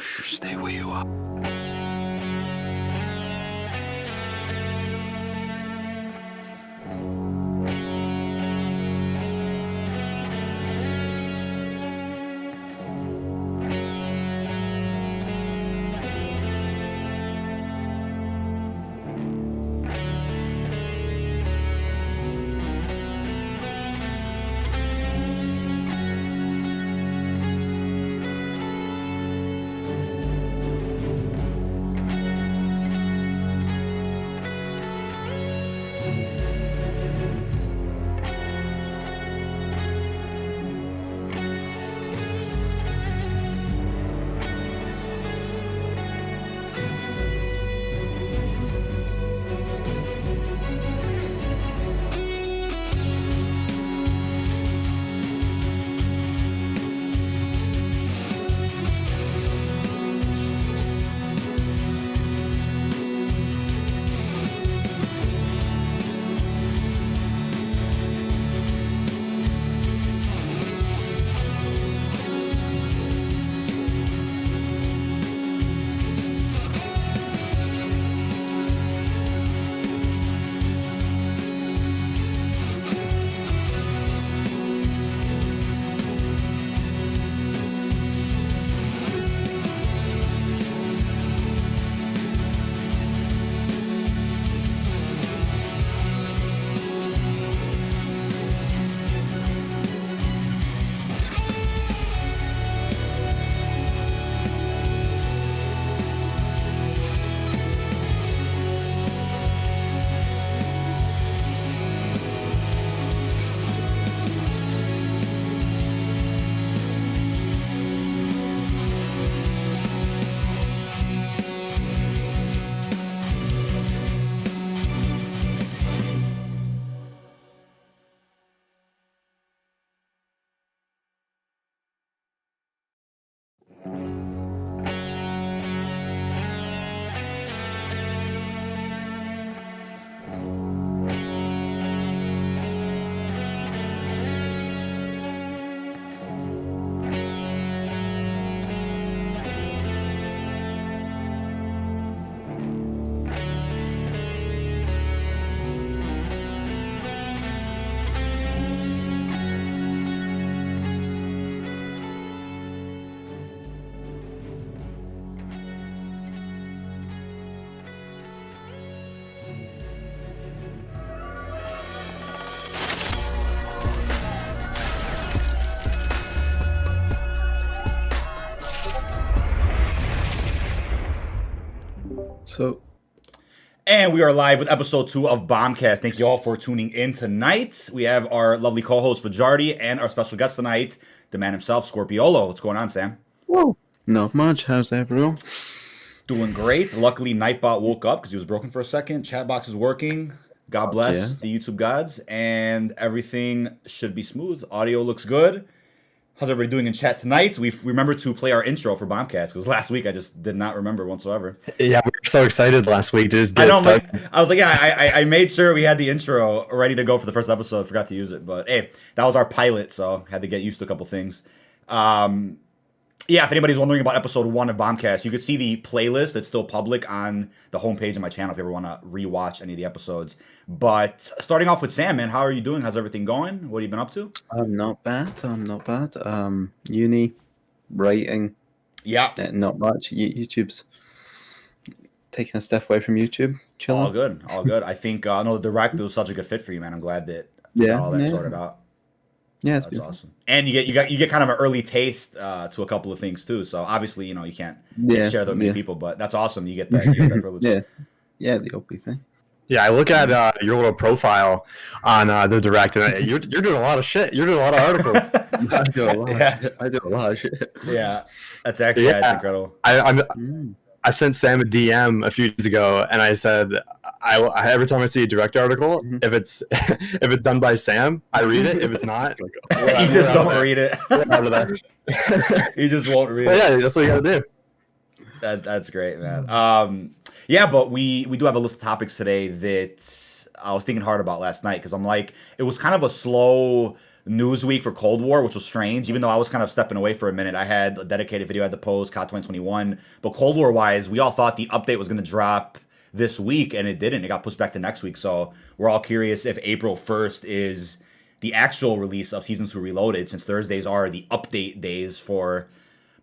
Stay where you are. So, And we are live with episode 2 of Bombcast. Thank you all for tuning in tonight. We have our lovely co-host Fajardi and our special guest tonight, the man himself, Scorpiolo. What's going on, Sam? whoa, not much. How's everyone? Doing great. Luckily, Nightbot woke up because he was broken for a second. Chatbox is working. God bless yeah. the YouTube gods. And everything should be smooth. Audio looks good. How's everybody doing in chat tonight? We remembered to play our intro for Bombcast because last week I just did not remember whatsoever. Yeah, we were so excited last week to just I get know. started. I was like, yeah, I made sure we had the intro ready to go for the first episode. Forgot to use it, but hey, that was our pilot, so had to get used to a couple things. Yeah, if anybody's wondering about episode 1 of Bombcast, you can see the playlist that's still public on the homepage of my channel if you ever want to rewatch any of the episodes. But starting off with Sam, man, how are you doing? How's everything going? What have you been up to? I'm not bad. Uni, writing, Yeah, not much. YouTube's taking a step away from YouTube. Chilling. all good, all good. I think no, the direct was such a good fit for you, man. I'm glad that you got all that sorted out. Yeah, it's That's beautiful. awesome. And you get kind of an early taste to a couple of things too. So obviously, you can't share that with many people, but that's awesome. You get that privilege. Yeah, the OP thing. Yeah, I look at your little profile on the direct, and you're doing a lot of shit. You're doing a lot of articles. I do a lot. Yeah. I do a lot of shit. Yeah, that's actually that's incredible. I sent Sam a DM a few days ago, and I said, I every time I see a direct article, if it's done by Sam, I read it. If it's not, You just don't read it. out of that. You just won't read Well, it. yeah, that's what you gotta do. That's great, man. Yeah, but we do have a list of topics today that I was thinking hard about last night because I'm like, it was kind of a slow news week for Cold War, which was strange. Even though I was kind of stepping away for a minute, I had a dedicated video I had to post, COD 2021. But Cold War wise, we all thought the update was going to drop this week, and it didn't. It got pushed back to next week. So we're all curious if April 1st is the actual release of Season 2 Reloaded, since Thursdays are the update days for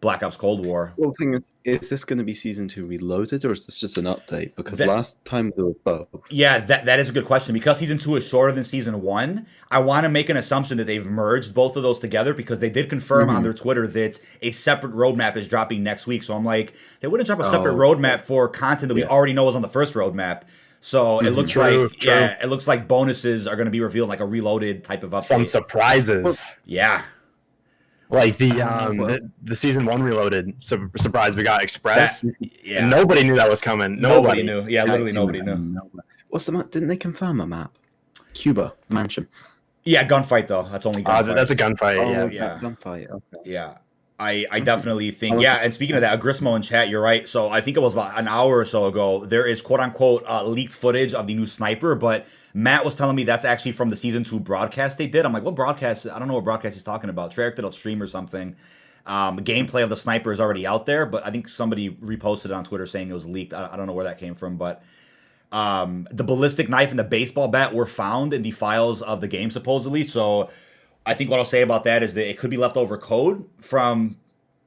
Black Ops Cold War. Well, the thing is this going to be Season 2 Reloaded, or is this just an update? Because last time there was both. Yeah, that is a good question. Because Season 2 is shorter than Season 1, I want to make an assumption that they've merged both of those together, because they did confirm on their Twitter that a separate roadmap is dropping next week. So I'm like, they wouldn't drop a separate roadmap for content that we already know is on the first roadmap. So it looks it looks like bonuses are going to be revealed, like a Reloaded type of update. Some surprises. Yeah. Like the Season 1 Reloaded surprise, we got Express. Yeah. Nobody knew that was coming. Nobody knew. Yeah, literally nobody knew. What's the map? Didn't they confirm a map? Cuba Mansion. Yeah, gunfight though. That's only gunfight. That's a gunfight. Yeah, gunfight. Okay. Yeah. I definitely think, and speaking of that, Agrismo in chat, you're right. So I think it was about an hour or so ago, there is quote-unquote leaked footage of the new sniper, but Matt was telling me that's actually from the Season 2 broadcast they did. I'm like, what broadcast? I don't know what broadcast he's talking about. Treyarch did a stream or something. Gameplay of the sniper is already out there, but I think somebody reposted it on Twitter saying it was leaked. I don't know where that came from, but the ballistic knife and the baseball bat were found in the files of the game, supposedly. So I think what I'll say about that is that it could be leftover code from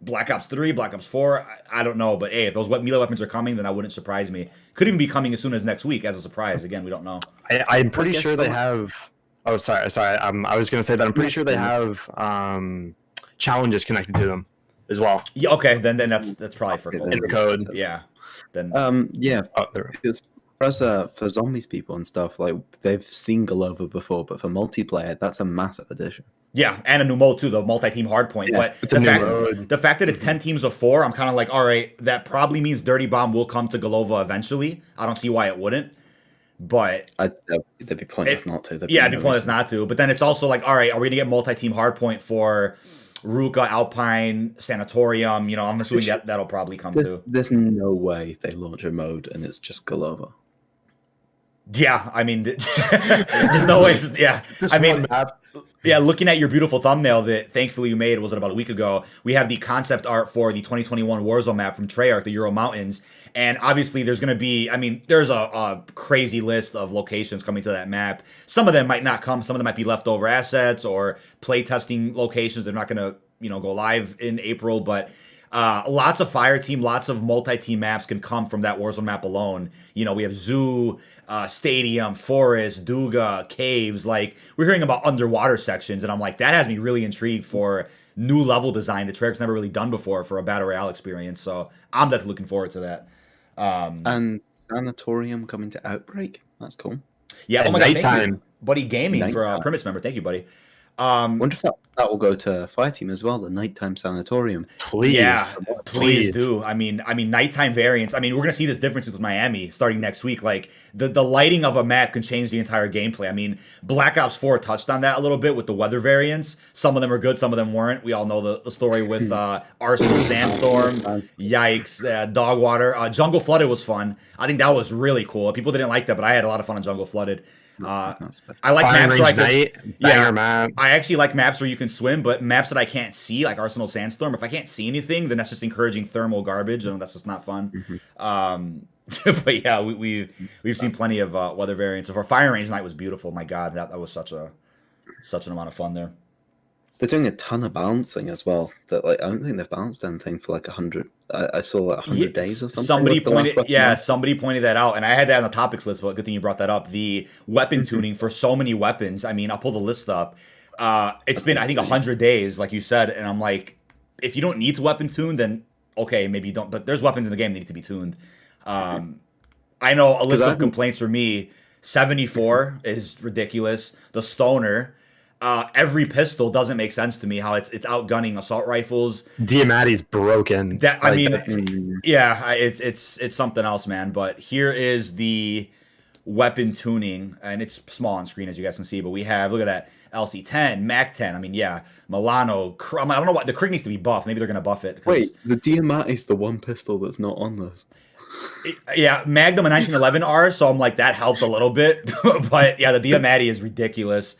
Black Ops 3, Black Ops 4. I don't know, but hey, if those melee weapons are coming, then that wouldn't surprise me. Could even be coming as soon as next week as a surprise. Again, we don't know. I'm pretty sure they have. Oh, sorry. I was going to say that I'm pretty sure they have challenges connected to them as well. Yeah. Okay. Then that's probably for in the code. Yeah. Then. Yeah. For zombies people and stuff, like they've seen Golova before, but for multiplayer, that's a massive addition. Yeah, and a new mode too, the multi-team hardpoint. Yeah, but the fact that it's 10 teams of 4, I'm kind of like, all right, that probably means Dirty Bomb will come to Golova eventually. I don't see why it wouldn't. But that'd be pointless not to. It'd be pointless not to. But then it's also like, all right, are we gonna get multi-team hardpoint for Ruka, Alpine, Sanatorium? You know, I'm assuming that'll probably come too. There's no way they launch a mode and it's just Golova. Yeah, I mean, there's no way. I mean, yeah, looking at your beautiful thumbnail that thankfully you made, was it about a week ago? We have the concept art for the 2021 Warzone map from Treyarch, the Euro Mountains, and obviously there's going to be, I mean, there's a crazy list of locations coming to that map. Some of them might not come. Some of them might be leftover assets or play testing locations. They're not going to, go live in April, but lots of fire team, lots of multi-team maps can come from that Warzone map alone. We have Zoo, Stadium, Forest, Duga, Caves. Like, we're hearing about underwater sections, and I'm like, that has me really intrigued for new level design that Treyarch's never really done before for a Battle Royale experience. So I'm definitely looking forward to that. And Sanatorium coming to Outbreak. That's cool. Yeah, oh my God, thank you, Buddy Gaming, for a premise member. Thank you, buddy. Wonder if that will go to Fire Team as well, the nighttime sanatorium. Please. Yeah, please do. I mean, nighttime variants. I mean, we're gonna see this difference with Miami starting next week. Like the lighting of a map can change the entire gameplay. I mean, Black Ops 4 touched on that a little bit with the weather variants. Some of them are good, some of them weren't. We all know the story with Arsenal Sandstorm. Yikes, Dogwater. Jungle Flooded was fun. I think that was really cool. People didn't like that, but I had a lot of fun on Jungle Flooded. I like maps where map. I actually like maps where you can swim, but maps that I can't see, like Arsenal Sandstorm, if I can't see anything, then that's just encouraging thermal garbage, and that's just not fun. But yeah, we've seen plenty of weather variants. So for Fire Range Night was beautiful. My God, that was such an amount of fun there. They're doing a ton of balancing as well. That I don't think they've balanced anything for like 100. I saw like 100 days or something. Somebody pointed that out, and I had that on the topics list. But good thing you brought that up. The weapon tuning for so many weapons. I mean, I'll pull the list up. It's been, I think, 100 days, like you said, and I'm like, if you don't need to weapon tune, then okay, maybe you don't. But there's weapons in the game that need to be tuned. I know a list of complaints for me. 74 is ridiculous. The Stoner. Every pistol doesn't make sense to me. How it's outgunning assault rifles. Diamati's broken. It's something else, man. But here is the weapon tuning, and it's small on screen as you guys can see. But we have, look at that, LC10, MAC-10. I mean, yeah, Milano. I don't know what the Krig needs to be buffed. Maybe they're gonna buff it. Wait, the Diamati's the one pistol that's not on this. Yeah, Magnum and 1911 are. So I'm like, that helps a little bit. But yeah, the Diamati is ridiculous.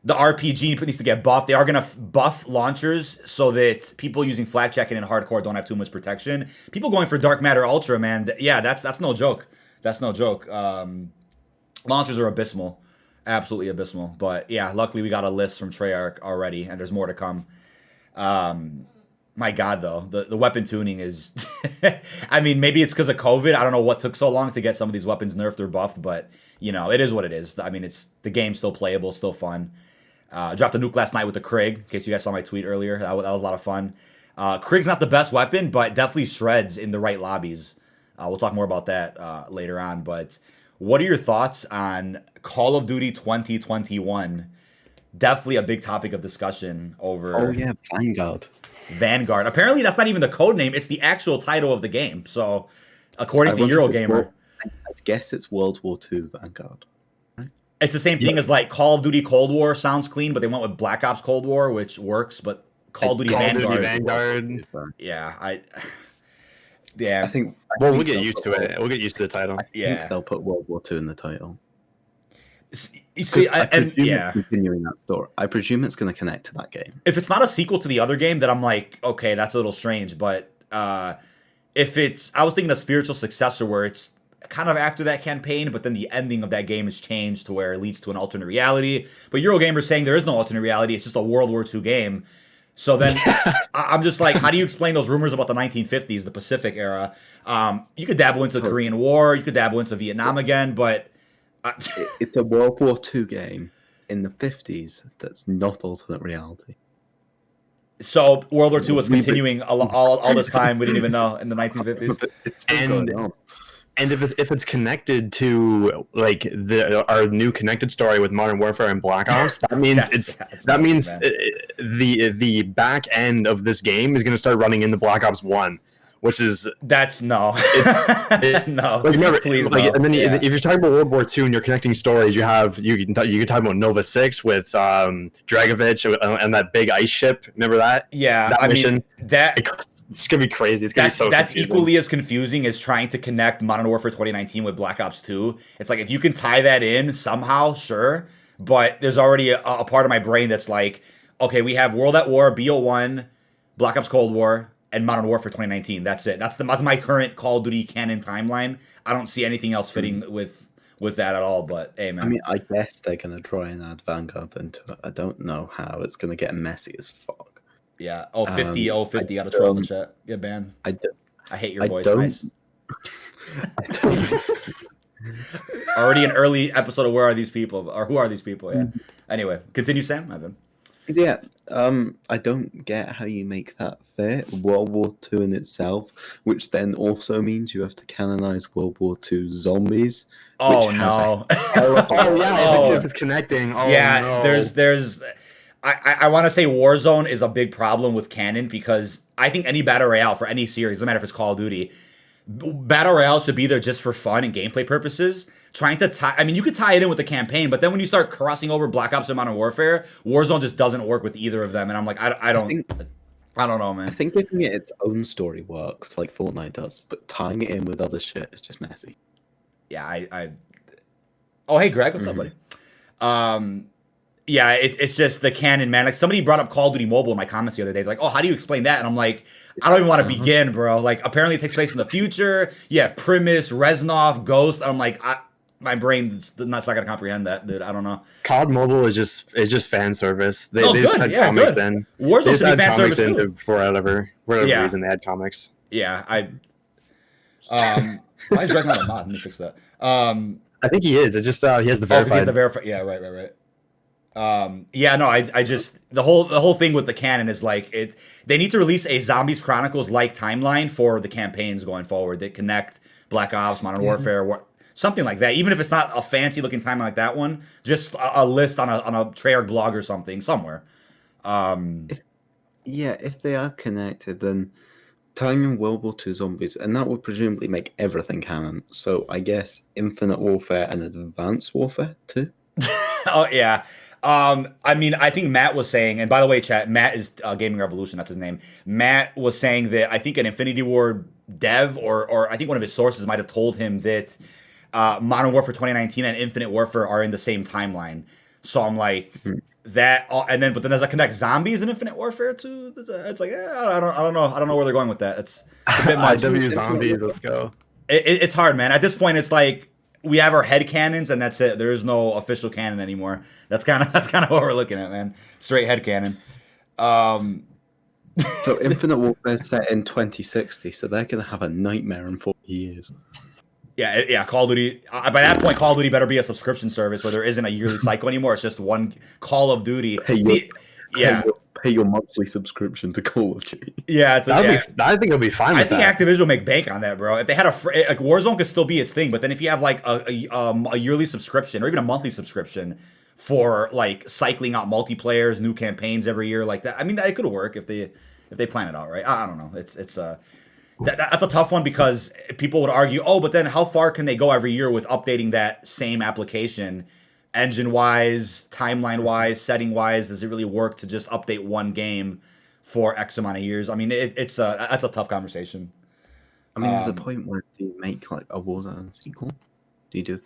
the RPG needs to get buffed. They are going to buff launchers so that people using flak jacket and hardcore don't have too much protection. People going for dark matter ultra, man. Yeah, that's no joke. That's no joke. Launchers are abysmal, absolutely abysmal. But yeah, luckily we got a list from Treyarch already, and there's more to come. My God, though, the weapon tuning is. I mean, maybe it's because of COVID. I don't know what took so long to get some of these weapons nerfed or buffed, but you know, it is what it is. I mean, the game's still playable, still fun. Dropped a nuke last night with the Krig, in case you guys saw my tweet earlier. That was a lot of fun. Krig's not the best weapon, but definitely shreds in the right lobbies. We'll talk more about that later on. But what are your thoughts on Call of Duty 2021? Definitely a big topic of discussion over... Oh, yeah, Vanguard. Apparently, that's not even the code name. It's the actual title of the game. So, according to Eurogamer... I guess it's World War II Vanguard. It's the same thing as like Call of Duty Cold War sounds clean, but they went with Black Ops Cold War, which works. But Call of Duty Vanguard. Yeah, I think. Well, we'll get used to it. We'll get used to the title. I think they'll put World War II in the title. You see, continuing that story. I presume it's going to connect to that game. If it's not a sequel to the other game, then I'm like, okay, that's a little strange. But if it's, I was thinking a spiritual successor where it's kind of after that campaign, but then the ending of that game is changed to where it leads to an alternate reality. But Eurogamer's saying there is no alternate reality. It's just a World War II game. So then I'm just like, how do you explain those rumors about the 1950s, the Pacific era? You could dabble into the Korean War. You could dabble into Vietnam again, but... it's a World War II game in the 50s that's not alternate reality. So World War II was continuing all this time. We didn't even know in the 1950s. It's still going on. And if it's connected to like our new connected story with Modern Warfare and Black Ops, that means the back end of this game is going to start running into Black Ops 1, which is no. No. Like, remember, please. Like, no. And then if you're talking about World War II and you're connecting stories, you can talk about Nova 6 with Dragovich and that big ice ship. Remember that? Yeah, that mission. That it's gonna be crazy. It's gonna be so. That's equally as confusing as trying to connect Modern Warfare 2019 with Black Ops 2. It's like if you can tie that in somehow, sure. But there's already a part of my brain that's like, okay, we have World at War, BO1, Black Ops Cold War, and Modern Warfare 2019. That's it. That's my current Call of Duty canon timeline. I don't see anything else fitting with that at all. But hey, man. I mean, I guess they're gonna try and add Vanguard into it. I don't know how. It's gonna get messy as fuck. Yeah. 50 got a troll in the chat. Get banned. I hate your voice. Nice. I don't. Already an early episode of Where Are These People? Or Who Are These People? Yeah. Anyway, continue, Sam. Ivan. Yeah, I don't get how you make that fit. World War II in itself, which then also means you have to canonize World War II zombies. Oh no! If it's connecting. Oh yeah, no. There's. I want to say Warzone is a big problem with canon because I think any battle royale for any series, doesn't matter if it's Call of Duty, battle royale should be there just for fun and gameplay purposes. Trying to tie, I mean, you could tie it in with the campaign, but then when you start crossing over Black Ops and Modern Warfare, Warzone just doesn't work with either of them. And I'm like, I don't know, man. I think giving it its own story works, like Fortnite does, but tying it in with other shit is just messy. Yeah, Oh, hey, Greg, what's up, buddy? Yeah, it's just the canon, man. Like somebody brought up Call of Duty Mobile in my comments the other day. They're like, oh, how do you explain that? And I'm like, I don't even want to begin, bro. Like, apparently it takes place in the future. You have Primus, Reznov, Ghost. I'm like, my brain's not going to comprehend that, dude. I don't know. COD Mobile is just fan service. They good. just had comics in. Warzone should be fan service too. For whatever reason they had comics. Yeah, why is Greg not a mod? Let me fix that. I think he is. It's just he has the verified. He has the verified. Yeah, right. Yeah, no, I just the whole thing with the canon is like they need to release a Zombies Chronicles like timeline for the campaigns going forward that connect Black Ops, Modern Warfare, something like that. Even if it's not a fancy looking timeline like that one, just a list on a Treyarch blog or something somewhere. If they are connected, then tying in World War II zombies, and that would presumably make everything canon. So I guess Infinite Warfare and Advanced Warfare too. Oh yeah. I mean, I think Matt was saying, and by the way, chat, Matt is Gaming Revolution, that's his name. Matt was saying that I think an Infinity War dev, or I think one of his sources might have told him that Modern Warfare 2019 and Infinite Warfare are in the same timeline. So I'm like, but then as I connect zombies and Infinite Warfare 2, it's like I don't know where they're going with that. It's a bit much. IW zombies, let's go. It's hard, man. At this point, it's like we have our head canons and that's it. There is no official canon anymore. That's kind of what we're looking at, man. Straight head canon. So Infinite Warfare is set in 2060, so they're gonna have a nightmare in 40 years. Yeah. Call of Duty. By that point, Call of Duty better be a subscription service where there isn't a yearly cycle anymore. It's just one Call of Duty. Pay your monthly subscription to Call of Duty. Yeah, I think it'll be fine. I think Activision will make bank on that, bro. If they had like Warzone could still be its thing, but then if you have like a yearly subscription or even a monthly subscription for like cycling out multiplayers, new campaigns every year, like that, I mean, that could work if they plan it out right. I don't know. That's a tough one because people would argue, but then how far can they go every year with updating that same application, engine-wise, timeline-wise, setting-wise? Does it really work to just update one game for X amount of years? I mean, that's a tough conversation. I mean, there's a point where do you make like a Warzone sequel? Do you do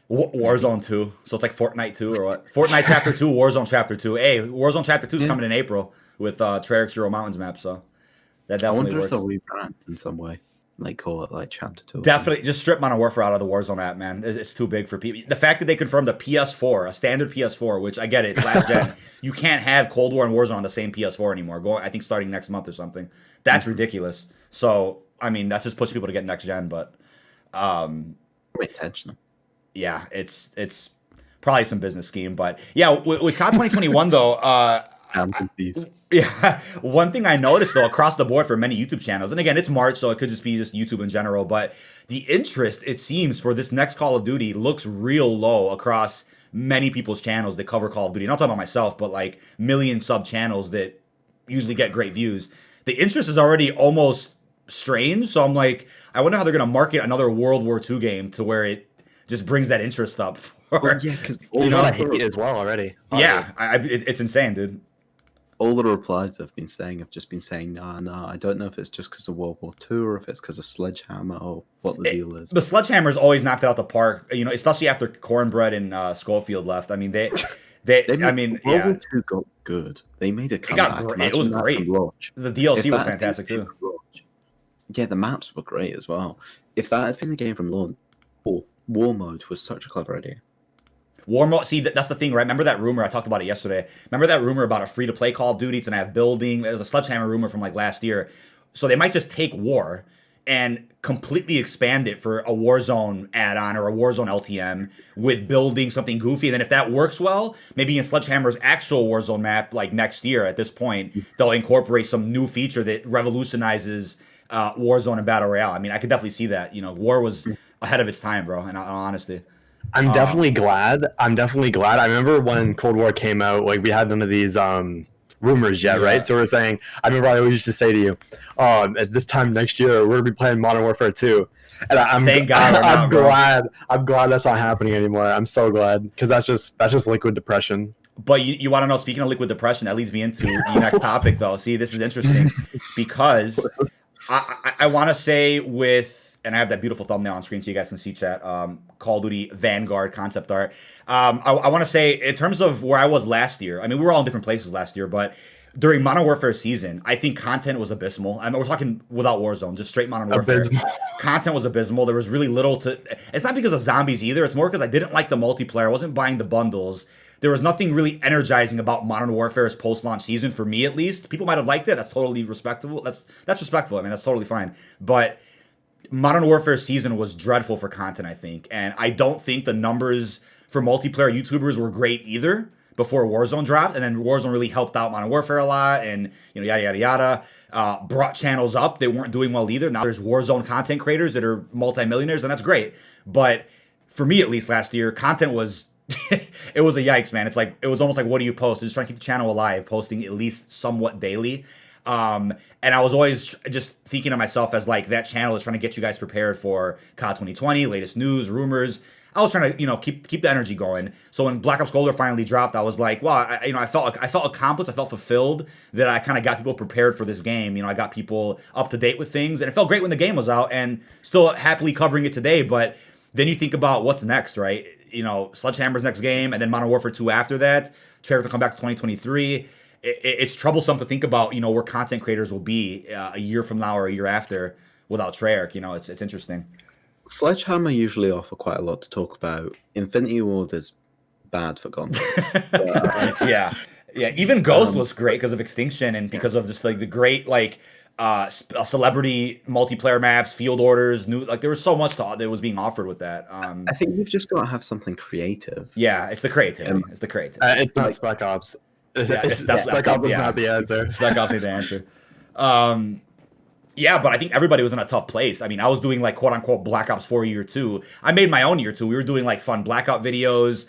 Warzone 2? So it's like Fortnite 2 or what? Fortnite Chapter 2, Warzone Chapter 2. Hey, Warzone Chapter 2 is coming in April with Treyarch's Euro Mountains map, so that definitely works. I wonder if they'll rebrand in some way. Like call it like Chapter 2. Definitely, just strip Modern Warfare out of the Warzone app, man. It's too big for people. The fact that they confirmed a PS4, a standard PS4, which I get it, it's last gen. You can't have Cold War and Warzone on the same PS4 anymore. I think starting next month or something. That's ridiculous. So, I mean, that's just pushing people to get next gen, but intentional. Yeah, it's probably some business scheme, but yeah, with COD 2021 though, I'm confused. Yeah, one thing I noticed though across the board for many YouTube channels, and again, it's March, so it could just be just YouTube in general, but the interest, it seems, for this next Call of Duty looks real low across many people's channels that cover Call of Duty. Not talking about myself, but like million sub channels that usually get great views. The interest is already almost strange, so I'm like, I wonder how they're gonna market another World War II game to where it just brings that interest up. Yeah, because I hate it as well already. Yeah, it's insane, dude. All the replies I've been saying have just been saying, nah, I don't know if it's just because of World War II or if it's because of Sledgehammer or what the deal is. The Sledgehammer's always knocked it out the park, especially after Cornbread and Schofield left. I mean, World War II got good. They made a comeback. It was great. The DLC was fantastic too. Yeah, the maps were great as well. If that had been a game from launch, War Mode was such a clever idea. War Mode, see, that's the thing, right? Remember that rumor? I talked about it yesterday. Remember that rumor about a free-to-play Call of Duty? It's going to have building. It was a Sledgehammer rumor from like last year. So they might just take War and completely expand it for a Warzone add-on or a Warzone LTM with building something goofy. And then if that works well, maybe in Sledgehammer's actual Warzone map, like next year at this point, they'll incorporate some new feature that revolutionizes Warzone and Battle Royale. I mean, I could definitely see that. War was ahead of its time, bro, in all honesty. I'm definitely glad. I remember when Cold War came out, like we had none of these rumors yet, right? So we're saying, I remember I always used to say to you, at this time next year, we're gonna be playing Modern Warfare 2. And thank God, I'm glad that's not happening anymore. I'm so glad because that's just liquid depression. But you want to know? Speaking of liquid depression, that leads me into the next topic, though. See, this is interesting because I want to say and I have that beautiful thumbnail on screen so you guys can see chat. Call of Duty Vanguard concept art. I want to say in terms of where I was last year. I mean, we were all in different places last year, but during Modern Warfare season, I think content was abysmal. I mean, we're talking without Warzone, just straight Modern Warfare. Abysmal. Content was abysmal. There was really little to. It's not because of zombies either. It's more because I didn't like the multiplayer. I wasn't buying the bundles. There was nothing really energizing about Modern Warfare's post-launch season for me, at least. People might have liked it. That's totally respectable. That's respectful. I mean, that's totally fine. But Modern Warfare season was dreadful for content, I think. And I don't think the numbers for multiplayer YouTubers were great either before Warzone dropped. And then Warzone really helped out Modern Warfare a lot and, yada, yada, yada. Brought channels up. They weren't doing well either. Now there's Warzone content creators that are multimillionaires, and that's great. But for me, at least last year, content was... it was a yikes, man. It was almost like, what do you post? Just trying to keep the channel alive, posting at least somewhat daily. And I was always just thinking to myself as like that channel is trying to get you guys prepared for COD 2020, latest news, rumors. I was trying to, keep the energy going. So when Black Ops Cold War finally dropped, I was like, wow, I felt accomplished. I felt fulfilled that I kind of got people prepared for this game. I got people up to date with things, and it felt great when the game was out, and still happily covering it today. But then you think about what's next, right? Sledgehammer's next game, and then Modern Warfare 2 after that. Treyarch to come back to 2023. It's troublesome to think about, where content creators will be a year from now or a year after without Treyarch. It's interesting. Sledgehammer usually offer quite a lot to talk about. Infinity Ward is bad for content. Yeah. Even Ghost was great because of Extinction and because of just like the great celebrity multiplayer maps, field orders, new there was so much that was being offered with that. I think you've just got to have something creative. Yeah, it's the creativity. It's the creativity. It's not Spec Ops. Yeah, Spec Ops is not the answer. Spec Ops ain't the answer. Yeah, but I think everybody was in a tough place. I mean, I was doing quote unquote Black Ops 4 year 2. I made my own year 2. We were doing fun Blackout videos,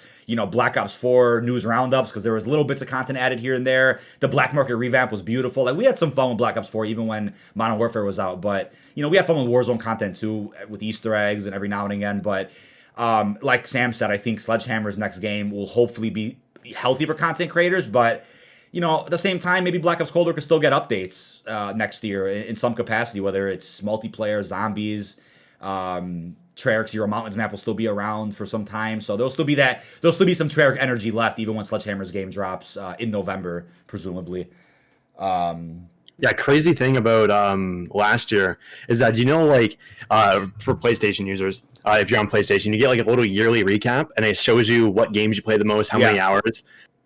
Black Ops 4 news roundups because there was little bits of content added here and there. The Black Market revamp was beautiful. We had some fun with Black Ops 4 even when Modern Warfare was out. But, we had fun with Warzone content too with Easter eggs and every now and again. But like Sam said, I think Sledgehammer's next game will hopefully be healthy for content creators. But at the same time, maybe Black Ops Cold War could still get updates next year in some capacity, whether it's multiplayer, zombies, Treyarch Zero Mountains map will still be around for some time. So there'll still be some Treyarch energy left, even when Sledgehammer's game drops in November, presumably. Yeah, crazy thing about last year is that, for PlayStation users, if you're on PlayStation, you get a little yearly recap, and it shows you what games you play the most, how many hours.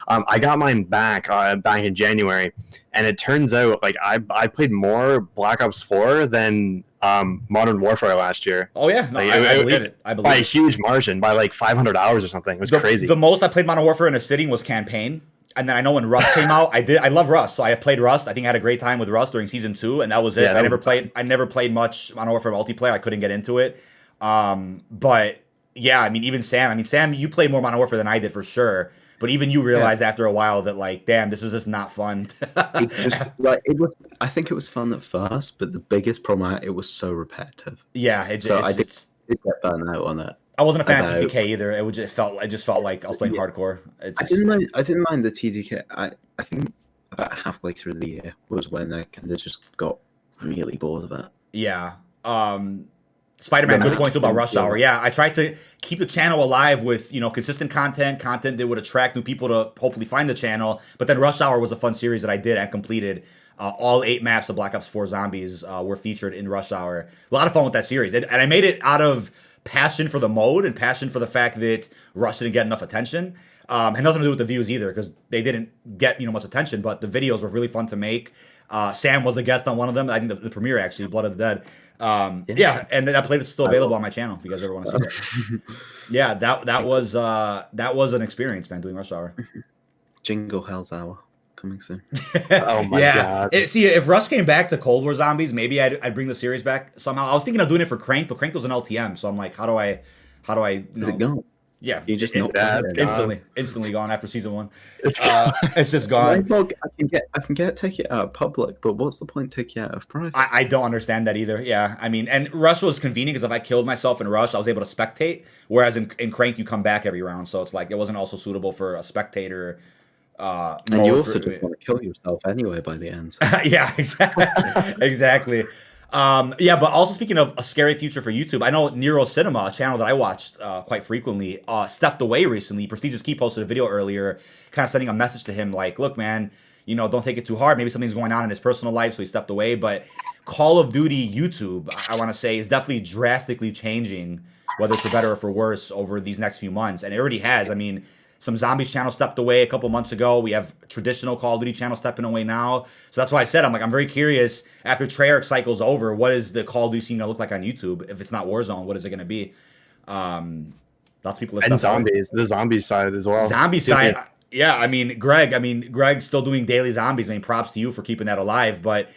I got mine back in January, and it turns out I played more Black Ops 4 than Modern Warfare last year. Oh yeah, no, I believe it. I believe by it. A huge margin, by 500 hours or something. It was crazy. The most I played Modern Warfare in a sitting was campaign, and then I know when Rust came out, I love Rust, so I played Rust. I think I had a great time with Rust during season 2, and that was it. Yeah, I never played much Modern Warfare multiplayer. I couldn't get into it. But yeah, I mean, even Sam. Sam, you played more Modern Warfare than I did for sure. But even you realized after a while that damn, this is just not fun. It just it was. I think it was fun at first, but the biggest problem it was so repetitive. Yeah, I did get burned out on it. I wasn't a fan of TDK either. It just felt like I was playing hardcore. I didn't mind the TDK. I think about halfway through the year was when I kind of just got really bored of it. Yeah. Spider-Man, good point too about Rush Hour. Yeah, I tried to keep the channel alive with consistent content that would attract new people to hopefully find the channel. But then Rush Hour was a fun series that I did and completed. All 8 maps of Black Ops 4 Zombies were featured in Rush Hour. A lot of fun with that series, and I made it out of passion for the mode and passion for the fact that Rush didn't get enough attention. Had nothing to do with the views either because they didn't get much attention. But the videos were really fun to make. Sam was a guest on one of them. I think the premiere actually, Blood of the Dead. And that playlist is still available on my channel if you guys ever want to see it. Yeah, that was an experience, man, doing Rush Hour. Jingle Hell's Hour coming soon. Oh my god! If Rush came back to Cold War Zombies, maybe I'd bring the series back somehow. I was thinking of doing it for Crank, but Crank was an LTM, so I'm like, how do I? Is it gone? Yeah, you just instantly gone after season 1. It's just gone. I can take it out of public, but what's the point taking it out of private? I don't understand that either. Yeah, I mean, and Rush was convenient because if I killed myself in Rush, I was able to spectate. Whereas in Crank, you come back every round, so it's it wasn't also suitable for a spectator. And you also just want to kill yourself anyway by the end. Yeah, exactly. But also speaking of a scary future for YouTube, I know Nero Cinema, a channel that I watched quite frequently, stepped away recently. Prestigious Key posted a video earlier, kind of sending a message to him like, look, man, don't take it too hard. Maybe something's going on in his personal life, so he stepped away. But Call of Duty YouTube, I want to say, is definitely drastically changing, whether it's for better or for worse, over these next few months. And it already has. I mean, some Zombies channel stepped away a couple months ago. We have traditional Call of Duty channel stepping away now. So that's why I said, I'm very curious, after Treyarch cycle's over, what is the Call of Duty scene going to look like on YouTube? If it's not Warzone, what is it going to be? Lots of people are zombies, the zombie side as well. Zombie side, yeah. I mean, Greg's still doing daily zombies. I mean, props to you for keeping that alive. But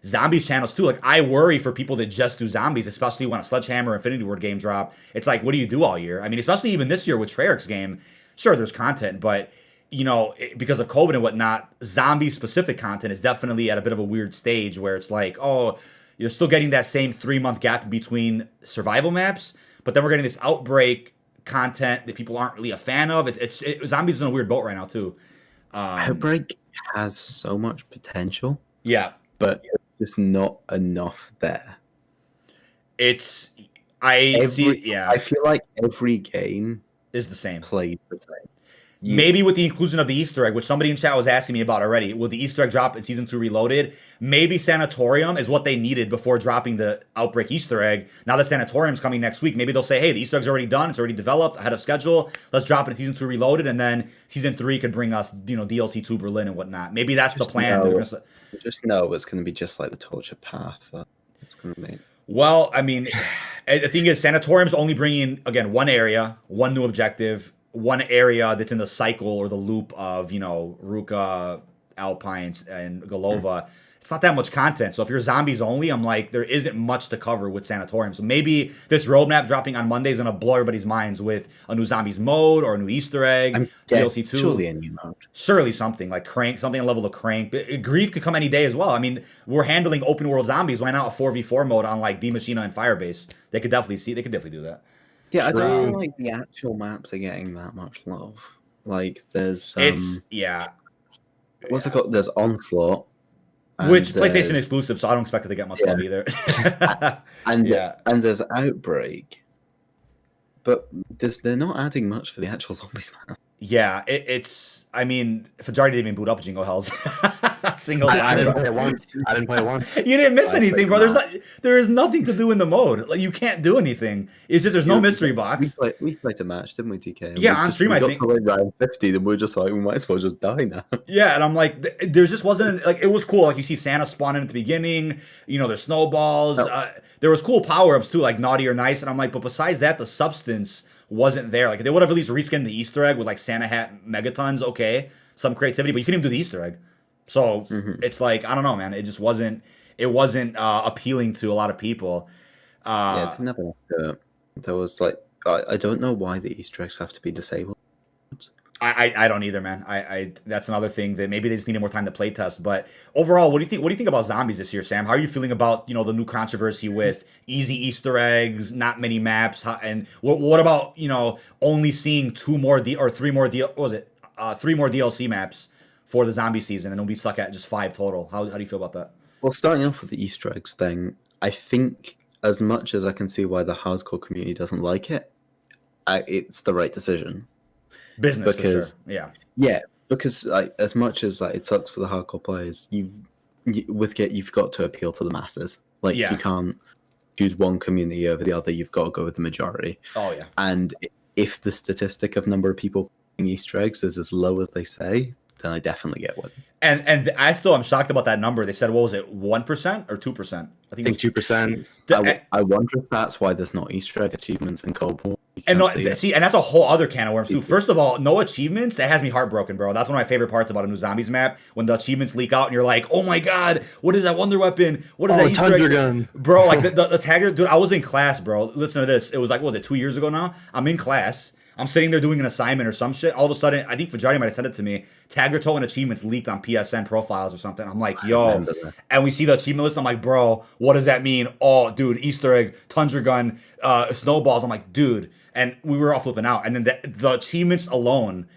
Zombies channels too. I worry for people that just do zombies, especially when a Sledgehammer Infinity Ward game drop. It's what do you do all year? I mean, especially even this year with Treyarch's game. Sure, there's content, but because of COVID and whatnot, zombie-specific content is definitely at a bit of a weird stage where it's you're still getting that same 3-month gap in between survival maps, but then we're getting this Outbreak content that people aren't really a fan of. Zombies is in a weird boat right now too. Outbreak has so much potential. Yeah, but just not enough there. I feel like every game is the same. Plays the same. Maybe with the inclusion of the Easter egg, which somebody in chat was asking me about already, will the Easter egg drop in Season 2 Reloaded? Maybe Sanatorium is what they needed before dropping the Outbreak Easter egg. Now that Sanatorium's coming next week, maybe they'll say, hey, the Easter egg's already done. It's already developed ahead of schedule. Let's drop it in Season 2 Reloaded, and then Season 3 could bring us, DLC to Berlin and whatnot. Maybe that's the plan. Just know it's going to be just like the Torture Path. It's going to be... Well, I mean, the thing is, Sanatorium's only bringing, again, one area, one new objective, one area that's in the cycle or the loop of, Ruka, Alpines, and Golova. It's not that much content. So if you're zombies only, I'm like, there isn't much to cover with Sanatorium. So maybe this roadmap dropping on Monday is going to blow everybody's minds with a new zombies mode or a new Easter egg, DLC 2. Surely a new mode. Surely something like Crank, something on level of Crank. Grief could come any day as well. I mean, we're handling open world zombies. Why not a 4v4 mode on like D Machina and Firebase? They could definitely do that. Yeah, I don't feel like the actual maps are getting that much love. Like, there's... What's it called? There's Onslaught. Which PlayStation exclusive, so I don't expect it to get much love either. and there's Outbreak. But they're not adding much for the actual zombies map. Yeah, it's... I mean, Fajardi didn't even boot up Jingo Hells. Single time. I didn't play it once. You didn't miss anything, bro. There is nothing to do in the mode. Like, you can't do anything. It's just there's no mystery box. We played a match, didn't we, TK? And yeah, on stream, I think. We got to like round 50, then we were just like, we might as well just die now. Yeah, and I'm like, there just wasn't... Like, it was cool. Like, you see Santa spawning at the beginning. There's snowballs. There was cool power-ups, too, like Naughty or Nice. And I'm like, but besides that, the substance... wasn't there. Like, they would have at least reskinned the Easter egg with like Santa hat megatons. Okay, some creativity, but you couldn't even do the Easter egg. So it's like, I don't know, man. It just wasn't. It wasn't appealing to a lot of people. Yeah, it's never. There was like, I don't know why the Easter eggs have to be disabled. I don't either, man. I that's another thing that maybe they just needed more time to play test. But overall, what do you think? What do you think about zombies this year, Sam? How are you feeling about the new controversy with easy Easter eggs, not many maps, and what about only seeing three more DLC maps for the zombie season, and it'll be stuck at just 5 total? How do you feel about that? Well, starting off with the Easter eggs thing, I think as much as I can see why the hardcore community doesn't like it, it's the right decision. Business, because for sure. Yeah, because like, as much as like it sucks for the hardcore players, you've got to appeal to the masses. Like, you can't choose one community over the other. You've got to go with the majority. Oh yeah. And if the statistic of number of people playing Easter eggs is as low as they say, then I definitely get one. And I'm shocked about that number. They said, what was it, 1% or 2%? I think 2%. I wonder if that's why there's not Easter egg achievements in Cold War. And that's a whole other can of worms too. First of all, no achievements. That has me heartbroken, bro. That's one of my favorite parts about a new zombies map, when the achievements leak out and you're like, oh my god, what is that wonder weapon? What is that Easter egg gun, bro? Like the tagger, dude. I was in class, bro. Listen to this. It was like, what was it, 2 years ago now? I'm in class. I'm sitting there doing an assignment or some shit. All of a sudden, I think Fajardi might have sent it to me. Tagger and achievements leaked on PSN profiles or something. I'm like, yo. And we see the achievement list. I'm like, bro, what does that mean? Oh, dude, Easter egg, Tundra gun, snowballs. I'm like, dude. And we were all flipping out. And then the achievements alone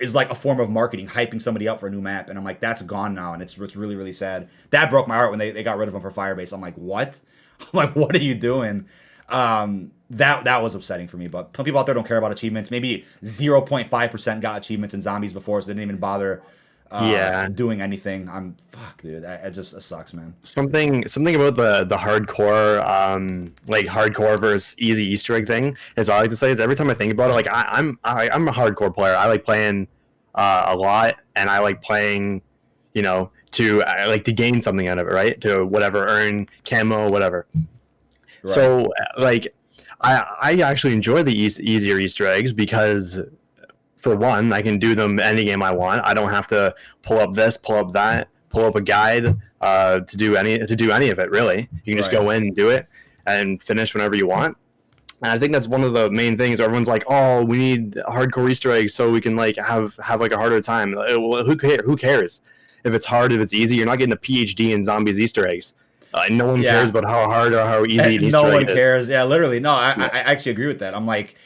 is like a form of marketing, hyping somebody up for a new map. And I'm like, that's gone now. And it's really, really sad. That broke my heart when they got rid of them for Firebase. I'm like, what? I'm like, what are you doing? That was upsetting for me, but some people out there don't care about achievements. Maybe 0.5% got achievements in zombies before, so they didn't even bother doing anything. Fuck, dude. It just sucks, man. Something about the hardcore, like hardcore versus easy Easter egg thing is, I like to say, is every time I think about it, like I'm a hardcore player. I like playing a lot, and I like playing, I like to gain something out of it, right? To whatever, earn camo, whatever. Right. So like, I actually enjoy the easier Easter eggs because, for one, I can do them any game I want. I don't have to pull up this, pull up that, pull up a guide to do any of it, really. You can just go in and do it and finish whenever you want. And I think that's one of the main things. Everyone's like, "Oh, we need hardcore Easter eggs so we can like have like a harder time." Well, who cares if it's hard, if it's easy? You're not getting a PhD in zombies Easter eggs. No one cares about how hard or how easy it is. No one cares. Yeah, literally. No, I actually agree with that. I'm like,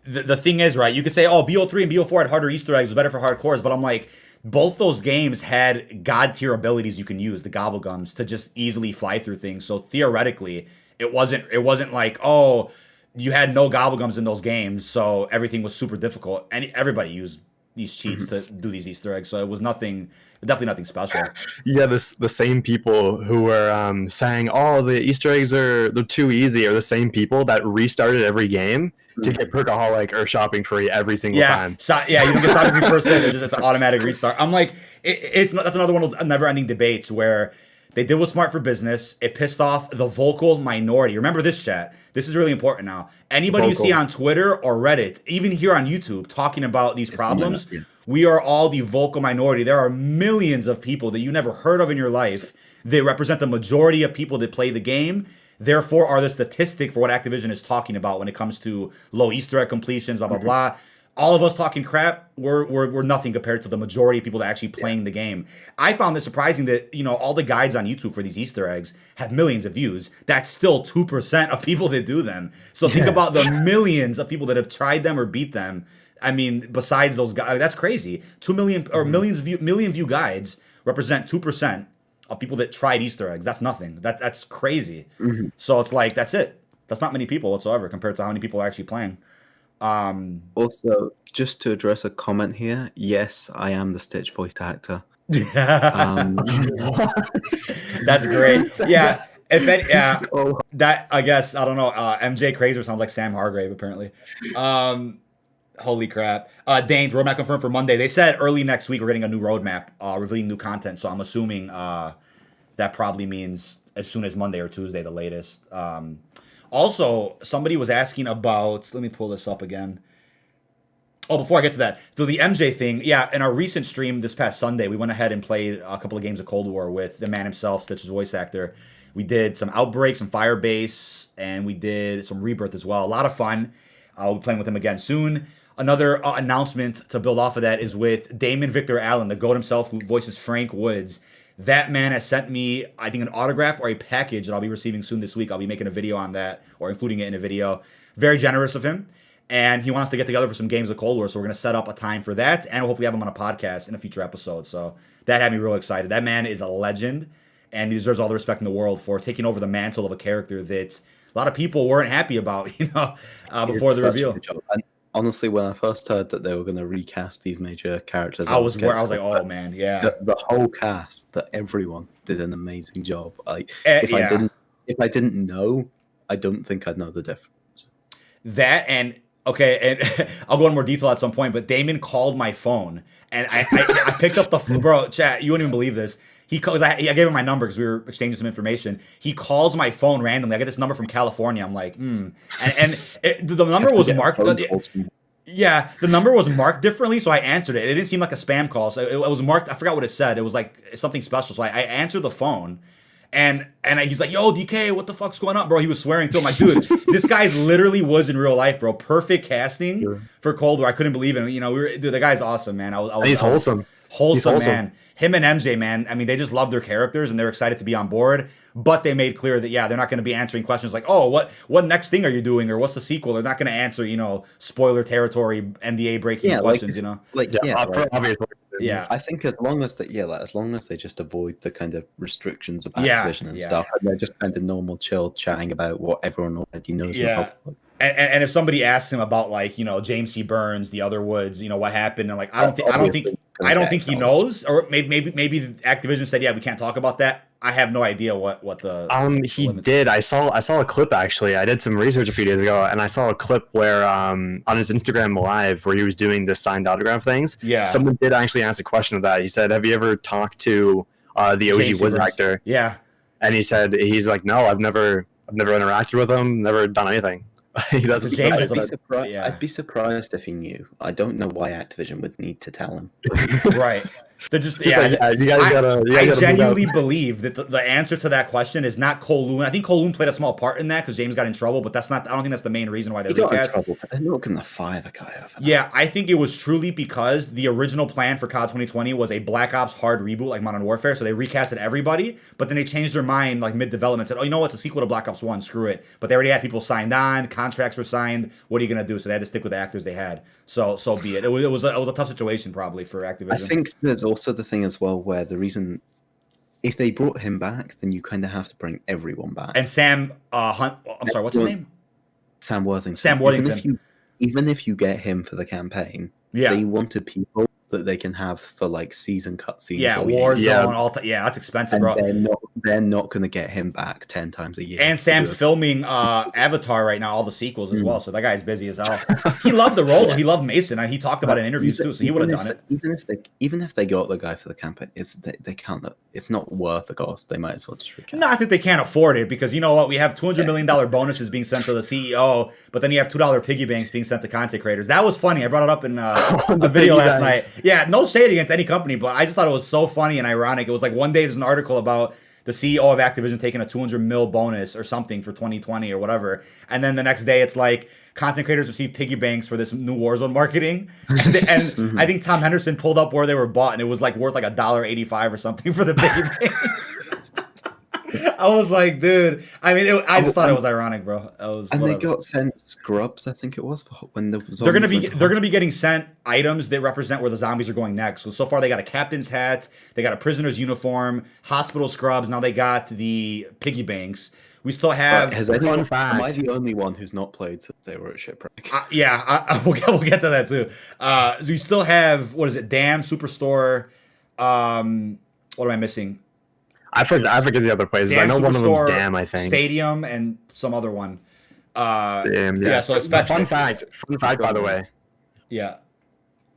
the thing is, right, you could say, oh, BO3 and BO4 had harder Easter eggs, it was better for hardcores, but I'm like, both those games had god tier abilities you can use, the gobblegums, to just easily fly through things. So theoretically, it wasn't like, oh, you had no gobblegums in those games, so everything was super difficult. And everybody used these cheats to do these Easter eggs. So it was definitely nothing special. Yeah, the same people who were saying, "Oh, the Easter eggs they're too easy," are the same people that restarted every game to get Perkaholic or shopping free every single time. Yeah, you don't get shopping free first day. It's an automatic restart. I'm like, that's another one of those never-ending debates where they did what's smart for business. It pissed off the vocal minority. Remember this, chat. This is really important now. Anybody you see on Twitter or Reddit, even here on YouTube, talking about these problems, we are all the vocal minority. There are millions of people that you never heard of in your life. They represent the majority of people that play the game. Therefore, are the statistic for what Activision is talking about when it comes to low Easter egg completions, blah, blah, blah. All of us talking crap, we're nothing compared to the majority of people that are actually playing the game. I found this surprising that, all the guides on YouTube for these Easter eggs have millions of views. That's still 2% of people that do them. So think about the millions of people that have tried them or beat them. I mean, besides those guys, that's crazy. 2 million or million view guides represent 2% of people that tried Easter eggs. That's nothing. That's crazy. So it's like, that's it. That's not many people whatsoever compared to how many people are actually playing. Also, just to address a comment here, yes, I am the Stitch voice actor. That's great. Yeah. That, I guess, I don't know. MJ Crazer sounds like Sam Hargrave, apparently. Holy crap. Dane, roadmap confirmed for Monday. They said early next week we're getting a new roadmap, revealing new content. So I'm assuming that probably means as soon as Monday or Tuesday, the latest. Also, somebody was asking about, let me pull this up again. Oh, before I get to that, so the MJ thing, in our recent stream this past Sunday, we went ahead and played a couple of games of Cold War with the man himself, Stitch's voice actor. We did some Outbreak, some Firebase, and we did some Rebirth as well. A lot of fun. We'll be playing with him again soon. Another announcement to build off of that is with Damon Victor Allen, the GOAT himself, who voices Frank Woods. That man has sent me, I think, an autograph or a package that I'll be receiving soon this week. I'll be making a video on that or including it in a video. Very generous of him. And he wants to get together for some games of Cold War, so we're going to set up a time for that, and we'll hopefully have him on a podcast in a future episode. So that had me real excited. That man is a legend, and he deserves all the respect in the world for taking over the mantle of a character that a lot of people weren't happy about, before the reveal. Honestly, when I first heard that they were going to recast these major characters, I was like, oh man, yeah. The whole cast, that everyone did an amazing job. If I didn't know, I don't think I'd know the difference. That and I'll go into more detail at some point. But Damon called my phone, and I picked up the bro chat. You wouldn't even believe this. He calls. I gave him my number because we were exchanging some information. He calls my phone randomly. I get this number from California. I'm like, and the number was marked. Yeah, the number was marked differently, so I answered it. It didn't seem like a spam call, so it was marked. I forgot what it said. It was like something special. So I answered the phone, and he's like, "Yo, DK, what the fuck's going on, bro?" He was swearing to him. Like, dude, this guy's literally Woods in real life, bro. Perfect casting for Cold War. I couldn't believe it. The guy's awesome, man. He's wholesome. Wholesome, man. Him and MJ, man. I mean, they just love their characters and they're excited to be on board. But they made clear that they're not going to be answering questions like, "Oh, what next thing are you doing?" or "What's the sequel?" They're not going to answer, spoiler territory, NDA breaking questions. I think as long as they just avoid the kind of restrictions of Activision and stuff, and they're just kind of normal, chill, chatting about what everyone already knows. Yeah. And if somebody asks him about James C. Burns, the other Woods, what happened, and like I don't think he knows, or maybe Activision said, we can't talk about that. I have no idea what the he did. I saw a clip actually. I did some research a few days ago, and I saw a clip where on his Instagram Live where he was doing the signed autograph things. Yeah, someone did actually ask a question of that. He said, "Have you ever talked to the OG Woods actor?" Yeah, and he's like, "No, I've never interacted with him, never done anything." He doesn't. I'd be surprised if he knew. I don't know why Activision would need to tell him. Right. I genuinely believe that the answer to that question is not Kowloon. I think Kowloon played a small part in that because James got in trouble, but that's not. I don't think that's the main reason why they're recast. They're not going to fire the guy over that. Yeah, I think it was truly because the original plan for COD 2020 was a Black Ops hard reboot like Modern Warfare, so they recasted everybody, but then they changed their mind like mid-development, said, "Oh, you know what? It's a sequel to Black Ops 1. Screw it." But they already had people signed on, contracts were signed. What are you going to do? So they had to stick with the actors they had. So be it. It was a tough situation probably for Activision. I think there's also the thing as well where the reason, if they brought him back, then you kind of have to bring everyone back. And Sam Hunt, I'm sorry, what's his name? Sam Worthington. Even if you get him for the campaign, they wanted people that they can have for like season cutscenes. Yeah, Warzone, yeah, that's expensive, and bro. They're not going to get him back 10 times a year. And Sam's filming Avatar right now, all the sequels as well. So that guy's busy as hell. He loved the role. He loved Mason. He talked about it in interviews too. So he would have done it. Even if they got the guy for the campaign, they can't. It's not worth the cost. They might as well just recap. No, I think they can't afford it because you know what? We have $200 million bonuses being sent to the CEO, but then you have $2 piggy banks being sent to content creators. That was funny. I brought it up in a video last night. Yeah, no shade against any company, but I just thought it was so funny and ironic. It was like one day there's an article about the CEO of Activision taking a $200 million bonus or something for 2020 or whatever, and then the next day it's like content creators receive piggy banks for this new Warzone marketing, and I think Tom Henderson pulled up where they were bought, and it was like worth like $1.85 or something for the piggy banks. I was like, dude. I mean, I just thought it was ironic, bro. They got sent scrubs. I think it was when the they're gonna be getting sent items that represent where the zombies are going next. So far they got a captain's hat, they got a prisoner's uniform, hospital scrubs. Now they got the piggy banks. We still have. Am I the only one who's not played since they were at Shipwreck? We'll get to that too. So we still have, what is it? Dam, Superstore. What am I missing? I forget the other places. Dam, I know Superstore, one of them's Dam, I think. Stadium and some other one. Stadium, yeah. So expect fun fact, by the way. Yeah.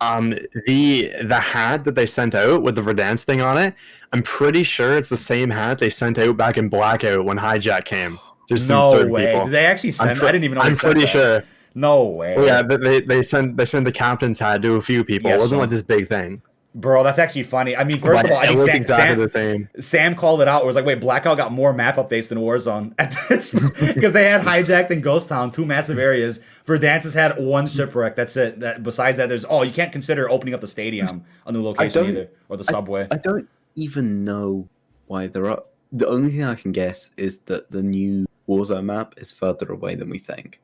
The hat that they sent out with the Verdansk thing on it, I'm pretty sure it's the same hat they sent out back in Blackout when Hijack came. There's no way. Did they actually send? I didn't even know. I'm pretty sure. No way. Oh, yeah, they sent the captain's hat to a few people. It wasn't like this big thing. Bro, that's actually funny. I mean, first of all, I think Sam called it out. It was like, wait, Blackout got more map updates than Warzone at this because they had Hijacked and Ghost Town, two massive areas. Verdansk has had one shipwreck. That's it. Besides that, you can't consider opening up the stadium a new location either, or the subway. I don't even know why they're up. The only thing I can guess is that the new Warzone map is further away than we think,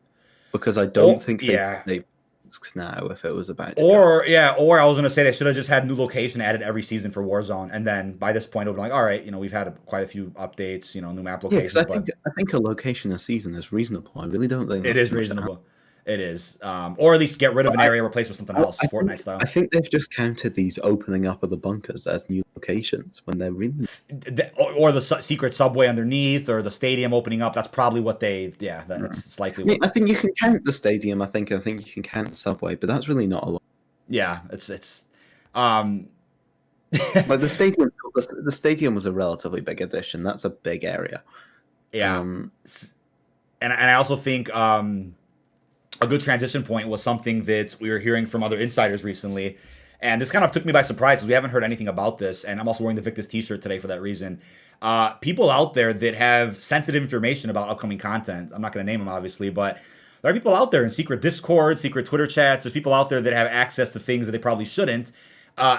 because I don't think they now if it was about or I was gonna say they should have just had new location added every season for Warzone, and then by this point it would be like, all right, we've had quite a few updates, new map locations. I think a location a season is reasonable. I really don't think it is reasonable. It is, or at least get rid of an area, replace with something else, Fortnite style. I think they've just counted these opening up of the bunkers as new locations when they're really, or the secret subway underneath, or the stadium opening up. That's probably what they. Yeah, that's likely. I think you can count the stadium. I think you can count the subway, but that's really not a lot. Yeah, it's. Like the stadium was a relatively big addition. That's a big area. Yeah, and I also think a good transition point was something that we were hearing from other insiders recently. And this kind of took me by surprise because we haven't heard anything about this. And I'm also wearing the Victis t-shirt today for that reason. People out there that have sensitive information about upcoming content. I'm not going to name them, obviously, but there are people out there in secret Discord, secret Twitter chats. There's people out there that have access to things that they probably shouldn't.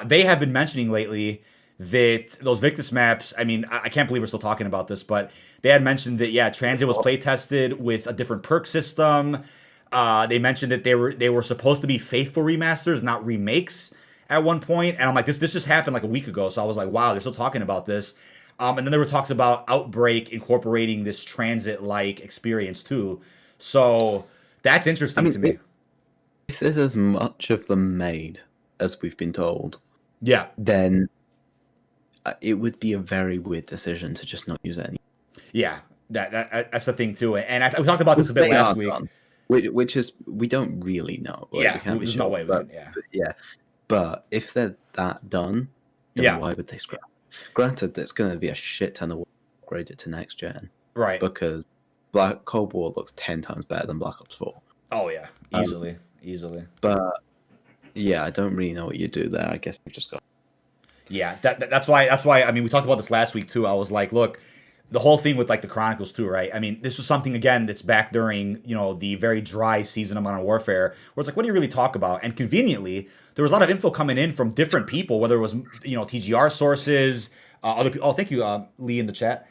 They have been mentioning lately that those Victis maps, I mean, I can't believe we're still talking about this, but they had mentioned that, Transit was play tested with a different perk system. They mentioned that they were supposed to be faithful remasters, not remakes at one point. And I'm like, this just happened like a week ago. So I was like, wow, they're still talking about this. And then there were talks about Outbreak incorporating this transit-like experience too. So that's interesting to me. If there's as much of them made as we've been told, then it would be a very weird decision to just not use any. Yeah, that's the thing too. And we talked about this a bit last week. Which is, we don't really know. There's no way. But if they're that done, then why would they scrap? Granted, there's going to be a shit ton of upgrade it to next gen, right? Because Cold War looks 10 times better than Black Ops 4. Oh yeah, easily. But I don't really know what you do there. I guess you've just got. Yeah, that's why. I mean, we talked about this last week too. I was like, look. The whole thing with like the Chronicles too, right? I mean, this was something again that's back during the very dry season of Modern Warfare, where it's like, what do you really talk about? And conveniently, there was a lot of info coming in from different people, whether it was TGR sources, other people. Oh, thank you, Lee in the chat.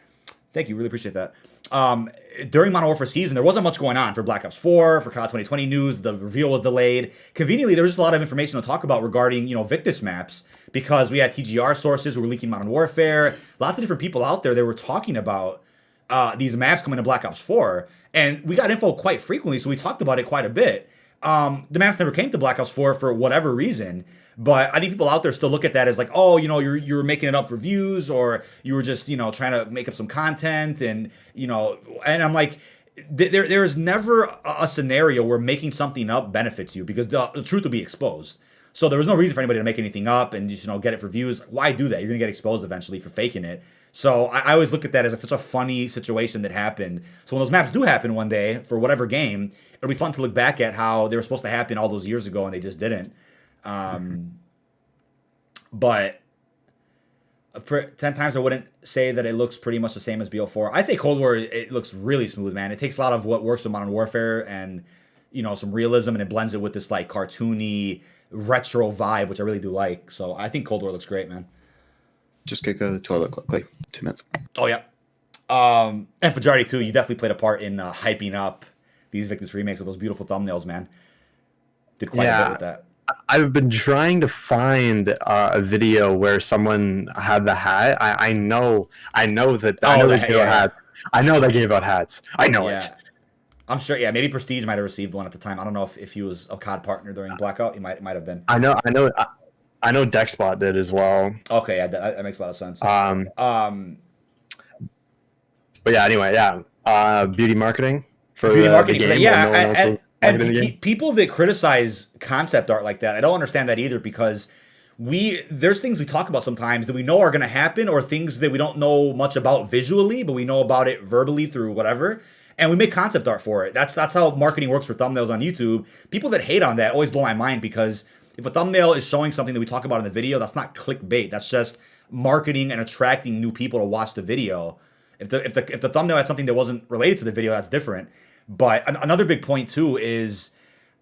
Thank you, really appreciate that. During Modern Warfare season, there wasn't much going on for Black Ops 4, for COD 2020 news. The reveal was delayed. Conveniently, there was just a lot of information to talk about regarding Victis maps. Because we had TGR sources who were leaking Modern Warfare. Lots of different people out there that were talking about these maps coming to Black Ops 4. And we got info quite frequently, so we talked about it quite a bit. The maps never came to Black Ops 4 for whatever reason. But I think people out there still look at that as like, oh, you're making it up for views, or you were just, trying to make up some content, and and I'm like, there is never a scenario where making something up benefits you, because the truth will be exposed. So there was no reason for anybody to make anything up and just get it for views. Why do that? You're gonna get exposed eventually for faking it. So I always look at that as like such a funny situation that happened. So when those maps do happen one day for whatever game, it'll be fun to look back at how they were supposed to happen all those years ago and they just didn't. But 10 times I wouldn't say that it looks pretty much the same as BO4. I say Cold War, it looks really smooth, man. It takes a lot of what works with Modern Warfare and some realism, and it blends it with this like cartoony retro vibe, which I really do like. So I think Cold War looks great, man. Just go to the toilet quickly. 2 minutes. Oh yeah. And Fajardi too, you definitely played a part in hyping up these Victis remakes with those beautiful thumbnails, man. Did quite a bit with that. I've been trying to find a video where someone had the hat. I know they gave out hats. I know they gave out hats. I know it. I'm sure. Yeah, maybe Prestige might have received one at the time. I don't know if he was a COD partner during Blackout. He might have been. I know Dexbot did as well. Okay, yeah, that makes a lot of sense. But yeah, anyway, beauty marketing for the game. And people that criticize concept art like that, I don't understand that either, because there's things we talk about sometimes that we know are going to happen, or things that we don't know much about visually, but we know about it verbally through whatever, and we make concept art for it. That's how marketing works for thumbnails on YouTube. People that hate on that always blow my mind, because if a thumbnail is showing something that we talk about in the video, that's not clickbait. That's just marketing and attracting new people to watch the video. If the thumbnail had something that wasn't related to the video, that's different. But another big point too is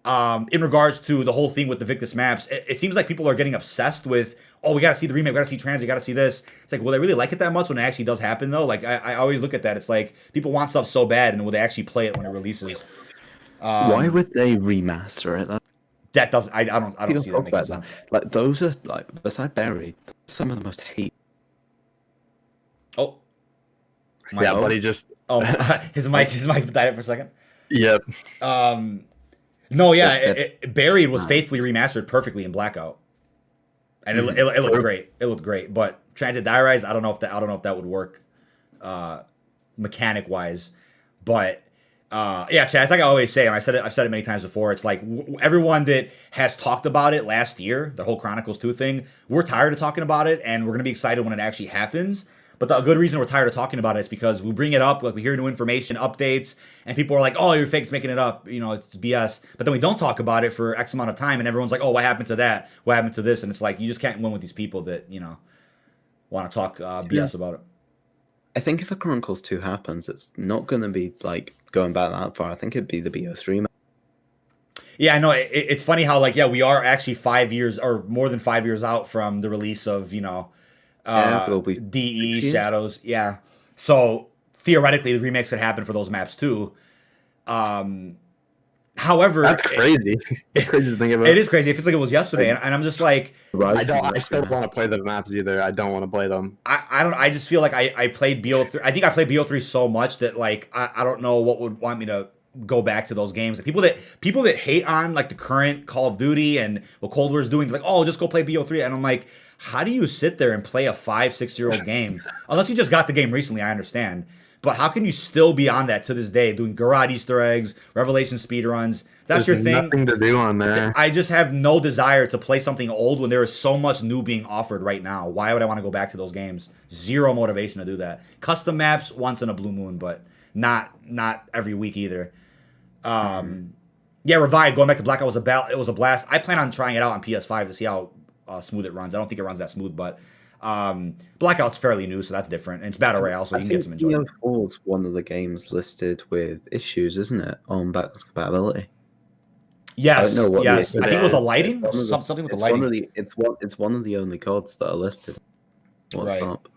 in regards to the whole thing with the Victis maps, it seems like people are getting obsessed with, oh, we got to see the remake, we got to see trans, we got to see this. It's like, will they really like it that much when it actually does happen though? Like I always look at that. It's like people want stuff so bad, and will they actually play it when it releases? Why would they remaster it? That doesn't. I don't see that making sense. Like those are like, beside Buried, some of the most hate. Oh. Buddy just. Oh, his mic died for a second. Yep. No, yeah, Buried was faithfully remastered perfectly in Blackout, and it looked great. It looked great, but Transit Diaries, I don't know if that would work, mechanic wise, but Chad, it's like I always say, and I've said it many times before. It's like everyone that has talked about it last year, the whole Chronicles 2 thing, we're tired of talking about it, and we're gonna be excited when it actually happens. But the good reason we're tired of talking about it is because we bring it up, like we hear new information, updates, and people are like, oh, you're fake, it's making it up, it's BS. But then we don't talk about it for X amount of time, and everyone's like, oh, what happened to that? What happened to this? And it's like, you just can't win with these people that, want to talk BS about it. I think if a Chronicles 2 happens, it's not going to be like going back that far. I think it'd be the BO3 map. Yeah, I know. It's funny how, like, we are actually 5 years or more than 5 years out from the release of, DE, Shadows, yeah. So theoretically, the remakes could happen for those maps too. However, that's crazy. It's crazy to think about. It is crazy. It feels like it was yesterday, and I'm just like, I still don't want to play the maps either. I don't want to play them. I just feel like I played BO3. I think I played BO3 so much that like I don't know what would want me to go back to those games. Like, people that hate on like the current Call of Duty and what Cold War is doing, like, oh, just go play BO3, and I'm like, how do you sit there and play a 5-6-year-old game? Unless you just got the game recently, I understand. But how can you still be on that to this day, doing garage Easter eggs, Revelation speedruns? That's There's your thing. Nothing to do on there. I just have no desire to play something old when there is so much new being offered right now. Why would I want to go back to those games? Zero motivation to do that. Custom maps once in a blue moon, but not every week either. Revive, going back to Blackout it was a blast. I plan on trying it out on PS5 to see how smooth it runs. I don't think it runs that smooth, but Blackout's fairly new, so that's different. And it's Battle Royale, so you can get some enjoyment. BO4 is one of the games listed with issues, isn't it, on backwards compatibility? Yes, yes. I think it was the lighting. Something with the lighting. It's one of the only codes that are listed. What's up?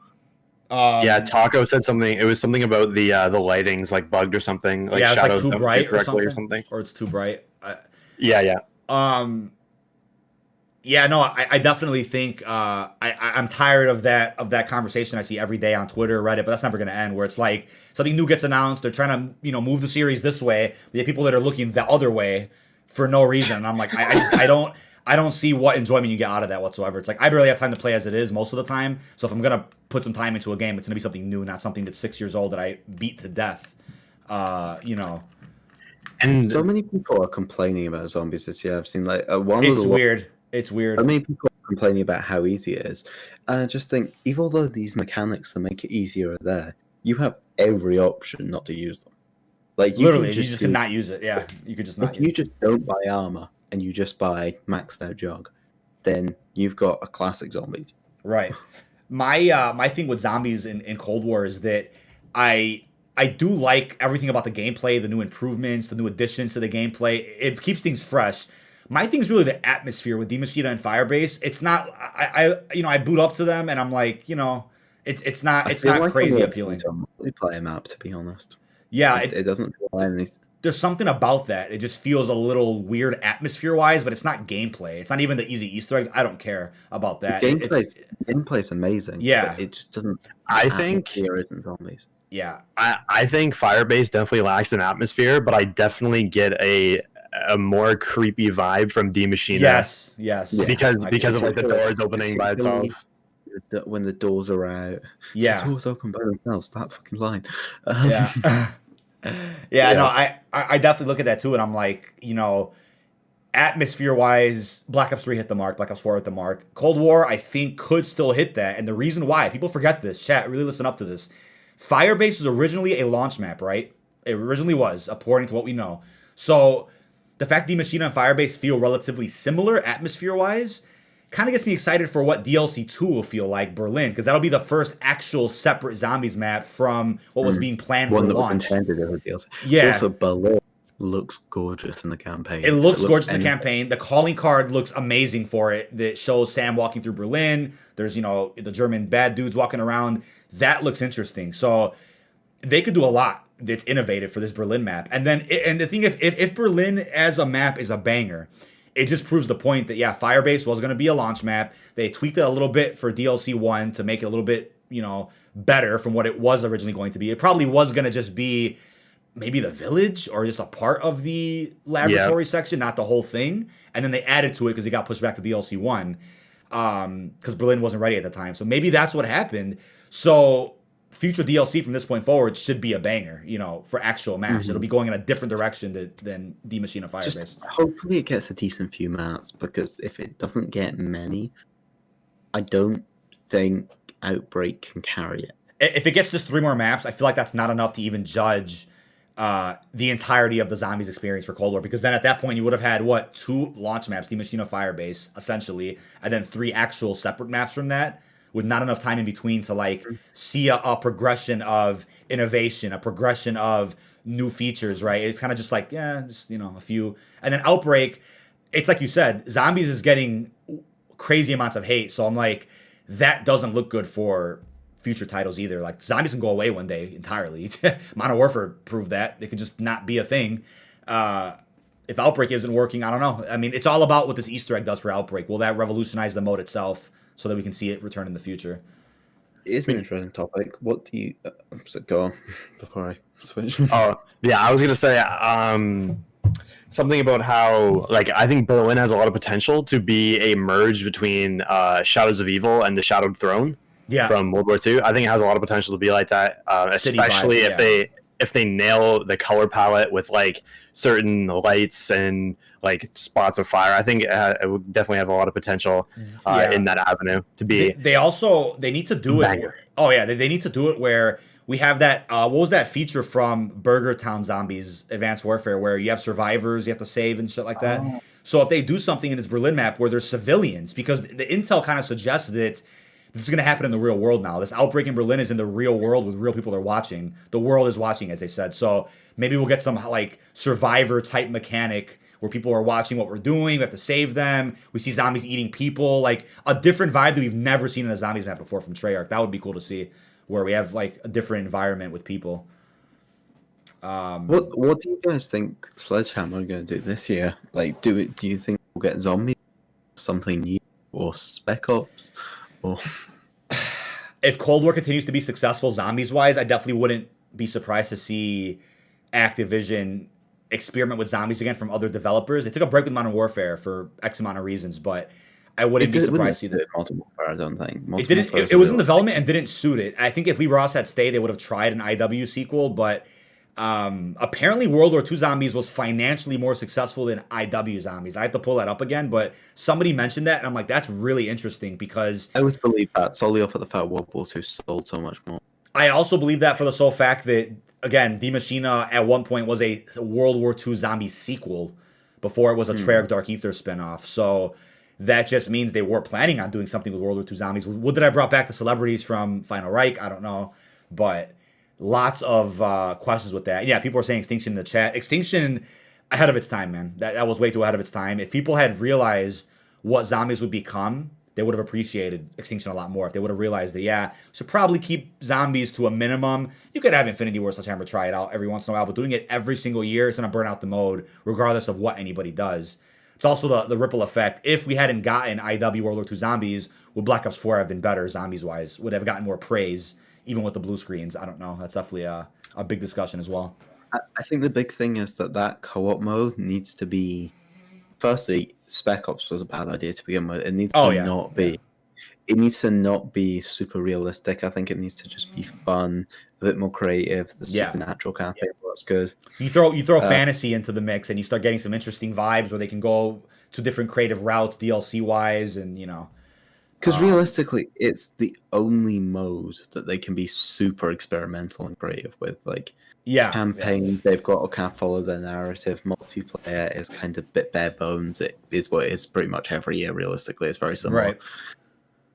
Taco said something. It was something about the lighting's like bugged or something. Like it's shadows like too bright or something. Or it's too bright. I definitely think I'm tired of that conversation I see every day on Twitter, Reddit, but that's never going to end, where it's like something new gets announced, they're trying to move the series this way, but you have people that are looking the other way for no reason, and I'm like, I I don't see what enjoyment you get out of that whatsoever. It's like I barely have time to play as it is most of the time. So if I'm gonna put some time into a game, it's gonna be something new, not something that's 6 years old that I beat to death. You know. And so many people are complaining about zombies this year. I've seen like It's weird. It's weird. So many people are complaining about how easy it is. And I just think, even though these mechanics that make it easier are there, you have every option not to use them. Like literally, you just cannot use it. Yeah, you could just not. If you just don't buy armor and you just buy maxed out jug, then you've got a classic zombies. Right. My thing with zombies in Cold War is that I do like everything about the gameplay, the new improvements, the new additions to the gameplay. It keeps things fresh. My thing's really the atmosphere with Dimashita and Firebase. It's not I boot up to them and I'm like, it's not like crazy appealing. We play a map, to be honest. Yeah, it doesn't feel anything. There's something about that. It just feels a little weird atmosphere-wise, but it's not gameplay. It's not even the easy Easter eggs. I don't care about that. Gameplay's amazing. Yeah, it just doesn't. I think here isn't zombies. Yeah, I think Firebase definitely lacks an atmosphere, but I definitely get a more creepy vibe from D Machina. Yes, yeah, because of like the doors opening by itself. When the doors are out, yeah, the doors open by themselves. That fucking line. Yeah. Yeah, no, I definitely look at that too, and I'm like, atmosphere-wise, Black Ops 3 hit the mark, Black Ops 4 hit the mark. Cold War, I think, could still hit that, and the reason why, people forget this, chat, really listen up to this. Firebase was originally a launch map, right? It originally was, according to what we know. So, the fact that Machina and Firebase feel relatively similar, atmosphere-wise, kind of gets me excited for what DLC 2 will feel like, Berlin, because that'll be the first actual separate zombies map from what was being planned for launch. Yeah. Also, Berlin looks gorgeous in the campaign. It looks gorgeous in the campaign. The calling card looks amazing for it. That shows Sam walking through Berlin. There's, the German bad dudes walking around. That looks interesting. So they could do a lot that's innovative for this Berlin map. And then, and the thing, if Berlin as a map is a banger, it just proves the point that, Firebase was going to be a launch map. They tweaked it a little bit for DLC 1 to make it a little bit, better from what it was originally going to be. It probably was going to just be maybe the village or just a part of the laboratory section, not the whole thing. And then they added to it because it got pushed back to DLC 1 because Berlin wasn't ready at the time. So maybe that's what happened. So future DLC from this point forward should be a banger, for actual maps. It'll be going in a different direction than D Machina Firebase. Just hopefully it gets a decent few maps, because if it doesn't get many, I don't think Outbreak can carry it. If it gets just 3 more maps, I feel like that's not enough to even judge the entirety of the zombies experience for Cold War, because then at that point you would have had 2 launch maps, D Machina Firebase, essentially, and then 3 actual separate maps from that, with not enough time in between to see a progression of innovation, a progression of new features, right? It's kind of just a few. And then Outbreak, it's like you said, zombies is getting crazy amounts of hate. So I'm like, that doesn't look good for future titles either. Like, zombies can go away one day entirely. Modern Warfare proved that. They could just not be a thing. If Outbreak isn't working, I don't know. I mean, it's all about what this Easter egg does for Outbreak. Will that revolutionize the mode itself, so that we can see it return in the future? It is an interesting topic. What do you... go on before I switch. I was going to say something about how, I think Berlin has a lot of potential to be a merge between Shadows of Evil and the Shadowed Throne from World War II. I think it has a lot of potential to be like that, especially if they nail the color palette with, certain lights and spots of fire. I think it would definitely have a lot of potential in that avenue to be. They need to do it. They need to do it where we have that. What was that feature from Burger Town Zombies Advanced Warfare, where you have survivors you have to save and shit like that? So if they do something in this Berlin map where there's civilians, because the intel kind of suggests that this is going to happen in the real world now. This outbreak in Berlin is in the real world with real people that are watching. The world is watching, as they said. So maybe we'll get some survivor type mechanic where people are watching what we're doing. We have to save them. We see zombies eating people. A different vibe that we've never seen in a zombies map before from Treyarch. That would be cool to see, where we have a different environment with people. What do you guys think Sledgehammer are going to do this year? Do you think we'll get zombies, something new, or Spec Ops, or? If Cold War continues to be successful zombies wise, I definitely wouldn't be surprised to see Activision experiment with zombies again from other developers. They took a break with Modern Warfare for X amount of reasons, but I wouldn't be surprised to see that. Modern Warfare, I don't think. It didn't. It was in development and didn't suit it. I think if Lee Ross had stayed, they would have tried an IW sequel, but apparently World War II Zombies was financially more successful than IW Zombies. I have to pull that up again, but somebody mentioned that, and I'm like, that's really interesting because I always believe that solely off of the fact World War II sold so much more. I also believe that for the sole fact that, again, Die Maschine at one point was a World War II zombie sequel before it was a Treyarch Dark Ether spinoff. So that just means they were planning on doing something with World War II zombies. Would that have brought back the celebrities from Final Reich? I don't know. But lots of questions with that. Yeah, people are saying Extinction in the chat. Extinction ahead of its time, man. That was way too ahead of its time. If people had realized what zombies would become, they would have appreciated Extinction a lot more. If they would have realized that, yeah, should probably keep zombies to a minimum. You could have Infinity War Sledgehammer try it out every once in a while, but doing it every single year, it's going to burn out the mode, regardless of what anybody does. It's also the ripple effect. If we hadn't gotten IW World War II Zombies, would Black Ops 4 have been better, zombies-wise? Would have gotten more praise, even with the blue screens? I don't know. That's definitely a big discussion as well. I think the big thing is that co-op mode needs to be... Firstly, Spec Ops was a bad idea to begin with. It needs to not be. It needs to not be super realistic. I think it needs to just be fun, a bit more creative. The supernatural kind of thing works good. You throw fantasy into the mix, and you start getting some interesting vibes where they can go to different creative routes, DLC wise, and you know. Because realistically, it's the only mode that they can be super experimental and creative with. Like, campaign, they've got to kind of follow their narrative. Multiplayer is kind of a bit bare bones. It is what it is pretty much every year, realistically. It's very similar.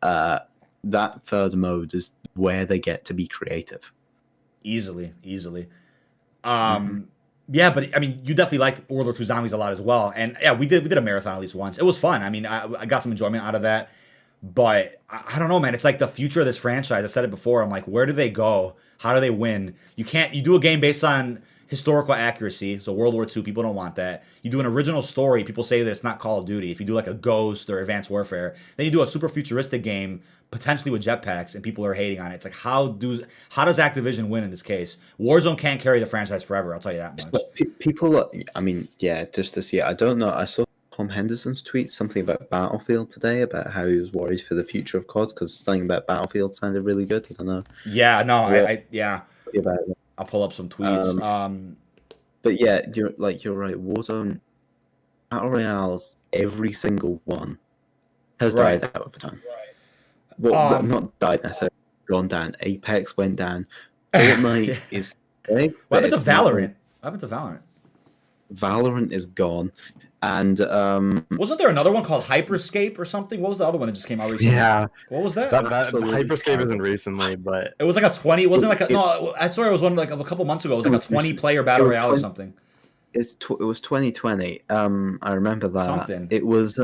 Right. That third mode is where they get to be creative. Easily. Yeah, but I mean, you definitely liked World War II Zombies a lot as well. And yeah, we did a marathon at least once. It was fun. I mean, I got some enjoyment out of that. But I don't know, man. It's like the future of this franchise. I said it before. I'm like, where do they go? How do they win? You do a game based on historical accuracy. So World War II, people don't want that. You do an original story. People say that it's not Call of Duty. If you do like a Ghost or Advanced Warfare, then you do a super futuristic game, potentially with jetpacks, and people are hating on it. It's like, how does Activision win in this case? Warzone can't carry the franchise forever. I'll tell you that much. But people, I mean, yeah, just to see it. I don't know. I saw Tom Henderson's tweet something about Battlefield today, about how he was worried for the future of COD because something about Battlefield sounded really good. I don't know. Yeah, no, I'll pull up some tweets. But yeah, you're right. Warzone Battle Royales, every single one has died out over time. Well, not died necessarily, gone down. Apex went down. Fortnite is big. What happened to Valorant? Valorant is gone. And wasn't there another one called Hyperscape or something? What was the other one that just came out recently? Yeah, what was that? Hyperscape isn't recently, but it was like a 20. It wasn't like I swear it was one like a couple months ago. It was like a 20-player battle royale or something. It was 2020. I remember that. Something. It was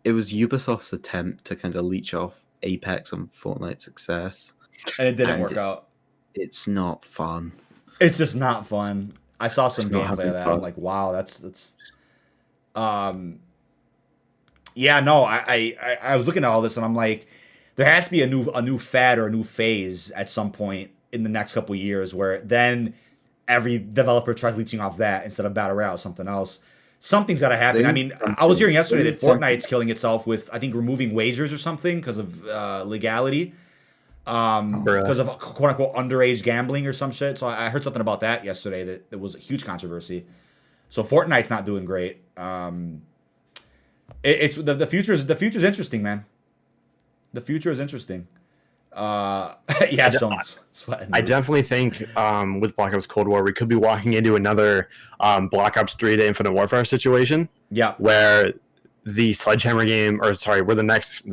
Ubisoft's attempt to kind of leech off Apex and Fortnite's success, and it didn't work out. It's not fun. It's just not fun. I saw some gameplay of that. I'm like, wow, that's yeah, no, I was looking at all this and I'm like, there has to be a new fad or a new phase at some point in the next couple of years where then every developer tries leeching off that instead of Battle Royale or something else. Something's got to happen. I mean, I was hearing yesterday that Fortnite's killing itself with, I think, removing wagers or something because of legality. Because of quote unquote underage gambling or some shit. So I heard something about that yesterday that it was a huge controversy. So Fortnite's not doing great. It's the future's interesting, man. The future is interesting. Yeah, someone's sweating. I definitely think with Black Ops Cold War we could be walking into another Black Ops 3 to Infinite Warfare situation. Yeah, where the Sledgehammer game, or sorry, where the next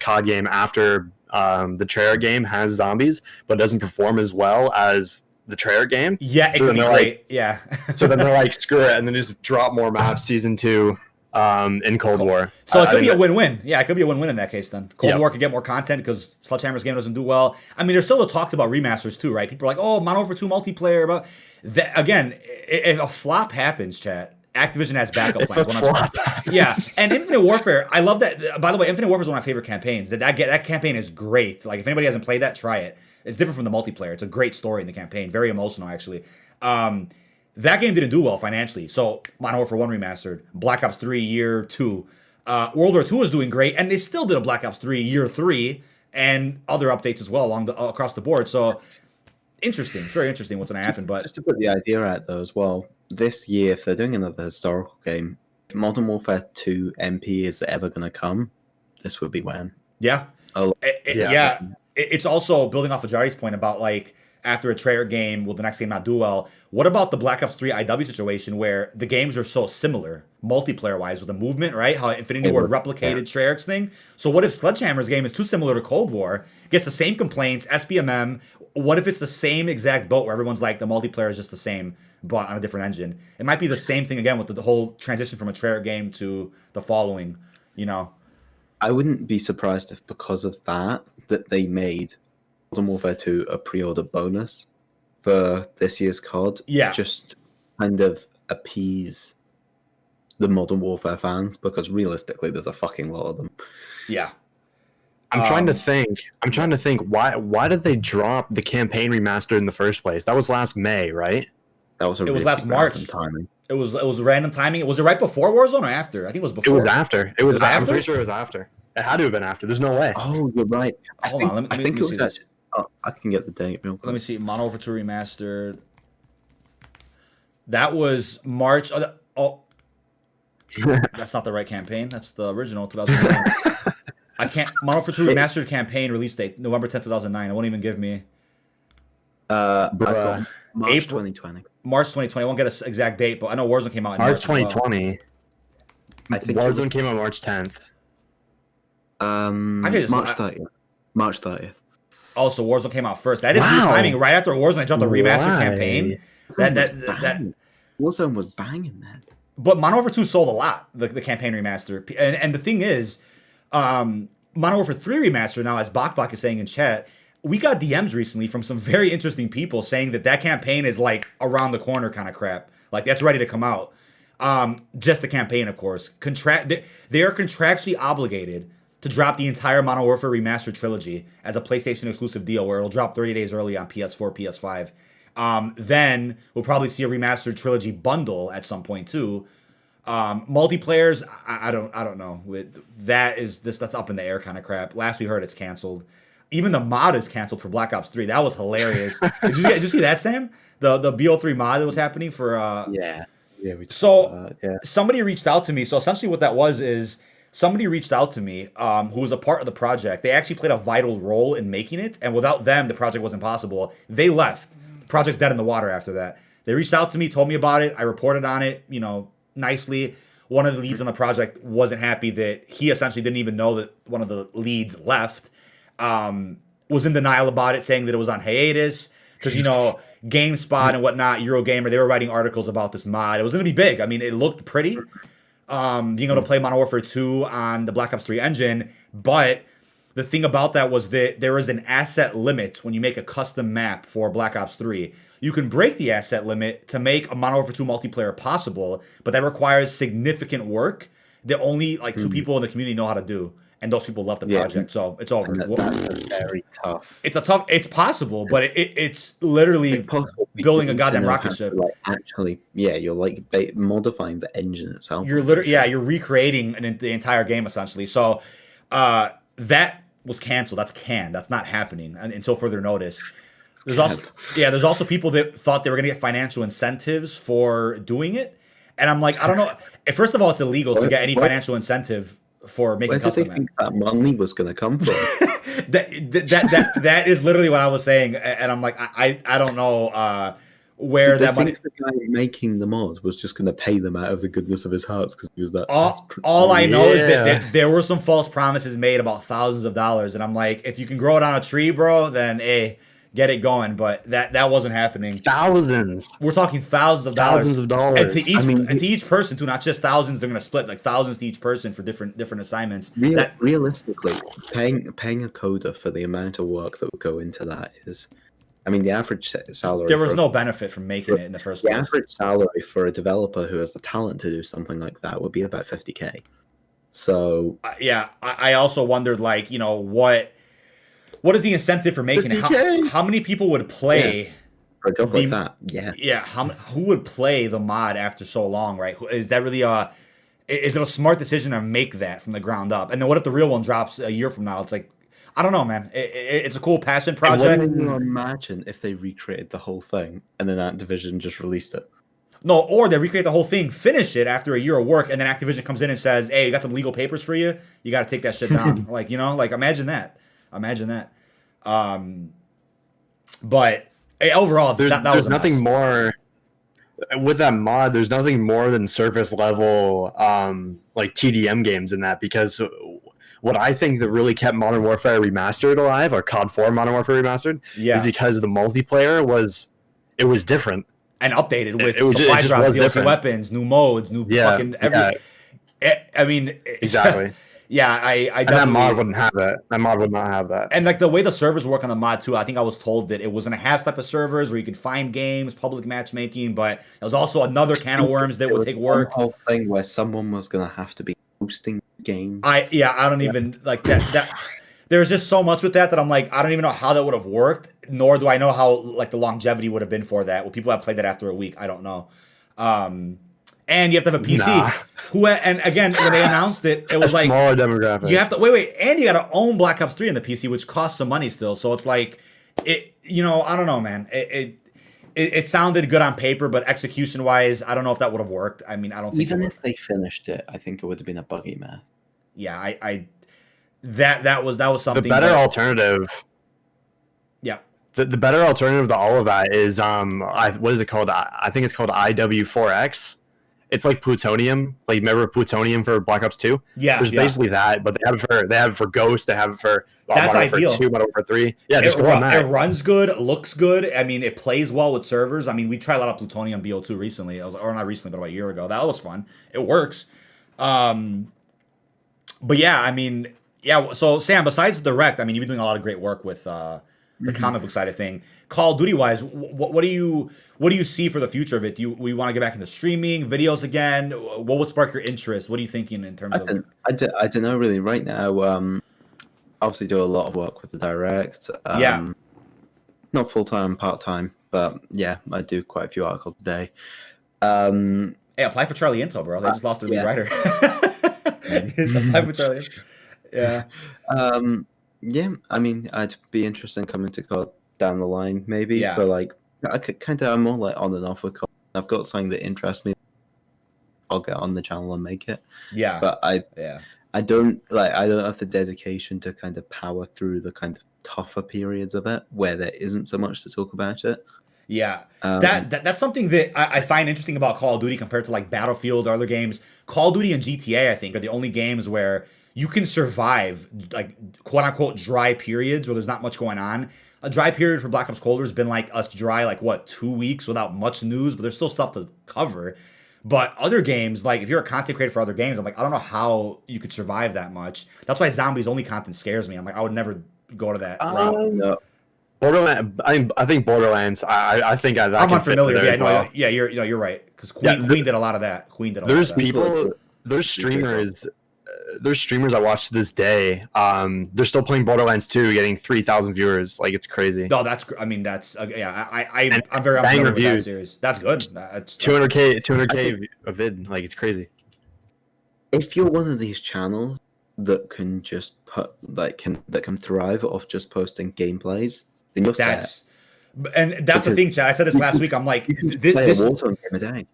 COD game after the Treyarch game has zombies, but doesn't perform as well as the Treyarch game. Yeah, it could be great. Yeah. So then they're like, screw it, and then just drop more maps Season 2 in Cold War. So it could be a win-win. Yeah, it could be a win-win in that case then. Cold War could get more content because Sledgehammer's game doesn't do well. I mean, there's still the talks about remasters too, right? People are like, oh, Modern Warfare 2 multiplayer. But again, if a flop happens, chat, Activision has backup plans. Yeah, and Infinite Warfare, I love that. By the way, Infinite Warfare is one of my favorite campaigns. That campaign is great. Like, if anybody hasn't played that, try it. It's different from the multiplayer. It's a great story in the campaign, very emotional actually. That game didn't do well financially. So Modern Warfare 1 remastered, Black Ops 3 Year 2. World War 2 was doing great, and they still did a Black Ops 3 Year 3 and other updates as well across the board. So interesting. It's very interesting what's going to happen. But just to put the idea out though as well, this year, if they're doing another historical game, if Modern Warfare 2 MP is ever going to come, this would be when. Yeah. It's also building off of Jari's point about like after a Treyarch game, will the next game not do well? What about the Black Ops 3 IW situation where the games are so similar multiplayer-wise with the movement, right? How Infinity Ward replicated Treyarch's thing. So what if Sledgehammer's game is too similar to Cold War, gets the same complaints, SBMM? What if it's the same exact boat where everyone's like, the multiplayer is just the same, but on a different engine? It might be the same thing again with the whole transition from a Treyarch game to the following, you know? I wouldn't be surprised if because of that they made Modern Warfare 2 a pre-order bonus for this year's COD. Yeah. Just kind of appease the Modern Warfare fans, because realistically there's a fucking lot of them. Yeah. I'm trying to think why did they drop the campaign remaster in the first place? That was last May, right? That was it was last March. Timing. It was random timing. Was it right before Warzone or after? I think it was before. It was after. It was after? I'm after? pretty sure it was after. It had to have been after. There's no way. Oh, you're right. I think it was this. I can get the date real quick. Let me see. Modern Warfare 2 Remastered. That was March. That's not the right campaign. That's the original 2009. I can't. Modern Warfare 2 Remastered campaign release date November 10th, 2009. It won't even give me. I've got March April 2020. March 2020. I won't get an exact date, but I know Warzone came out in March March 2020. I think Warzone came out March 10th. March 30th. March 30th. Oh, so Warzone came out first. That is new timing. Right after Warzone, they dropped the remastered campaign. That Warzone was banging that. But Modern Warfare 2 sold a lot, the campaign remaster. And the thing is, Modern Warfare 3 remaster, now as Bok is saying in chat, we got DMs recently from some very interesting people saying that campaign is like around the corner kind of crap. Like that's ready to come out. Just the campaign, of course. They are contractually obligated to drop the entire Modern Warfare Remastered trilogy as a PlayStation exclusive deal where it'll drop 30 days early on PS4, PS5. Then we'll probably see a Remastered trilogy bundle at some point too. Multiplayers, I don't know. That's up in the air kind of crap. Last we heard, it's canceled. Even the mod is canceled for Black Ops 3. That was hilarious. Did you see that, Sam? The BO3 mod that was happening for yeah. Somebody reached out to me. So essentially what that was is somebody reached out to me who was a part of the project. They actually played a vital role in making it, and without them, the project wasn't possible. They left. The project's dead in the water after that. They reached out to me, told me about it. I reported on it, nicely. One of the leads on the project wasn't happy that he essentially didn't even know that one of the leads left. Was in denial about it, saying that it was on hiatus because GameSpot and whatnot, Eurogamer, they were writing articles about this mod. It was going to be big. I mean, it looked pretty. Being able to play Modern Warfare 2 on the Black Ops 3 engine, but the thing about that was that there is an asset limit when you make a custom map for Black Ops 3. You can break the asset limit to make a Modern Warfare 2 multiplayer possible, but that requires significant work that only like two people in the community know how to do. And those people left the project, so it's over. That's very tough. It's possible, but it's literally building a goddamn rocket ship. You're like modifying the engine itself. You're recreating the entire game essentially. So that was canceled. That's canned. That's not happening until further notice. There's also people that thought they were gonna get financial incentives for doing it, and I'm like, I don't know. First of all, it's illegal to get any financial incentive for making custom. Where did they think that money was going to come from? that is literally what I was saying, and I'm like, I don't know where that money. The guy making the mod was just going to pay them out of the goodness of his heart because he was that. All I know is that there were some false promises made about thousands of dollars, and I'm like, if you can grow it on a tree, bro, then get it going. But that wasn't happening. Thousands. We're talking thousands of dollars. Thousands of dollars. And to each person too, not just thousands. They're going to split like thousands to each person for different assignments. Realistically, paying a coder for the amount of work that would go into that is, the average salary. There was no benefit from making it in the first place. The average salary for a developer who has the talent to do something like that would be about $50K. So I also wondered, like, what is the incentive for making it? 50K? How many people would play? For a job like that, yeah. Yeah, who would play the mod after so long, right? Is that really is it a smart decision to make that from the ground up? And then what if the real one drops a year from now? It's like, I don't know, man. It's a cool passion project. Can you imagine if they recreated the whole thing and then Activision just released it? No, or they recreate the whole thing, finish it after a year of work, and then Activision comes in and says, "Hey, you got some legal papers for you. You got to take that shit down." Like, imagine that. Imagine that. But overall, that was nothing more with that mod. There's nothing more than surface level like TDM games in that, because what I think that really kept Modern Warfare Remastered alive, or COD 4 Modern Warfare Remastered, is because the multiplayer was different and updated with supply drops, DLC weapons, new modes, new fucking everything. I mean, exactly. Yeah, I definitely. And that mod wouldn't have that. That mod would not have that. And like the way the servers work on the mod too, I think I was told that it was going to have type of servers where you could find games, public matchmaking, but there was also another can of worms that would take work. Whole thing where someone was going to have to be hosting games. I don't even like that. There's just so much with that I'm like, I don't even know how that would have worked, nor do I know how like the longevity would have been for that. Well, people have played that after a week. I don't know. And you have to have a PC. And again, when they announced it, it was like smaller demographic. You have to wait, and you got to own Black Ops 3 on the PC, which costs some money still. So it's like, I don't know, man. It sounded good on paper, but execution wise, I don't know if that would have worked. I mean, I don't think even if they finished it, I think it would have been a buggy mess. Yeah, that was something. The better alternative. Yeah. The better alternative to all of that is what is it called? I think it's called IW4X. It's like plutonium. Like, remember plutonium for Black Ops 2? Yeah. There's basically that, but they have it for Ghost, they have it for that's Modern ideal. Warfare 2, Modern Warfare 3. Yeah, just go on that. It runs good, looks good. I mean, it plays well with servers. I mean, we tried a lot of plutonium BO2 recently. Or not recently, but about a year ago. That was fun. It works. But yeah, I mean, yeah. So Sam, besides Direct, I mean, you've been doing a lot of great work with the comic book side of thing. Call of Duty wise, what do you see for the future of it? Do we want to get back into streaming videos again? What would spark your interest? What are you thinking in terms of? I don't know really right now. Obviously do a lot of work with the Direct. Not full time, part time, but yeah, I do quite a few articles a day. Hey, apply for Charlie Intel, bro. They just lost their lead writer. Apply for Charlie Intel. Yeah. Yeah, I mean, I'd be interested in coming to COD down the line, maybe. Yeah. For like, I'm more like on and off with COD. I've got something that interests me. I'll get on the channel and make it. Yeah. But I don't have the dedication to kind of power through the kind of tougher periods of it where there isn't so much to talk about it. Yeah, that's something that I find interesting about Call of Duty compared to like Battlefield or other games. Call of Duty and GTA, I think, are the only games where you can survive like quote unquote dry periods where there's not much going on. A dry period for Black Ops Cold War has been like us dry, like what, 2 weeks without much news, but there's still stuff to cover. But other games, like if you're a content creator for other games, I'm like, I don't know how you could survive that much. That's why zombies only content scares me. I'm like, I would never go to that route. No. Borderlands. I think Borderlands. I think I'm unfamiliar. Yeah, you're right. Because Queen did a lot of that. Queen did a lot of that. There's streamers. There's streamers I watch to this day. They're still playing Borderlands 2, getting 3,000 viewers. Like, it's crazy. No, that's I'm very unfamiliar with that series. That's good. That's 200K a vid. Like, it's crazy. If you're one of these channels that can just that can thrive off just posting gameplays, then you're set. And that's the thing, Chad. I said this last week. I'm like, this Warzone game a day.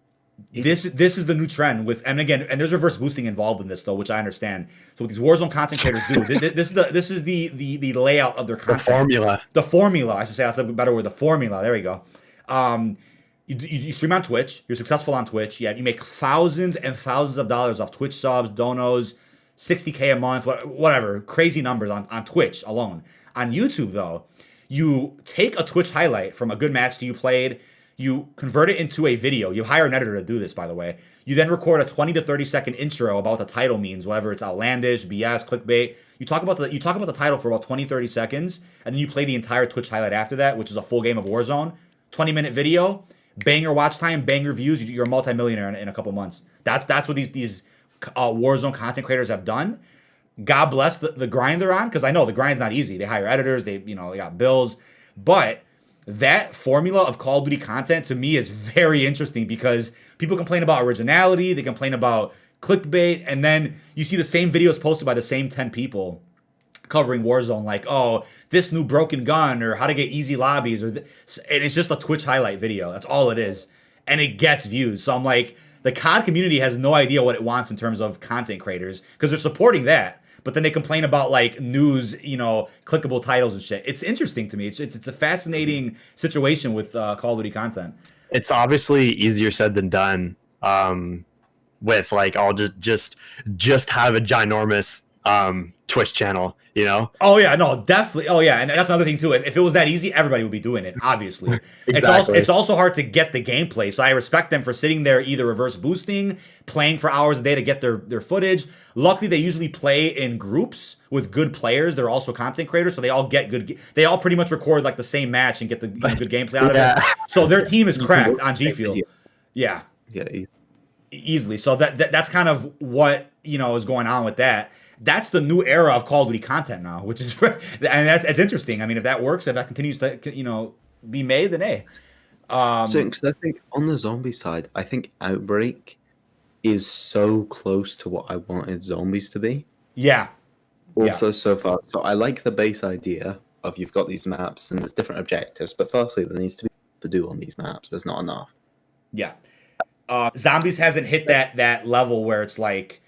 This is the new trend with, and again, and there's reverse boosting involved in this though, which I understand. So what these Warzone content creators do, this is the layout of their content. The formula, I should say. That's a better word. The formula. There we go. You stream on Twitch. You're successful on Twitch. You make thousands and thousands of dollars off Twitch subs, donos, 60K a month, whatever, crazy numbers on Twitch alone. On YouTube though, you take a Twitch highlight from a good match that you played. You convert it into a video. You hire an editor to do this, by the way. You then record a 20 to 30-second intro about what the title means, whether it's outlandish, BS, clickbait. You talk about the title for about 20, 30 seconds, and then you play the entire Twitch highlight after that, which is a full game of Warzone. 20-minute video, banger watch time, banger views. You're a multimillionaire in a couple months. That's what these Warzone content creators have done. God bless the grind they're on, because I know the grind's not easy. They hire editors, they got bills, but that formula of Call of Duty content to me is very interesting because people complain about originality, they complain about clickbait, and then you see the same videos posted by the same 10 people covering Warzone, like, oh, this new broken gun, or how to get easy lobbies, and it's just a Twitch highlight video. That's all it is, and it gets views. So I'm like, the COD community has no idea what it wants in terms of content creators because they're supporting that, but then they complain about like news, clickable titles and shit. It's interesting to me. It's a fascinating situation with Call of Duty content. It's obviously easier said than done. With like, I'll just have a ginormous Twitch channel, Oh yeah, no, definitely. Oh yeah, and that's another thing too. If it was that easy, everybody would be doing it. Obviously, Exactly. It's also hard to get the gameplay. So I respect them for sitting there, either reverse boosting, playing for hours a day to get their footage. Luckily, they usually play in groups with good players. They're also content creators, so they all get good. They all pretty much record like the same match and get the good gameplay out of it. So their team is cracked on G Fuel. Yeah, easily. So that's kind of what is going on with that. That's the new era of Call of Duty content now, which is, and that's interesting. I mean, if that works, if that continues to be made, then hey. So, because I think on the zombie side, I think Outbreak is so close to what I wanted zombies to be. Yeah. Also, so far, so I like the base idea of you've got these maps and there's different objectives, but firstly, there needs to be to do on these maps. There's not enough. Yeah. Zombies hasn't hit that level where it's like,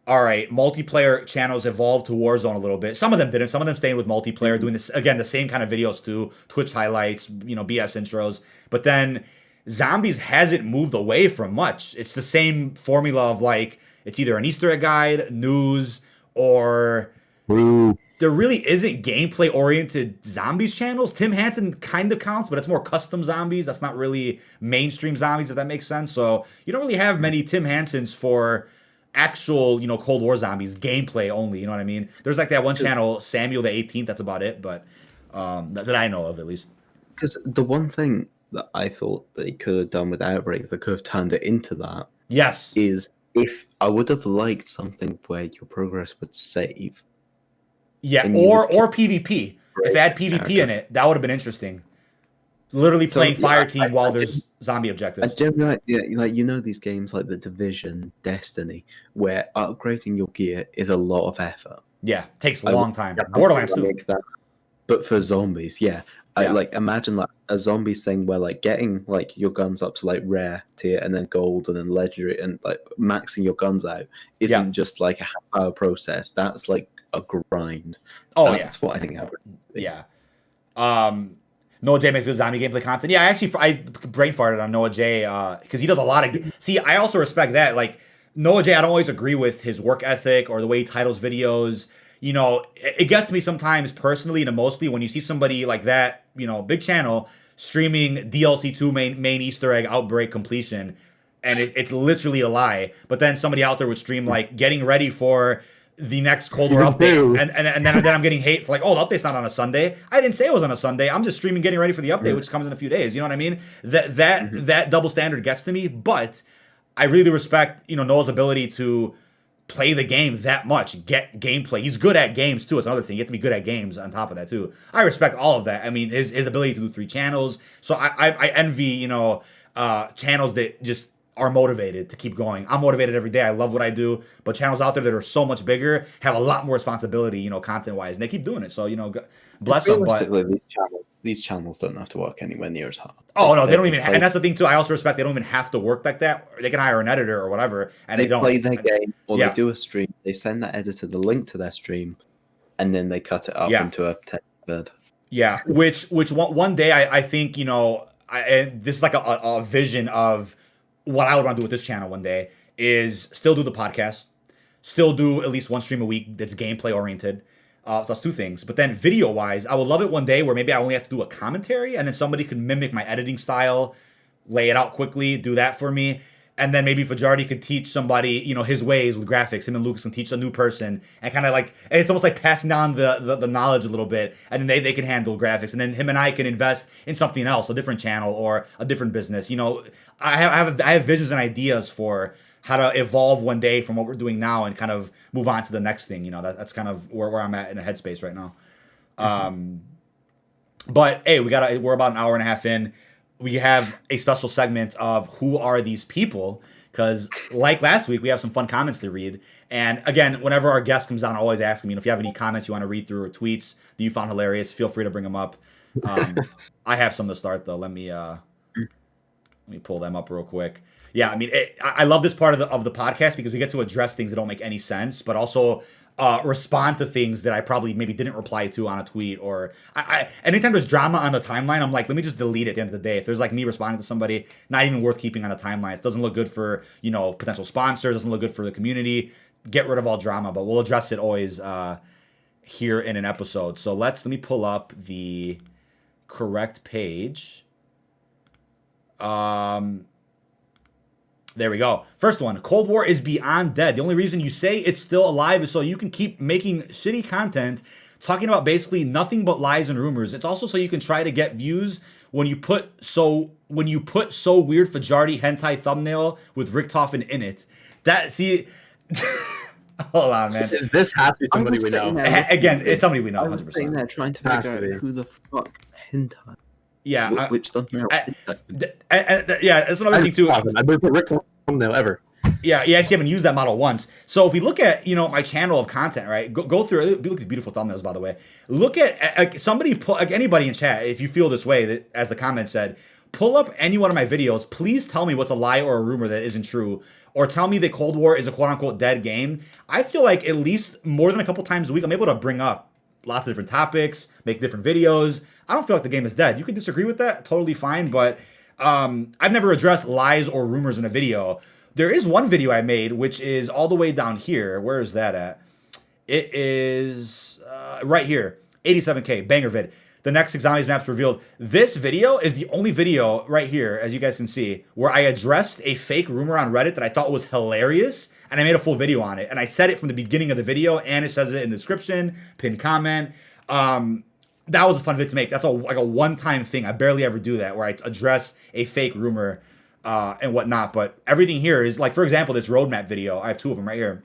all right, multiplayer channels evolved to Warzone a little bit. Some of them didn't. Some of them staying with multiplayer, doing this again, the same kind of videos too, Twitch highlights, BS intros. But then Zombies hasn't moved away from much. It's the same formula of like, it's either an Easter egg guide, news, or there really isn't gameplay oriented zombies channels. Tim Hansen kind of counts, but it's more custom zombies. That's not really mainstream zombies, if that makes sense. So you don't really have many Tim Hansens for actual, Cold War zombies, gameplay only, you know what I mean? There's like that one channel, Samuel the 18th, that's about it, but that I know of at least. Because the one thing that I thought they could have done with Outbreak that could have turned it into that, yes, is if I would have liked something where your progress would save. Yeah, or PvP. If it had PvP in it, that would have been interesting. Literally playing Fireteam while there's zombie objectives. I generally, these games like The Division, Destiny, where upgrading your gear is a lot of effort. Yeah, takes a long time. Borderlands too. But for zombies, I imagine like a zombie thing where like getting like your guns up to like rare tier and then gold and then legendary and like maxing your guns out isn't just like a half-hour process. That's like a grind. That's what I think happened. Yeah. Noah J makes good zombie gameplay content. Yeah, I brain farted on Noah J because he does a lot of. See, I also respect that. Like Noah J, I don't always agree with his work ethic or the way he titles videos. It gets to me sometimes personally and emotionally when you see somebody like that, big channel streaming DLC 2 main Easter egg Outbreak completion, and it's literally a lie. But then somebody out there would stream like getting ready for the next Cold War update, and then I'm getting hate for like, oh, the update's not on a Sunday. I didn't say it was on a Sunday. I'm just streaming getting ready for the update, which comes in a few days. You know what I mean? That double standard gets to me, but I really respect Noah's ability to play the game that much, get gameplay. He's good at games too. It's another thing. You have to be good at games on top of that too. I respect all of that. I mean, his ability to do 3 channels. So I envy channels that just are motivated to keep going. I'm motivated every day. I love what I do, but channels out there that are so much bigger have a lot more responsibility, content wise, and they keep doing it. So bless them. But these channels don't have to work anywhere near as hard. Oh no, they don't even. And that's the thing too. I also respect they don't even have to work like that. They can hire an editor or whatever, and they don't play their game or they do a stream. They send that editor the link to their stream, and then they cut it up into a text bed. Yeah, which one day I think this is like a vision of what I would want to do with this channel one day is still do the podcast, still do at least one stream a week that's gameplay oriented. That's 2 things. But then video wise, I would love it one day where maybe I only have to do a commentary and then somebody can mimic my editing style, lay it out quickly, do that for me. And then maybe Fajardi could teach somebody, his ways with graphics. Him and Lucas can teach a new person and kind of like, and it's almost like passing on the knowledge a little bit. And then they can handle graphics. And then him and I can invest in something else, a different channel or a different business. I have visions and ideas for how to evolve one day from what we're doing now and kind of move on to the next thing. You know, that's kind of where I'm at in a headspace right now. But hey, we're about an hour and a half in. We have a special segment of who are these people? Because like last week, we have some fun comments to read. And again, whenever our guest comes on, I always ask them, if you have any comments you want to read through or tweets that you found hilarious, feel free to bring them up. I have some to start though. Let me pull them up real quick. Yeah, I mean, I love this part of the podcast because we get to address things that don't make any sense, but also respond to things that I probably maybe didn't reply to on a tweet, or anytime there's drama on the timeline, I'm like, let me just delete it at the end of the day. If there's like me responding to somebody, not even worth keeping on the timeline. It doesn't look good for, potential sponsors, doesn't look good for the community. Get rid of all drama, but we'll address it always here in an episode. So let me pull up the correct page. There we go. First one, Cold War is beyond dead. The only reason you say it's still alive is so you can keep making shitty content talking about basically nothing but lies and rumors. It's also so you can try to get views when you put so weird Fajardi hentai thumbnail with Richtofen in it. Hold on, man. This has to be somebody we know. Again, it's somebody we know, I was 100%. sitting there trying to figure out who the fuck hentai. Yeah, Which thumbnail? Yeah, that's another thing too. I've never put Rick thumbnail ever. Yeah, you actually haven't used that model once. So if we look at my channel of content, right? Go through it. Look at these beautiful thumbnails, by the way. Look at somebody, anybody in chat, if you feel this way, that as the comment said, pull up any one of my videos. Please tell me what's a lie or a rumor that isn't true, or tell me that Cold War is a quote unquote dead game. I feel like at least more than a couple times a week, I'm able to bring up lots of different topics, make different videos. I don't feel like the game is dead. You can disagree with that, totally fine, but I've never addressed lies or rumors in a video. There is one video I made, which is all the way down here. Where is that at? It is right here, 87K, banger vid. The next Zombies map's revealed. This video is the only video right here, as you guys can see, where I addressed a fake rumor on Reddit that I thought was hilarious, and I made a full video on it. And I said it from the beginning of the video, and it says it in the description, pinned comment. That was a fun vid to make. That's like a one-time thing. I barely ever do that, where I address a fake rumor and whatnot. But everything here is, like, for example, this roadmap video. I have two of them right here.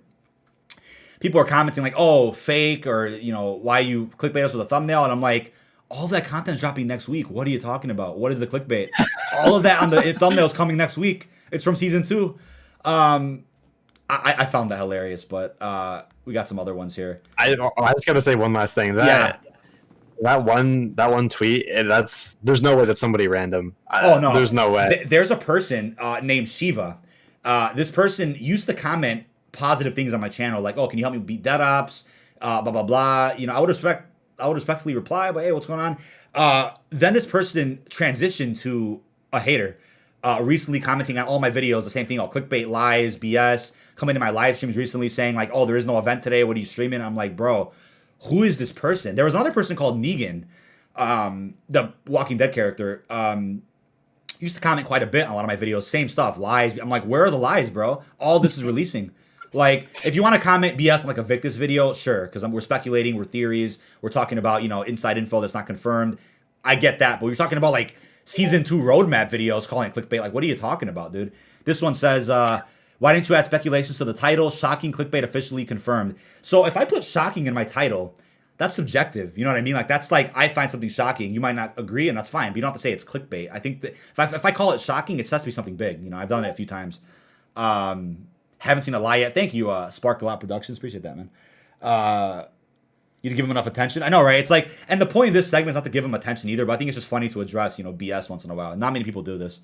People are commenting like, oh, fake, or, why you clickbait us with a thumbnail. And I'm like, all of that content's dropping next week. What are you talking about? What is the clickbait? All of that on the thumbnail's coming next week. It's from season 2. I found that hilarious, but we got some other ones here. I just gotta say one last thing. That one tweet, there's no way that's somebody random. Oh no, there's no way. There's a person named Shiva. This person used to comment positive things on my channel, like, "Oh, can you help me beat dead ops?" Blah blah blah. I would respectfully reply, but hey, what's going on? Then this person transitioned to a hater. Recently commenting on all my videos, the same thing, all clickbait, lies, BS. Coming to my live streams recently saying like, "Oh, there is no event today. What are you streaming?" I'm like, bro, who is this person? There was another person called Negan, the Walking Dead character. Used to comment quite a bit on a lot of my videos. Same stuff, lies. I'm like, where are the lies, bro? All this is releasing. Like, if you want to comment BS on like a Victis video, sure, because we're speculating, we're theories, we're talking about inside info that's not confirmed. I get that, but we're talking about like season 2 roadmap videos, calling it clickbait. Like, what are you talking about, dude? This one says, why didn't you add speculations to the title? Shocking clickbait officially confirmed. So if I put shocking in my title, that's subjective. You know what I mean? Like, that's like, I find something shocking. You might not agree, and that's fine. But you don't have to say it's clickbait. I think that if I call it shocking, it has to be something big. I've done it a few times. Haven't seen a lie yet. Thank you, Spark a Lot Productions. Appreciate that, man. You didn't give him enough attention. I know, right? It's like, and the point of this segment is not to give him attention either, but I think it's just funny to address, BS once in a while. Not many people do this.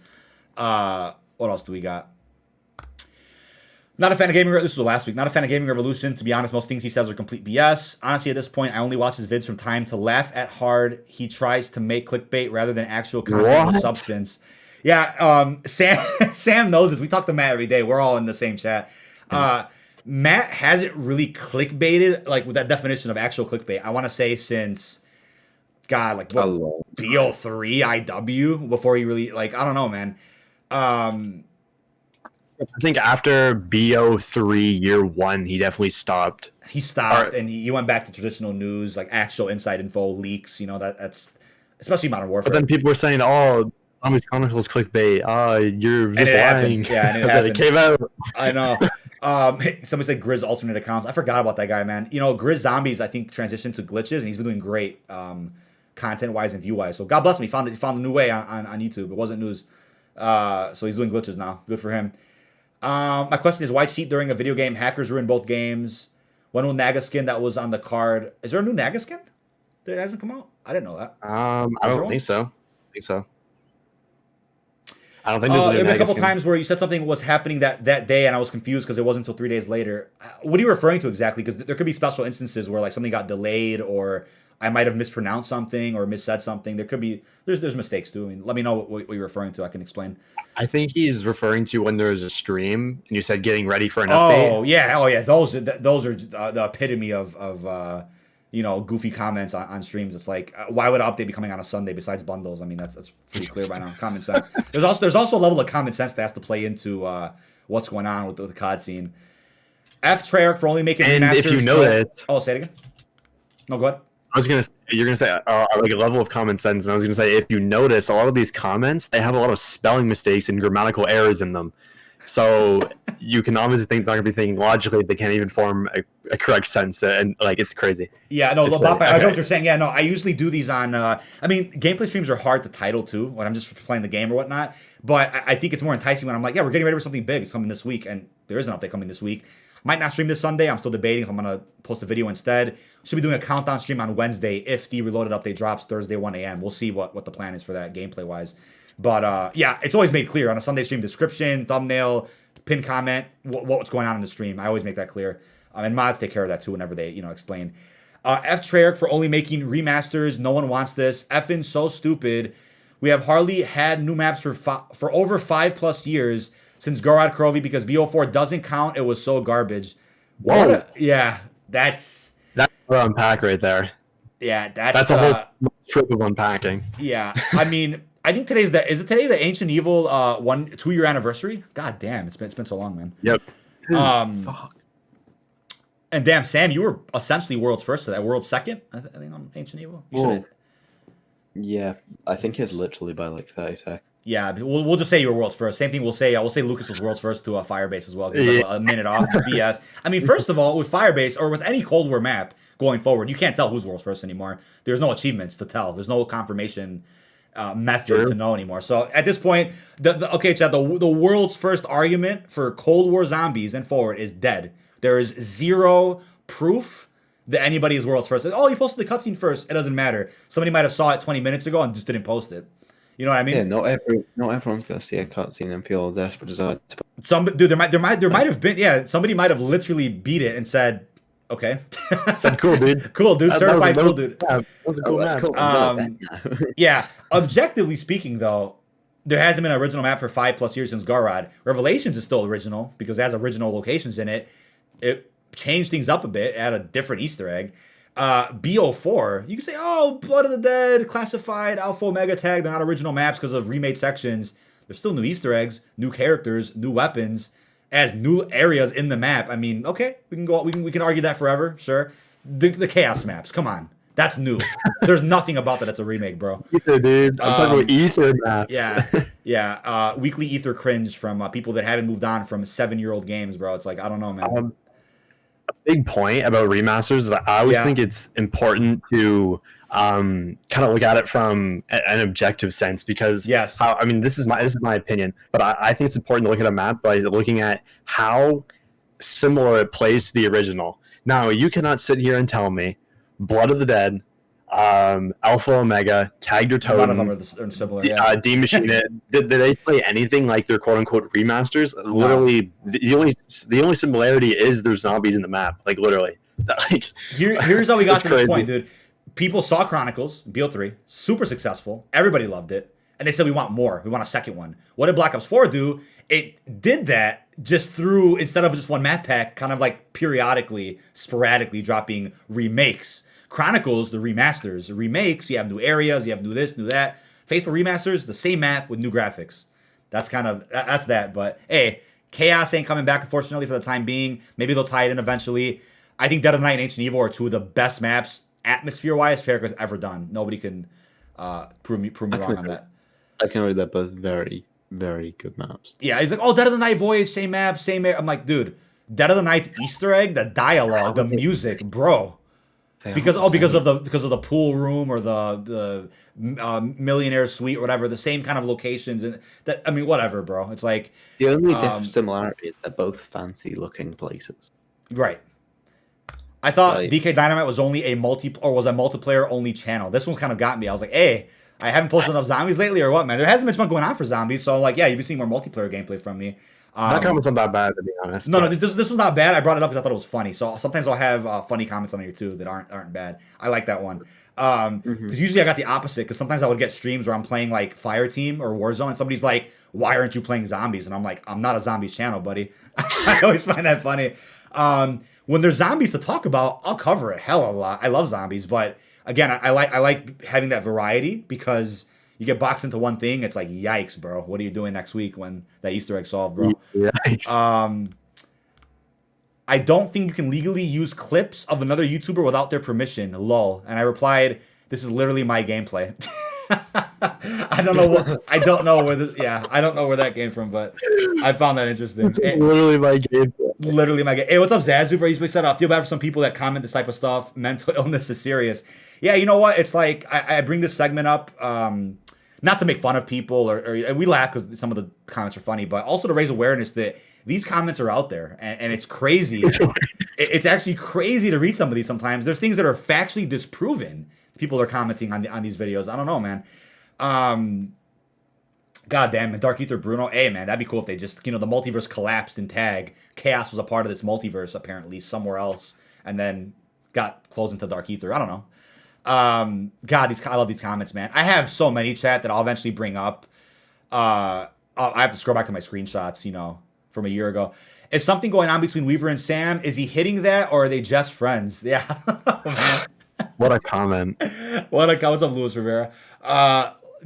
What else do we got? Not a fan of gaming. This was the last week. Not a fan of Gaming Revolution. To be honest, most things he says are complete BS. Honestly, at this point, I only watch his vids from time to laugh at hard. He tries to make clickbait rather than actual content with substance. Yeah, Sam knows this. We talk to Matt every day. We're all in the same chat. Matt hasn't really clickbaited, like, with that definition of actual clickbait. I want to say since, God, like, what, BO3 IW, before he really, like, I don't know, man. I think after BO3 year 1, he definitely stopped. He stopped, and he went back to traditional news, like actual inside info, leaks, that's, especially Modern Warfare. But then people were saying, oh, Zombie Chronicles clickbait. You're And just it lying. happened. Yeah, and it That happened. it came out. I know. Somebody said Grizz alternate accounts. I forgot about that guy, man. You know, Grizz Zombies, I think, transitioned to glitches, and he's been doing great content-wise and view-wise. So God bless him. He found a new way on YouTube. It wasn't news. So he's doing glitches now. Good for him. My question is, why cheat during a video game? Hackers ruin both games. When will Naga skin that was on the card? Is there a new Naga skin that hasn't come out? I didn't know that. I don't think so. I don't think there's There a were a couple times where you said something was happening that day, and I was confused because it wasn't until 3 days later. What are you referring to exactly? Because there could be special instances where like something got delayed, or I might have mispronounced something or missaid something. There could be there's mistakes too. I mean, let me know what you're referring to. I can explain. I think he's referring to when there was a stream and you said getting ready for an update. Oh yeah. Those are the epitome of goofy comments on streams. It's like, why would an update be coming on a Sunday besides bundles? I mean, that's pretty clear by now. Common sense. There's also a level of common sense that has to play into what's going on with the COD scene. F Treyarch for only making and remasters. If you know it, say it again. No, go ahead. You're gonna say like a level of common sense, and I was gonna say if you notice a lot of these comments, they have a lot of spelling mistakes and grammatical errors in them. So you can obviously think they're not gonna be thinking logically. They can't even form a correct sentence, and like it's crazy. Yeah, no, it's Bapa, crazy. I know what you're saying. Yeah, no, I usually do these on. I mean, gameplay streams are hard to title too when I'm just playing the game or whatnot. But I think it's more enticing when I'm like, yeah, we're getting ready for something big. It's coming this week, and there is an update coming this week. Might not stream this Sunday. I'm still debating if I'm gonna post a video instead. Should be doing a countdown stream on Wednesday if the Reloaded update drops Thursday 1 a.m. We'll see what the plan is for that gameplay wise. But yeah, it's always made clear on a Sunday stream description, thumbnail, pin comment, what's going on in the stream. I always make that clear. And mods take care of that too whenever they explain. F Treyarch for only making remasters. No one wants this. Effing so stupid. We have hardly had new maps for over 5+ years since Gorod Krovi because BO4 doesn't count. It was so garbage. Whoa. Yeah, that's a unpack right there. Yeah, that's a whole trip of unpacking. Yeah, I mean, I think today the Ancient Evil 2-year anniversary? God damn, it's been so long, man. Yep. And damn, Sam, you were essentially world's first to that. World's second, I think, on Ancient Evil. Yeah, I think it's literally by like 30 seconds. Yeah, we'll just say you were world's first. Same thing we'll say Lucas was world's first to Firebase as well. Give a minute off BS. I mean, first of all, with Firebase or with any Cold War map going forward, you can't tell who's world's first anymore. There's no achievements to tell. There's no confirmation method to know anymore. So at this point, Chad, the world's first argument for Cold War zombies and forward is dead. There is zero proof that anybody is world's first. Oh, you posted the cutscene first. It doesn't matter. Somebody might have saw it 20 minutes ago and just didn't post it. You know what I mean? Yeah, not everyone's gonna see a cutscene and feel desperate desire to. There might have been. Yeah, somebody might have literally beat it and said, "Okay, said cool, dude. Cool, dude. Certified cool, dude." That was a cool map. Cool. Yeah. Objectively speaking, though, there hasn't been an original map for 5+ years since Gorod. Revelations is still original because it has original locations in it. It changed things up a bit, add a different Easter egg. BO4, you can say, oh, Blood of the Dead, Classified, Alpha Omega Tag, they're not original maps because of remade sections. There's still new Easter eggs, new characters, new weapons, as new areas in the map. I mean, okay, we can argue that forever, sure. The Chaos maps, come on. That's new. There's nothing about that's a remake, bro. Ether, dude. I'm talking about Ether maps. Yeah. Weekly Ether cringe from people that haven't moved on from 7-year-old games, bro. It's like, I don't know, man. A big point about remasters that I always think it's important to kind of look at it from an objective sense because this is my opinion, but I think it's important to look at a map by looking at how similar it plays to the original. Now, you cannot sit here and tell me Blood of the Dead, Alpha Omega, Tagged or Totem, none of them are similar. D Machine It. Did they play anything like their quote unquote remasters? No. Literally, the only similarity is there's zombies in the map. Like literally, like here's how we got to this point, dude. People saw Chronicles, BO3, super successful. Everybody loved it, and they said we want more. We want a second one. What did Black Ops 4 do? It did that just through instead of just one map pack, kind of like periodically, sporadically dropping remakes. Chronicles, the remasters. The remakes, you have new areas, you have new this, new that. Faithful remasters, the same map with new graphics. That's that. But hey, Chaos ain't coming back, unfortunately, for the time being. Maybe they'll tie it in eventually. I think Dead of the Night and Ancient Evil are two of the best maps, atmosphere-wise, Treyarch has ever done. Nobody can prove me wrong on that. I can agree they're both very, very good maps. Yeah, he's like, oh, Dead of the Night Voyage, same map, same air. I'm like, dude, Dead of the Night's Easter egg, the dialogue, the music, bro. Because of the pool room or the millionaire suite or whatever, the same kind of locations, and that, I mean, whatever, bro. It's like the only similarity is they're both fancy looking places. Right. I thought dkdynamite was only a multiplayer only channel. This one's kind of got me. I was like, hey, I haven't posted enough zombies lately or what, man? There hasn't been much going on for zombies, so like, yeah, you've been seeing more multiplayer gameplay from me. That comment's not that bad, to be honest. No, this was not bad. I brought it up because I thought it was funny. So sometimes I'll have funny comments on here too that aren't bad. I like that one. Because usually I got the opposite. Because sometimes I would get streams where I'm playing like Fireteam or Warzone, and somebody's like, "Why aren't you playing zombies?" And I'm like, "I'm not a zombies channel, buddy." I always find that funny. When there's zombies to talk about, I'll cover it hell of a lot. I love zombies, but again, I like having that variety because you get boxed into one thing. It's like, yikes, bro. What are you doing next week when that Easter egg solved, bro? Yikes. I don't think you can legally use clips of another YouTuber without their permission. Lol. And I replied, "This is literally my gameplay." I don't know where that came from, but I found that interesting. It's literally my gameplay. Literally my game. Hey, what's up, Zazuper? He's said, I feel bad for some people that comment this type of stuff. Mental illness is serious. Yeah, you know what? It's like I bring this segment up, not to make fun of people, or we laugh because some of the comments are funny, but also to raise awareness that these comments are out there, and it's crazy. It's actually crazy to read some of these sometimes. There's things that are factually disproven. People are commenting on these videos. I don't know, man. God damn it, Dark Ether Bruno. Hey, man, that'd be cool if they just, the multiverse collapsed in tag. Chaos was a part of this multiverse, apparently, somewhere else, and then got closed into Dark Ether. I don't know. God, I love these comments, man. I have so many, chat, that I'll eventually bring up. I have to scroll back to my screenshots, from a year ago. Is something going on between Weaver and Sam? Is he hitting that, or are they just friends? Yeah. Man. What a comment. What's up, Luis Rivera?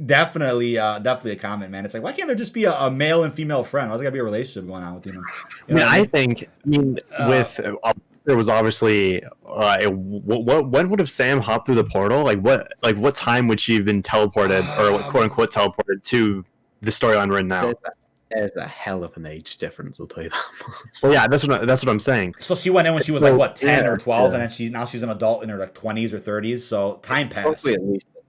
Definitely a comment, man. It's like, why can't there just be a male and female friend? Why's there gotta be a relationship going on with you? There was obviously when would have Sam hopped through the portal? Like what time would she have been teleported or quote unquote teleported to the storyline right now? There's a hell of an age difference, I'll tell you that. Well, yeah, that's what I'm saying. So she went in when she was 10 or 12, and then she's an adult in her 20s or 30s. So time passed.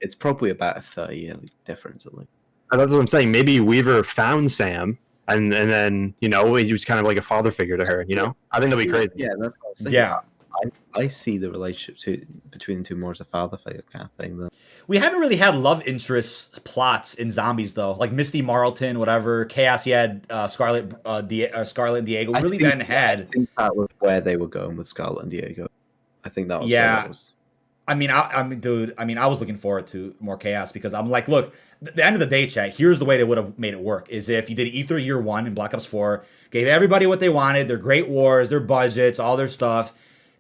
It's probably about a 30-year difference at least. That's what I'm saying. Maybe Weaver found Sam, and then he was kind of like a father figure to her. I think that'd be crazy. Yeah, that's what I was thinking. Yeah. I see the relationship between the two more as a father figure kind of thing. Though. We haven't really had love interest plots in zombies though, like Misty Marlton, whatever. Chaos, you had Scarlet and Diego. We really hadn't had. I think that was where they were going with Scarlet and Diego. I think that was. Yeah. Where it was. I mean, I was looking forward to more Chaos because I'm like, look, the end of the day, chat. Here's the way they would have made it work: is if you did Ether Year 1 in Black Ops 4, gave everybody what they wanted, their great wars, their budgets, all their stuff.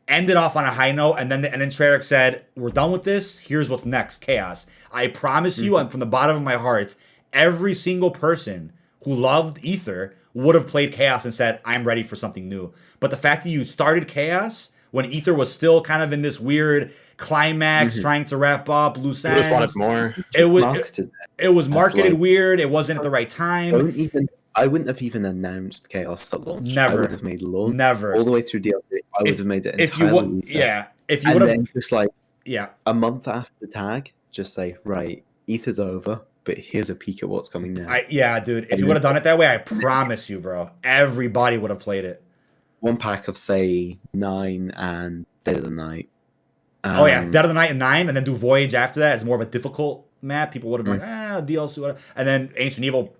Ended off on a high note, and then Treyarch said, "We're done with this. Here's what's next, Chaos." I promise you, and from the bottom of my heart, every single person who loved Ether would have played Chaos and said, "I'm ready for something new." But the fact that you started Chaos when Ether was still kind of in this weird climax, trying to wrap up loose ends, just wanted more. It was marketed weird. It wasn't at the right time. I wouldn't have even announced Chaos at launch. Never. I would have made launch. Never. All the way through DLC. I would have made it if entirely. If you would have just a month after tag, just say, right, Ether's over, but here's a peek at what's coming now. Dude. If you would have done it that way, I promise you, bro, everybody would have played it. One pack of say 9 and Dead of the Night. Dead of the Night and 9, and then do Voyage after that is more of a difficult map. People would have been like, DLC, whatever. And then Ancient Evil,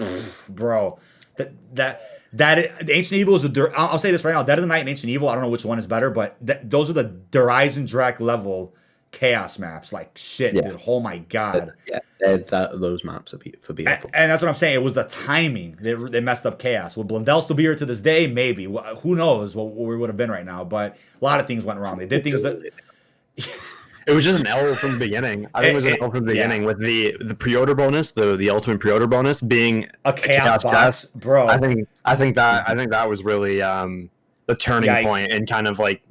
bro. That Ancient Evil is I'll say this right now. Dead of the Night and Ancient Evil, I don't know which one is better, but those are the Horizon Drac level Chaos maps. Like shit, dude. Oh my god. Those maps are beautiful. And that's what I'm saying. It was the timing they messed up Chaos. Will Blundell still be here to this day? Maybe. Who knows what we would have been right now? But a lot of things went wrong. They did things that. It was just an error from the beginning. I think it was an error from the beginning with the pre-order bonus, the ultimate pre-order bonus being a chaos box, bro. I think that was really the turning point and kind of like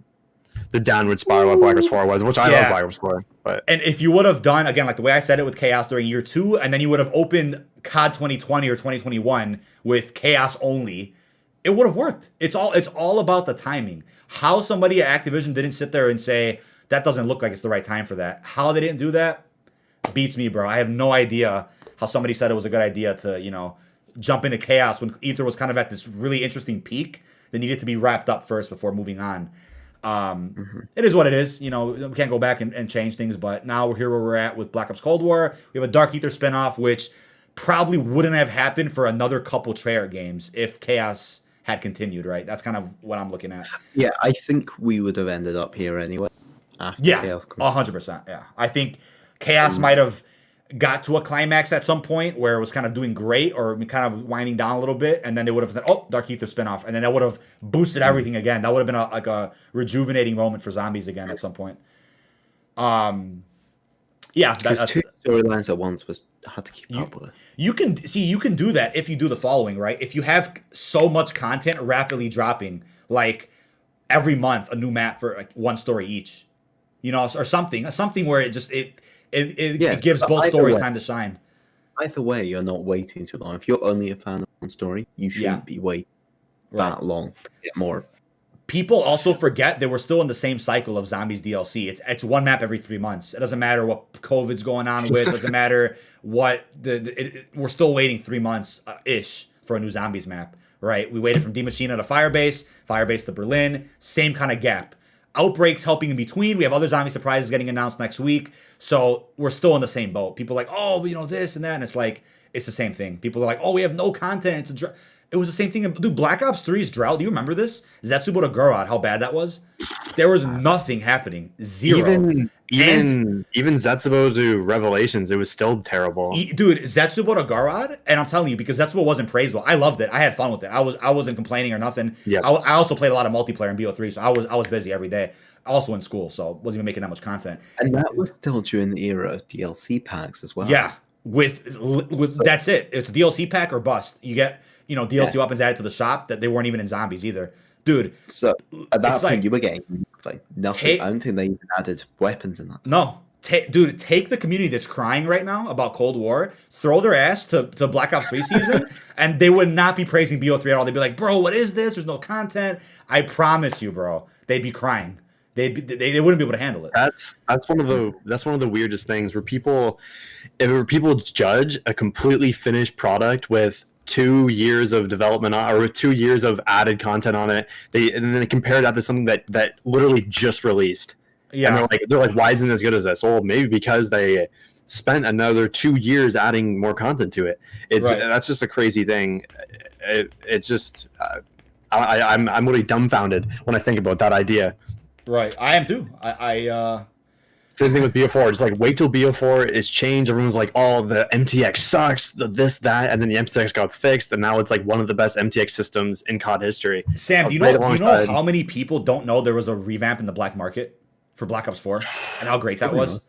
the downward spiral that Black Ops 4 was, which I love Black Ops 4. But and if you would have done again like the way I said it with Chaos during year 2, and then you would have opened COD 2020 or 2021 with Chaos only, it would have worked. It's all about the timing. How somebody at Activision didn't sit there and say that doesn't look like it's the right time for that. How they didn't do that beats me, bro. I have no idea how somebody said it was a good idea to, jump into Chaos when Ether was kind of at this really interesting peak that needed to be wrapped up first before moving on. It is what it is. We can't go back and change things, but now we're here where we're at with Black Ops Cold War. We have a Dark Ether spinoff, which probably wouldn't have happened for another couple Treyarch games if Chaos had continued, right? That's kind of what I'm looking at. Yeah, I think we would have ended up here anyway. After Chaos. 100%. Yeah. I think Chaos might have got to a climax at some point where it was kind of doing great or kind of winding down a little bit, and then they would have said, oh, Dark Ether spinoff, and then that would have boosted everything again. That would have been a rejuvenating moment for zombies again at some point. Because 2 storylines at once was hard to keep up with. You can do that if you do the following, right? If you have so much content rapidly dropping, like every month a new map for like one story each, or something where it gives both stories time to shine. Either way, you're not waiting too long. If you're only a fan of one story, you shouldn't be waiting that long to get more. People also forget that we're still in the same cycle of Zombies DLC. It's one map every 3 months. It doesn't matter what COVID's going on with. It doesn't matter what we're still waiting 3 months ish for a new Zombies map, right? We waited from D Machina to Firebase to Berlin, same kind of gap. Outbreaks helping in between. We have other zombie surprises getting announced next week. So we're still in the same boat. People are like, oh, this and that. And it's like, it's the same thing. People are like, oh, we have no content. It was the same thing. Dude, Black Ops 3's drought. Do you remember this? Zetsubo to Gurad, how bad that was? There was nothing happening. Zero. Even Zetsubo to Revelations, it was still terrible. Dude, Zetsubo to Gurad, and I'm telling you, because Zetsubo wasn't praised well. I loved it. I had fun with it. I wasn't complaining or nothing. Yeah. I also played a lot of multiplayer in BO3, so I was busy every day. Also in school, so wasn't even making that much content. And that was still during the era of DLC packs as well. Yeah, with that's it. It's a DLC pack or bust. You get DLC weapons added to the shop that they weren't even in zombies either, dude. So at that point, you were getting like nothing. I don't think they even added weapons in that. No, dude, take the community that's crying right now about Cold War, throw their ass to Black Ops 3 season, and they would not be praising BO3 at all. They'd be like, bro, what is this? There's no content. I promise you, bro. They'd be crying. They wouldn't be able to handle it. That's one of the weirdest things where people judge a completely finished product with 2 years of development or with 2 years of added content on it. And then they compare that to something that literally just released. Yeah, and they're like, why isn't it as good as this? Well, maybe because they spent another 2 years adding more content to it. That's just a crazy thing. It's just I'm really dumbfounded when I think about that idea. Right, I am too. Same thing with BO4. Just like wait till BO4 is changed. Everyone's like, "Oh, the MTX sucks." This, that, and then the MTX got fixed, and now it's like one of the best MTX systems in COD history. Sam, do you know how many people don't know there was a revamp in the black market for Black Ops 4 and how great that was?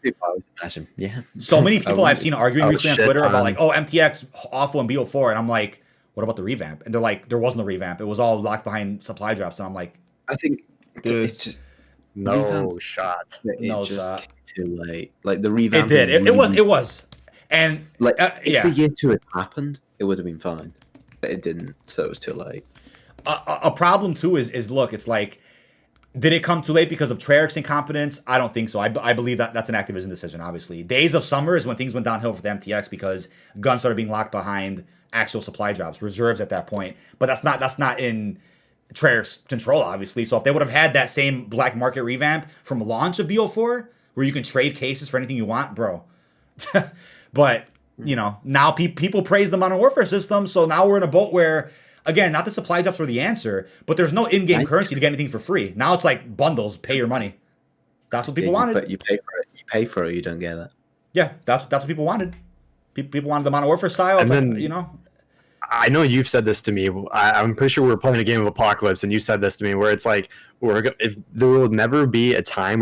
Imagine, yeah. So many people I've seen arguing recently on Twitter about like, "Oh, MTX awful in BO4," and I'm like, "What about the revamp?" And they're like, "There wasn't a revamp. It was all locked behind supply drops." And I'm like, "I think it's just." No shot. No shot. Too late. Like the revamp. It did. It was. And like if the year 2 had happened, it would have been fine. But it didn't, so it was too late. A problem too is look, it's like, did it come too late because of Treyarch's incompetence? I don't think so. I believe that's an Activision decision. Obviously, Days of Summer is when things went downhill for the MTX because guns started being locked behind actual supply drops, reserves at that point. But that's not in Treyarch's control, obviously. So if they would have had that same black market revamp from launch of BO4, where you can trade cases for anything you want, bro. But, now people praise the Modern Warfare system, so now we're in a boat where, again, not the supply drops were the answer, but there's no in-game currency to get anything for free. Now it's like bundles, pay your money. That's what people wanted. But you pay for it. You pay for it, you don't get it. Yeah, that's what people wanted. People wanted the Modern Warfare style. It's and like, then, I know you've said this to me. I'm pretty sure we were playing a game of Apocalypse, and you said this to me, where it's like, if there will never be a time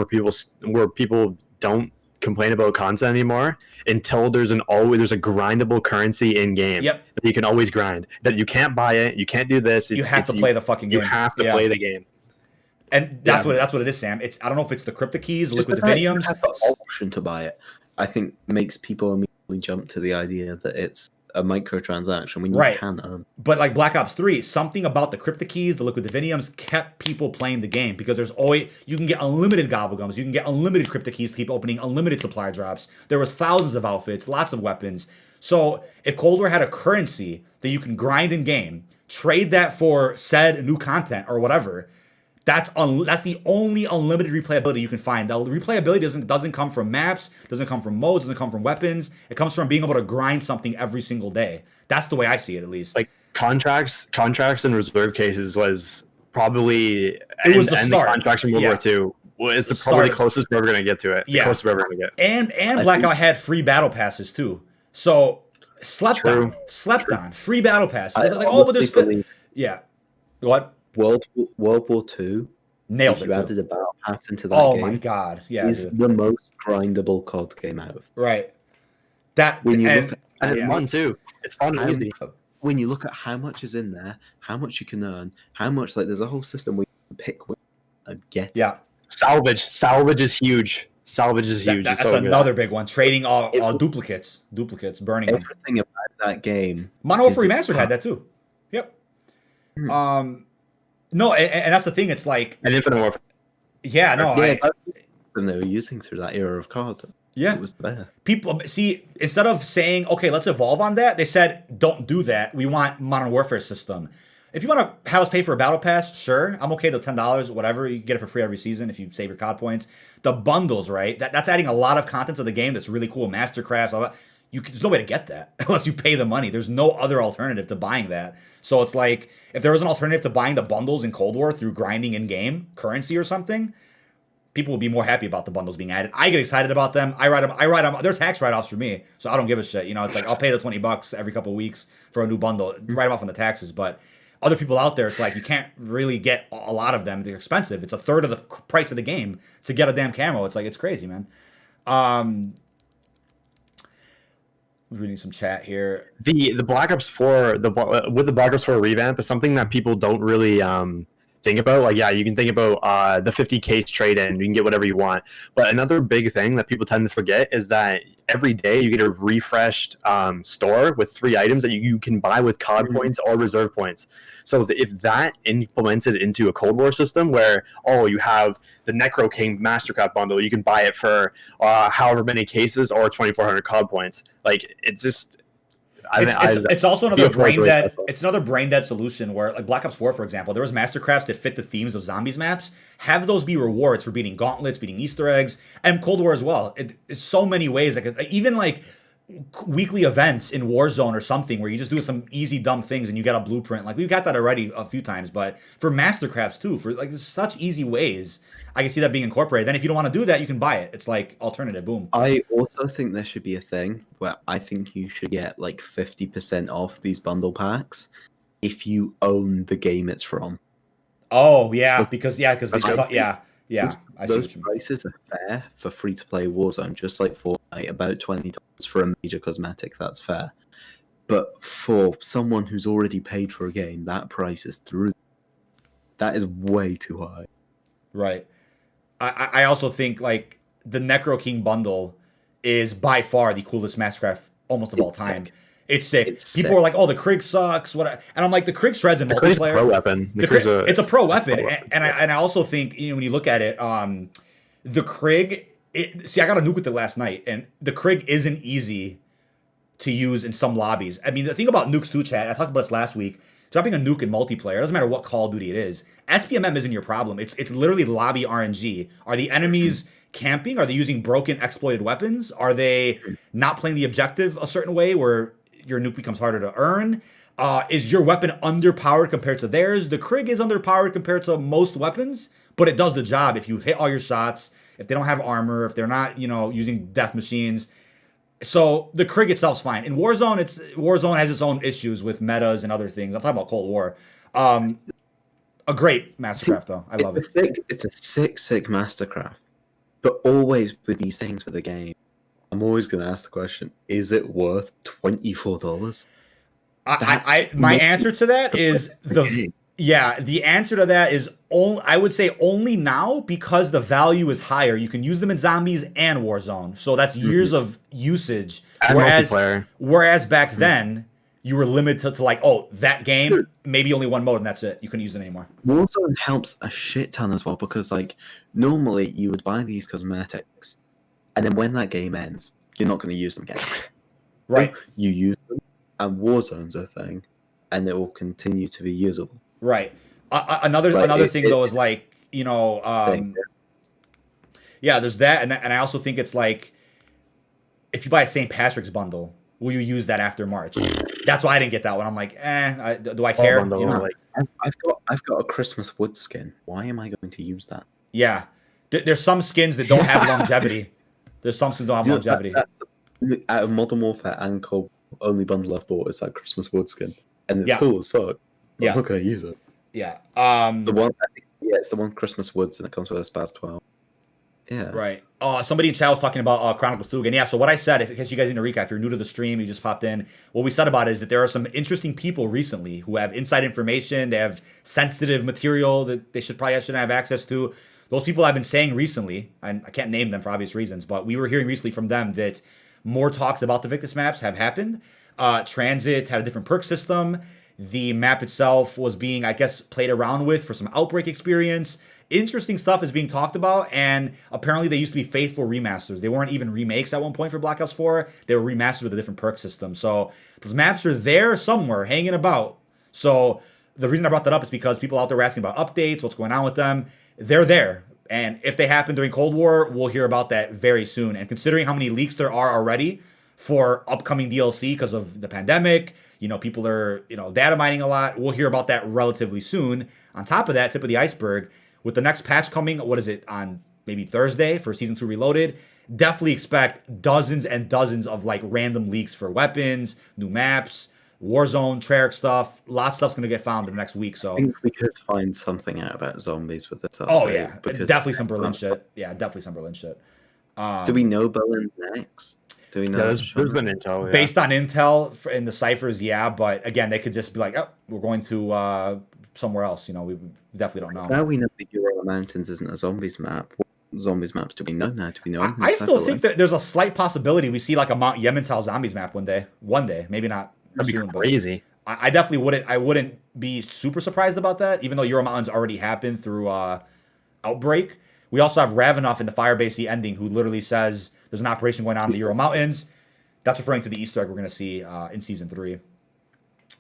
where people don't complain about content anymore until there's a grindable currency in game. Yep. That you can always grind. That you can't buy it. You can't do this. You have to play the fucking game. You have to play the game. And that's what it is, Sam. It's I don't know if it's the cryptokeys, Just liquid the fact you diviniums. have the option to buy it, I think makes people immediately jump to the idea that it's a microtransaction when you can earn. But like Black Ops 3, something about the cryptokeys, the liquid diviniums kept people playing the game because there's always you can get unlimited gobblegums, you can get unlimited cryptokeys to keep opening unlimited supply drops. There was thousands of outfits, lots of weapons. So if Cold War had a currency that you can grind in game, trade that for said new content or whatever, that's the only unlimited replayability you can find. The replayability doesn't come from maps, doesn't come from modes, doesn't come from weapons. It comes from being able to grind something every single day. That's the way I see it, at least. Like contracts and reserve cases was probably it was the start. The contracts from World War II was probably the closest we're ever going to get to it. Yeah, the closest we're ever going to get. And Blackout had free battle passes too. So slept on free battle passes. Like, oh, but there's yeah. What? World War II nailed if it. You added a battle pass into that game. Oh my god! Yeah, is the most grindable COD game out of. Right. That when you look at it's fun too. It's fun and easy. When you look at how much is in there, how much you can earn, how much there's a whole system where you can pick and get. Yeah. It. Salvage is huge. Salvage is huge. That's another big one. Trading all duplicates, burning everything them. about that game. Modern Warfare Remastered had that too. Yep. No, and that's the thing. It's like an Infinite Warfare. Yeah, no. And they were using through that era of COD. Yeah, it was the best. People see instead of saying, "Okay, let's evolve on that," they said, "Don't do that. We want Modern Warfare system." If you want to have us pay for a battle pass, sure, I'm okay to $10, whatever. You get it for free every season if you save your COD points. The bundles, right? That's adding a lot of content to the game. That's really cool. Mastercraft, all that. There's no way to get that unless you pay the money. There's no other alternative to buying that. So it's like if there was an alternative to buying the bundles in Cold War through grinding in-game currency or something, people would be more happy about the bundles being added. I get excited about them. I write them. They're tax write-offs for me, so I don't give a shit. You know, it's like I'll pay the $20 every couple of weeks for a new bundle, write them off on the taxes. But other people out there, it's like you can't really get a lot of them. They're expensive. It's a third of the price of the game to get a damn camo. It's like it's crazy, man. Reading some chat here. The Black Ops 4 with the Black Ops 4 revamp is something that people don't really think about. Like, yeah, you can think about the 50 case trade-in. You can get whatever you want. But another big thing that people tend to forget is that every day you get a refreshed store with 3 items that you can buy with COD points or reserve points. So if that implemented into a Cold War system where, you have the Necro King Mastercraft bundle, you can buy it for however many cases or 2,400 COD points. Like, it's just... It's also another brain dead. It's another brain dead solution where, like Black Ops 4, for example, there was mastercrafts that fit the themes of zombies maps. Have those be rewards for beating gauntlets, beating Easter eggs, and Cold War as well. It's so many ways. Like even like weekly events in Warzone or something where you just do some easy dumb things and you get a blueprint. Like we've got that already a few times, but for mastercrafts too, for like such easy ways. I can see that being incorporated. Then if you don't want to do that, you can buy it. It's like alternative. Boom. I also think there should be a thing where I think you should get like 50% off these bundle packs if you own the game it's from. Oh yeah, because yeah. Those prices are fair for free to play Warzone, just like Fortnite. About $20 for a major cosmetic. That's fair. But for someone who's already paid for a game, that price is through. That is way too high. Right. I also think like the Necro King bundle is by far the coolest Mastercraft almost of all time. Sick. It's sick. People are like, "Oh, the Krig sucks." And I'm like, the Krig shreds in multiplayer. Pro weapon. It's a pro weapon, and I also think when you look at it, the Krig. I got a nuke with it last night, and the Krig isn't easy to use in some lobbies. I mean, the thing about nukes too, chat. I talked about this last week. Dropping a nuke in multiplayer, it doesn't matter what Call of Duty it is. SPMM isn't your problem. It's literally lobby RNG. Are the enemies camping? Are they using broken, exploited weapons? Are they not playing the objective a certain way where your nuke becomes harder to earn? Is your weapon underpowered compared to theirs? The Krig is underpowered compared to most weapons, but it does the job. If you hit all your shots, if they don't have armor, if they're not, using death machines. So the Krig itself's fine. In Warzone has its own issues with metas and other things. I'm talking about Cold War. A great Mastercraft, though. I love it. It's a sick Mastercraft. But always with these things with the game, I'm always going to ask the question, is it worth $24? My answer to that is Yeah, the answer to that is only, I would say only now because the value is higher. You can use them in zombies and Warzone, so that's years of usage. And multiplayer. Whereas back then you were limited to like, oh, that game maybe only one mode and that's it. You couldn't use it anymore. Warzone helps a shit ton as well because like normally you would buy these cosmetics, and then when that game ends, you're not going to use them again. Right. You use them, and Warzone's a thing, and it will continue to be usable. Right. Another thing though is like, you know, yeah, there's that, and I also think it's like if you buy a St. Patrick's bundle, will you use that after March? That's why I didn't get that one. I'm like, do I care? Bundle, you know, like, I've got a Christmas wood skin. Why am I going to use that? yeah. There's some skins that don't have longevity. There's some skins that don't have longevity. Out of Modern Warfare and Cold, only bundle I've bought is that Christmas wood skin, and it's Yeah. cool as fuck. Yeah. I'm not going to use it. Yeah. The one, I think, it's the one Christmas Woods, and it comes with a Spaz 12. Yeah. Right. Somebody in chat was talking about Chronicles 2 again. Yeah, so what I said, in case you guys need to recap, if you're new to the stream, you just popped in, what we said about it is that there are some interesting people recently who have inside information, they have sensitive material that they shouldn't have access to. Those people I've been saying recently, and I can't name them for obvious reasons, but we were hearing recently from them that more talks about the Victis maps have happened. Transit had a different perk system. The map itself was being, I guess, played around with for some Outbreak experience. Interesting stuff is being talked about, and apparently they used to be faithful remasters. They weren't even remakes at one point for Black Ops 4. They were remastered with a different perk system. So those maps are there somewhere, hanging about. So the reason I brought that up is because people out there were asking about updates, what's going on with them. They're there. And if they happen during Cold War, we'll hear about that very soon. And considering how many leaks there are already for upcoming DLC because of the pandemic, you know, people are, you know, data mining a lot. We'll hear about that relatively soon. On top of that, tip of the iceberg, with the next patch coming, what is it, on maybe Thursday for Season 2 Reloaded, definitely expect dozens and dozens of, like, random leaks for weapons, new maps, Warzone, Treyarch stuff. Lots of stuff's going to get found in the next week, so... I think we could find something out about zombies with this update. Oh, yeah. Definitely some Berlin shit. Yeah, definitely some Berlin shit. Do we know Berlin next? Do we know? Yeah, there's been intel. Yeah. Based on intel in the ciphers, yeah, but again, they could just be like, oh, we're going to somewhere else. You know, we definitely don't know. Now we know the Ural Mountains isn't a zombies map. What zombies maps do we know now? Do we know? I still think that there's a slight possibility we see like a Mount Yemental zombies map one day. Maybe not. That'd soon, be crazy. I definitely wouldn't. I wouldn't be super surprised about that, even though Ural Mountains already happened through Outbreak. We also have Ravenoff in the Firebase the ending, who literally says there's an operation going on in the Ural Mountains. That's referring to the Easter egg we're going to see in Season 3.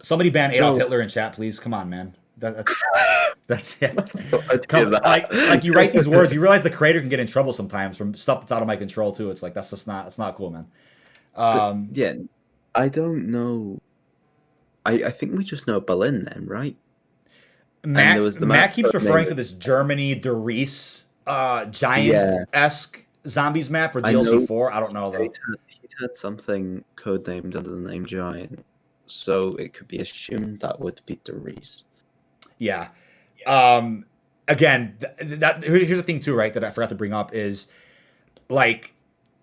Somebody ban Adolf Hitler in chat, please. Come on, man. That's yeah. Like you write these words, you realize the creator can get in trouble sometimes from stuff that's out of my control too. It's like that's not cool, man. Yeah, I don't know. I think we just know Berlin then, right? Matt keeps referring to this Germany Derice giant-esque zombies map for DLC 4. I don't know though. He had something codenamed under the name Giant, so it could be assumed that would be Derice. Yeah. Again, here's the thing too, right? That I forgot to bring up is like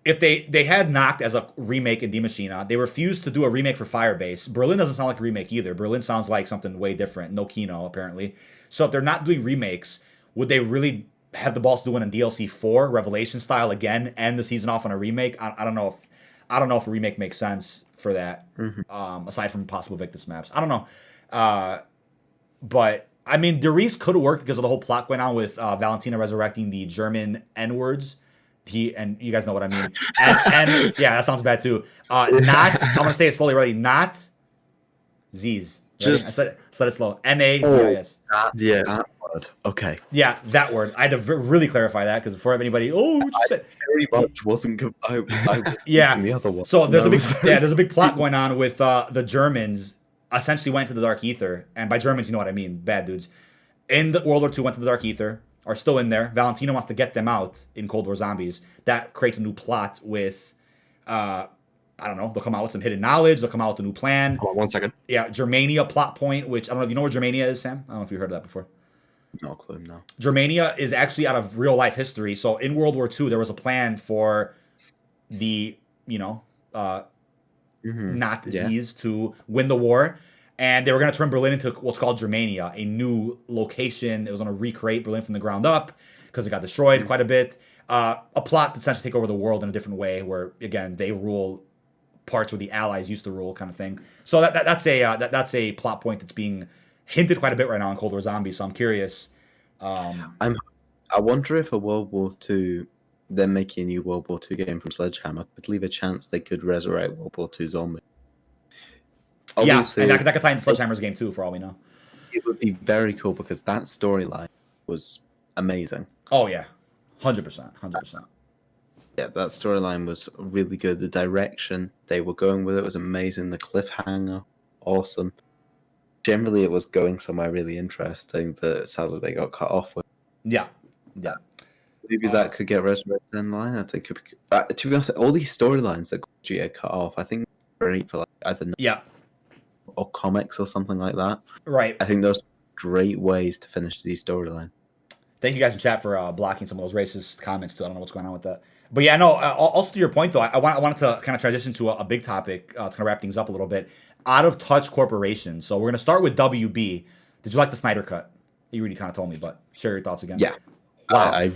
if they had Noct as a remake in Die Machina, they refused to do a remake for Firebase. Berlin doesn't sound like a remake either. Berlin sounds like something way different. No Kino apparently. So if they're not doing remakes, would they really have the balls to do one in DLC 4 Revelation style again, end the season off on a remake? I don't know if a remake makes sense for that. Mm-hmm. Aside from possible Victis maps, I don't know. But I mean, Derice could have worked because of the whole plot going on with Valentina resurrecting the German N-words. And you guys know what I mean. And yeah, that sounds bad too. I'm gonna say it slowly, really. Not Z's. Just I said it slow. N-A-Z-I-S. Yeah. That word. Okay. Yeah, that word. I had to really clarify that because before anybody, very much wasn't. Yeah. The other one. So there's a big plot going on with the Germans. Essentially went to the Dark Ether, and by Germans, you know what I mean, bad dudes. In the World War II, went to the Dark Ether, are still in there. Valentina wants to get them out in Cold War Zombies. That creates a new plot with, I don't know, they'll come out with some hidden knowledge, they'll come out with a new plan. Hold on 1 second. Yeah, Germania plot point, which, I don't know if you know where Germania is, Sam? I don't know if you heard of that before. No clue, no. Germania is actually out of real life history. So in World War II, there was a plan for the, Nazis to win the war. and they were going to turn Berlin into what's called Germania, a new location. It was going to recreate Berlin from the ground up because it got destroyed quite a bit. A plot to essentially take over the world in a different way, where again they rule parts where the Allies used to rule, kind of thing. So that's a plot point that's being hinted quite a bit right now in Cold War Zombies. So I'm curious. I wonder if a World War II, them making a new World War II game from Sledgehammer, could leave a chance they could resurrect World War II Zombie. Obviously, yeah, and that could tie into Sledgehammer's game too, for all we know. It would be very cool because that storyline was amazing. Oh yeah, 100%. Yeah, that storyline was really good. The direction they were going with it was amazing. The cliffhanger, awesome. Generally, it was going somewhere really interesting that sadly they got cut off with. Yeah. Maybe that could get resurrected in line. I think to be honest, all these storylines that get cut off, I think are great for like either or comics or something like that. Right. I think those are great ways to finish these storylines. Thank you guys in chat for blocking some of those racist comments too. I don't know what's going on with that. But yeah, no. Also to your point though, I wanted to kind of transition to a big topic. It's gonna wrap things up a little bit. Out of touch corporations. So we're gonna start with WB. Did you like the Snyder Cut? You already kind of told me, but share your thoughts again. Yeah. Wow. I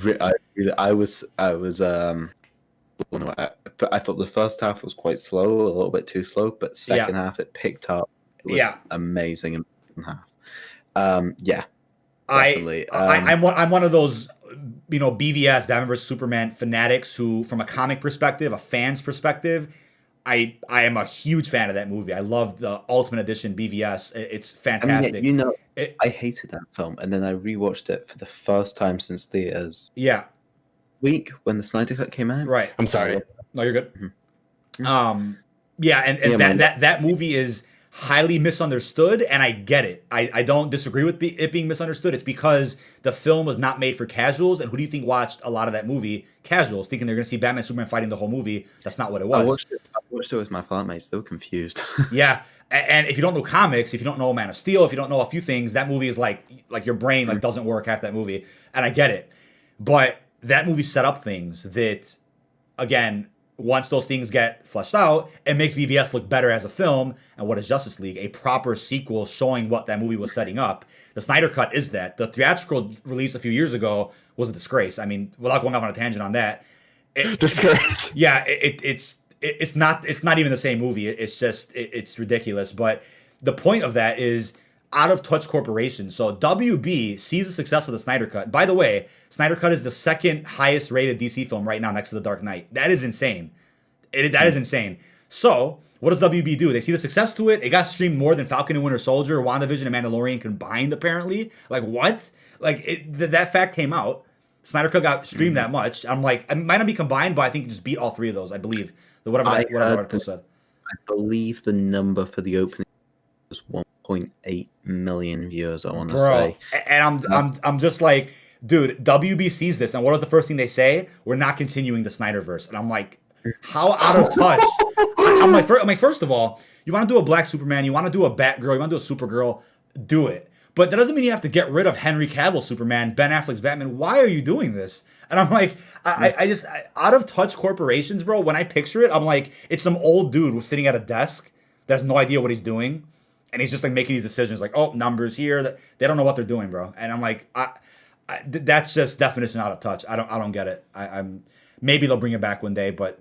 was but I thought the first half was quite slow, a little bit too slow, but second half it picked up. It was amazing in the second half. Definitely. I'm one of those, BVS, Batman vs Superman fanatics who, from a comic perspective, a fan's perspective, I am a huge fan of that movie. I love the Ultimate Edition BVS. It's fantastic. I hated that film, and then I rewatched it for the first time since theaters. Yeah. Week when the Snyder Cut came out. Right. I'm sorry. No, you're good. Mm-hmm. That movie is highly misunderstood, and I get it. I don't disagree with it being misunderstood. It's because the film was not made for casuals, and who do you think watched a lot of that movie? Casuals, thinking they're going to see Batman Superman fighting the whole movie. That's not what it was. I watched it with my flatmates. They were confused. Yeah, and if you don't know comics, if you don't know Man of Steel, if you don't know a few things, that movie is like your brain doesn't work half that movie, and I get it. But that movie set up things that, again, once those things get fleshed out, it makes BVS look better as a film. And what is Justice League? A proper sequel showing what that movie was setting up. The Snyder Cut is that. The theatrical release a few years ago was a disgrace. I mean, without going off on a tangent on that, disgrace. Yeah, it's not even the same movie. It's ridiculous. But the point of that is out of touch corporation. So WB sees the success of the Snyder Cut. By the way, Snyder Cut is the second highest rated DC film right now next to The Dark Knight. That is insane. That is insane. So what does WB do? They see the success to it. It got streamed more than Falcon and Winter Soldier, WandaVision, and Mandalorian combined, apparently. Like, what? Like, that fact came out. Snyder Cut got streamed that much. I'm like, it might not be combined, but I think it just beat all three of those, I believe. Whatever article said. I believe the number for the opening was 1.8 million viewers, I want to say. And I'm just like, dude, WB sees this, and what was the first thing they say? We're not continuing the Snyderverse. And I'm like, how out of touch? I'm like, first of all, you want to do a Black Superman, you want to do a Batgirl, you want to do a Supergirl, do it. But that doesn't mean you have to get rid of Henry Cavill Superman, Ben Affleck's Batman. Why are you doing this? And I'm like, I just out of touch corporations, bro. When I picture it, I'm like, it's some old dude who's sitting at a desk that has no idea what he's doing, and he's just like making these decisions, like, oh, numbers here. They don't know what they're doing, bro. And I'm like, that's just definition out of touch. I don't get it. I'm maybe they'll bring it back one day, but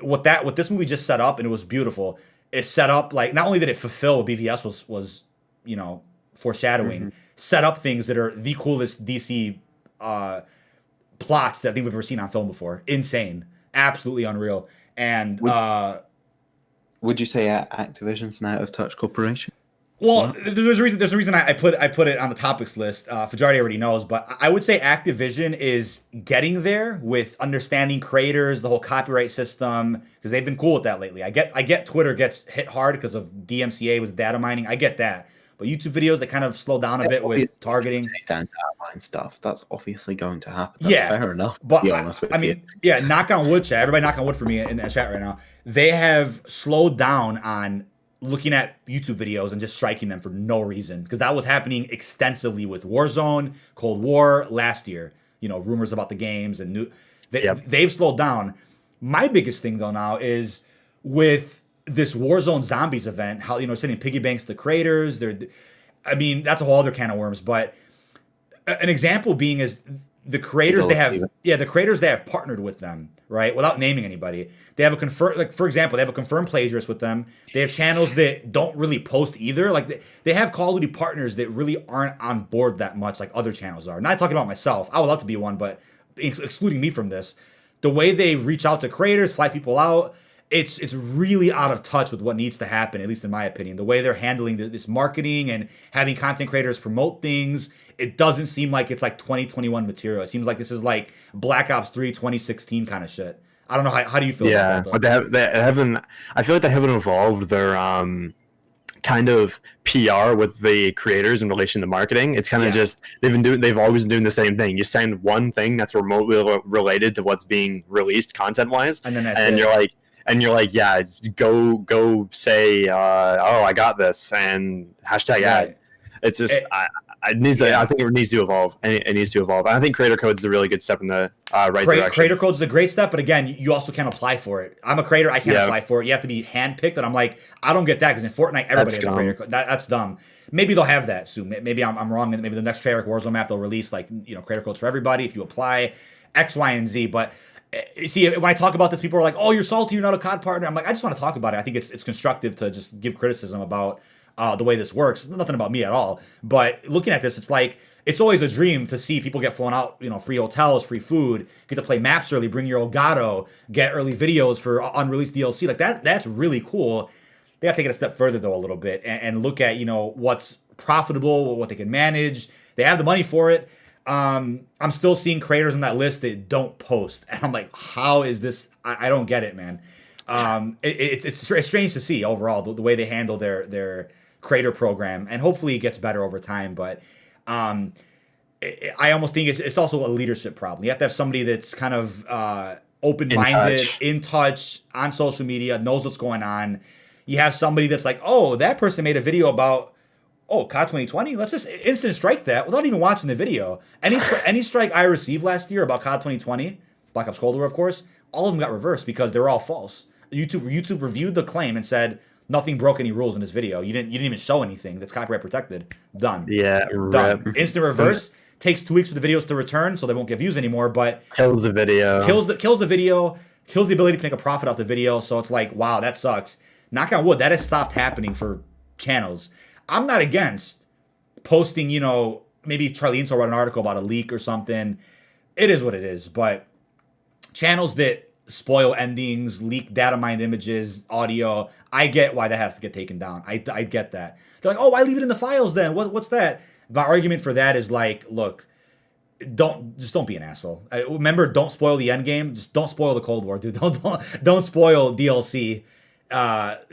what this movie just set up, and it was beautiful. It set up, like, not only did it fulfill what BVS was foreshadowing, set up things that are the coolest DC plots that I think we've ever seen on film before. Insane, absolutely unreal. And would you say Activision's an out of touch corporation? Well, there's a reason I put it on the topics list. Fajardi already knows, but I would say Activision is getting there with understanding creators, the whole copyright system, because they've been cool with that lately. I get Twitter gets hit hard because of DMCA with data mining. I get that. But YouTube videos, they kind of slow down a bit with targeting. Data mine stuff. That's obviously going to happen. That's fair enough. But knock on wood, chat. Everybody knock on wood for me in that chat right now. They have slowed down on looking at YouTube videos and just striking them for no reason, because that was happening extensively with Warzone, Cold War last year. Rumors about the games and they've slowed down. My biggest thing though now is with this Warzone Zombies event, how, sending piggy banks to creators. I mean, that's a whole other can of worms. But an example being is the creators the creators they have partnered with them, right? Without naming anybody, they have for example, they have a confirmed plagiarist with them. They have channels that don't really post either. Like they have Call of Duty partners that really aren't on board that much, like other channels are. Not talking about myself. I would love to be one, but excluding me from this, the way they reach out to creators, fly people out, it's really out of touch with what needs to happen, at least in my opinion. The way they're handling this marketing and having content creators promote things, it doesn't seem like it's like 2021 material. It seems like this is like Black Ops 3 2016 kind of shit. I don't know, how do you feel about that? Yeah, but they haven't. I feel like they haven't evolved their kind of PR with the creators in relation to marketing. It's kind of just they've always been doing the same thing. You send one thing that's remotely related to what's being released content wise, and you're like, yeah, go say, oh, I got this, and hashtag ad. It's just, I think it needs to evolve. It needs to evolve. And I think creator codes is a really good step in the right direction. Creator codes is a great step, but again, you also can't apply for it. I'm a creator, I can't apply for it. You have to be handpicked, and I'm like, I don't get that, because in Fortnite, everybody has a creator code. That's dumb. Maybe they'll have that soon. Maybe I'm wrong, and maybe the next Treyarch Warzone map, they'll release like, creator codes for everybody if you apply X, Y, and Z, but see, when I talk about this, people are like, "Oh, you're salty. You're not a COD partner." I'm like, I just want to talk about it. I think it's constructive to just give criticism about the way this works. It's nothing about me at all. But looking at this, it's like it's always a dream to see people get flown out. Free hotels, free food, get to play maps early, bring your Elgato, get early videos for unreleased DLC. Like that. That's really cool. They got to take it a step further though, a little bit, and look at what's profitable, what they can manage. They have the money for it. I'm still seeing creators on that list that don't post, and I'm like, how is this? I don't get it, man. It's strange to see overall the way they handle their creator program, and hopefully it gets better over time. But I almost think it's also a leadership problem. You have to have somebody that's kind of open-minded, in touch on social media, knows what's going on. You have somebody that's like, oh, that person made a video about COD 2020, let's just instant strike that without even watching the video. Any strike I received last year about COD 2020, Black Ops Cold War, of course, all of them got reversed because they were all false. YouTube reviewed the claim and said nothing broke any rules in this video. You didn't even show anything that's copyright protected. Done. Yeah, done. Instant reverse. Takes 2 weeks for the videos to return, so they won't get views anymore. But kills the video. Kills the video. Kills the ability to make a profit off the video. So it's like, wow, that sucks. Knock on wood, that has stopped happening for channels. I'm not against posting, maybe Charlie Intel wrote an article about a leak or something. It is what it is. But channels that spoil endings, leak data mined images, audio, I get why that has to get taken down. I get that. They're like, oh, why leave it in the files then? What's that? My argument for that is like, look, don't be an asshole. Remember, don't spoil the end game. Just don't spoil the Cold War, dude. Don't spoil DLC.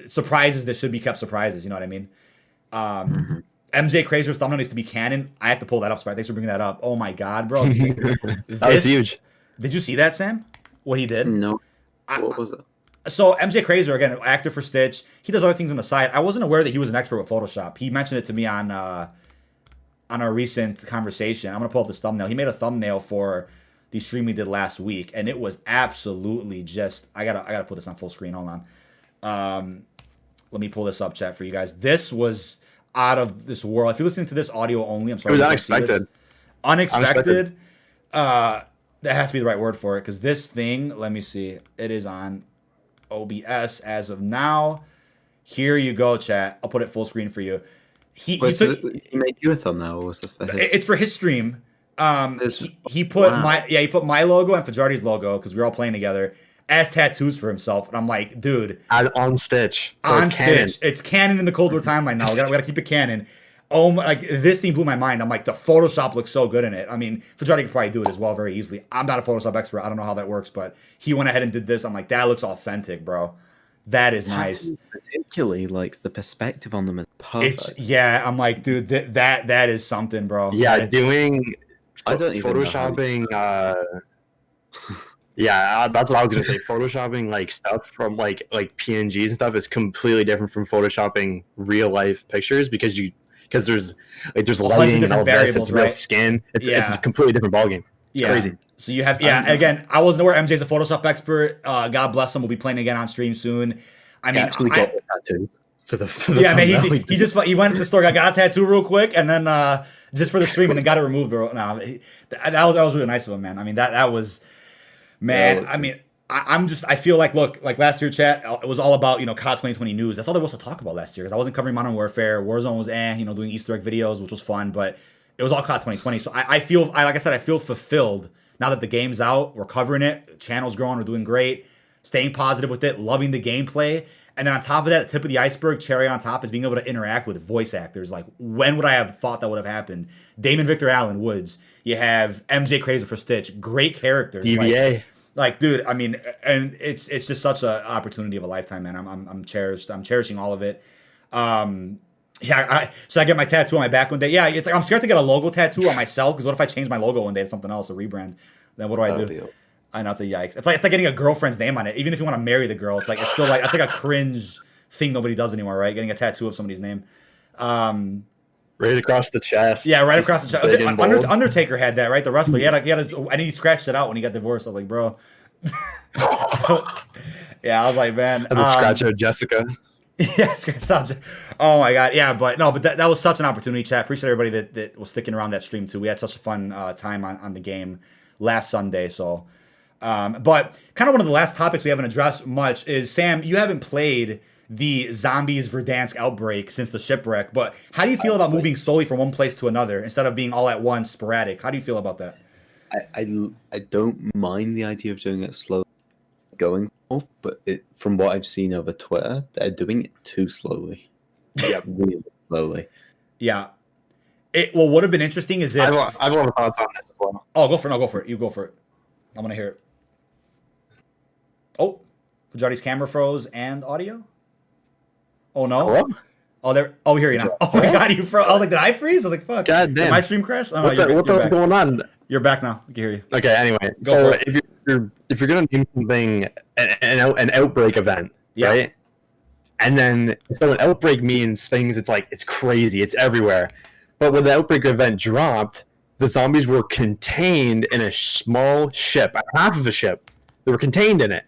Surprises that should be kept surprises. You know what I mean? MJ Crazer's thumbnail needs to be canon. I have to pull that up, Sprite. Thanks for bringing that up. Oh my god, bro. That was huge. Did you see that, Sam? What he did? No. What was it? So MJ Crazer, again, actor for Stitch. He does other things on the side. I wasn't aware that he was an expert with Photoshop. He mentioned it to me on a recent conversation. I'm gonna pull up this thumbnail. He made a thumbnail for the stream we did last week, and it was absolutely just. I gotta put this on full screen. Hold on. Let me pull this up, chat, for you guys. This was out of this world. If you're listening to this audio only, I'm sorry. It was unexpected. Unexpected. That has to be the right word for it, because this thing, let me see. It is on OBS as of now. Here you go, chat. I'll put it full screen for you. He made you a thumbnail, or was this for his? It's for his stream. He put my logo and Fajardi's logo, because we were all playing together, as tattoos for himself, and I'm like, dude, on Stitch. So on Stitch, it's canon in the Cold War timeline now. We gotta keep it canon. Oh my! Like, this thing blew my mind. I'm like, the Photoshop looks so good in it. I mean, Fajardi could probably do it as well very easily. I'm not a Photoshop expert. I don't know how that works, but he went ahead and did this. I'm like, that looks authentic, bro. That is nice. Particularly, like, the perspective on them is perfect. I'm like, dude, that is something, bro. Yeah, doing I don't even photoshopping. Yeah, that's what I was gonna say. Photoshopping like stuff from like PNGs and stuff is completely different from photoshopping real life pictures because there's lighting and all this. It's real skin. It's a completely different ballgame. It's crazy. So you have again, I wasn't aware MJ's a Photoshop expert. God bless him. We'll be playing again on stream soon. I mean, actually got the tattoos for the yeah, man. He went to the store, got a tattoo real quick, and then just for the stream, and then got it removed, bro. No, that was really nice of him, man. I mean, that was, man. I mean, I feel like, look, like last year, chat, it was all about, COD 2020 news. That's all there was to talk about last year, because I wasn't covering Modern Warfare. Warzone was doing Easter egg videos, which was fun, but it was all COD 2020. So I feel, like I said, I feel fulfilled now that the game's out. We're covering it. The channel's growing. We're doing great. Staying positive with it. Loving the gameplay. And then on top of that, the tip of the iceberg, cherry on top, is being able to interact with voice actors. Like, when would I have thought that would have happened? Damon Victor Allen, Woods. You have MJ Crazer for Stitch. Great characters. DVA. Like, dude, I mean, and it's just such an opportunity of a lifetime, man. I'm cherishing all of it. So I get my tattoo on my back one day. Yeah, it's like I'm scared to get a logo tattoo on myself, because what if I change my logo one day to something else, a rebrand? Then what do I do? I know, it's a yikes. It's like getting a girlfriend's name on it. Even if you want to marry the girl, it's still like it's like a cringe thing nobody does anymore, right? Getting a tattoo of somebody's name. Right across the chest. Yeah, right across the chest. Undertaker had that, right? The wrestler. He had his, and he scratched it out when he got divorced. I was like, bro. Yeah, I was like, man. And then scratch out Jessica. Yeah, scratch out. Oh my god, yeah, but that was such an opportunity, chat. Appreciate everybody that was sticking around that stream too. We had such a fun time on the game last Sunday, so. But kind of one of the last topics we haven't addressed much is, Sam, you haven't played the Zombies Verdansk outbreak since the shipwreck, but how do you feel about moving slowly from one place to another instead of being all at once, sporadic? How do you feel about that? I don't mind the idea of doing it slow going, but from what I've seen over Twitter, they're doing it too slowly. Yeah, really slowly. Yeah. It would have been interesting is if... I have a lot of thoughts on this as well. Oh, go for it. No, go for it. You go for it. I want to hear it. Oh, Jari's camera froze and audio? Oh, no? Hello? Oh, there. Oh, we hear you now. Oh, my God, you froze. I was like, did I freeze? I was like, fuck. God damn. Did my stream crash? Oh, no, what the hell's going on? You're back now. We can hear you. Okay, anyway. So if you're going to name something an outbreak event, right? And then, so an outbreak means things, it's crazy. It's everywhere. But when the outbreak event dropped, the zombies were contained in a small ship, half of a ship. They were contained in it.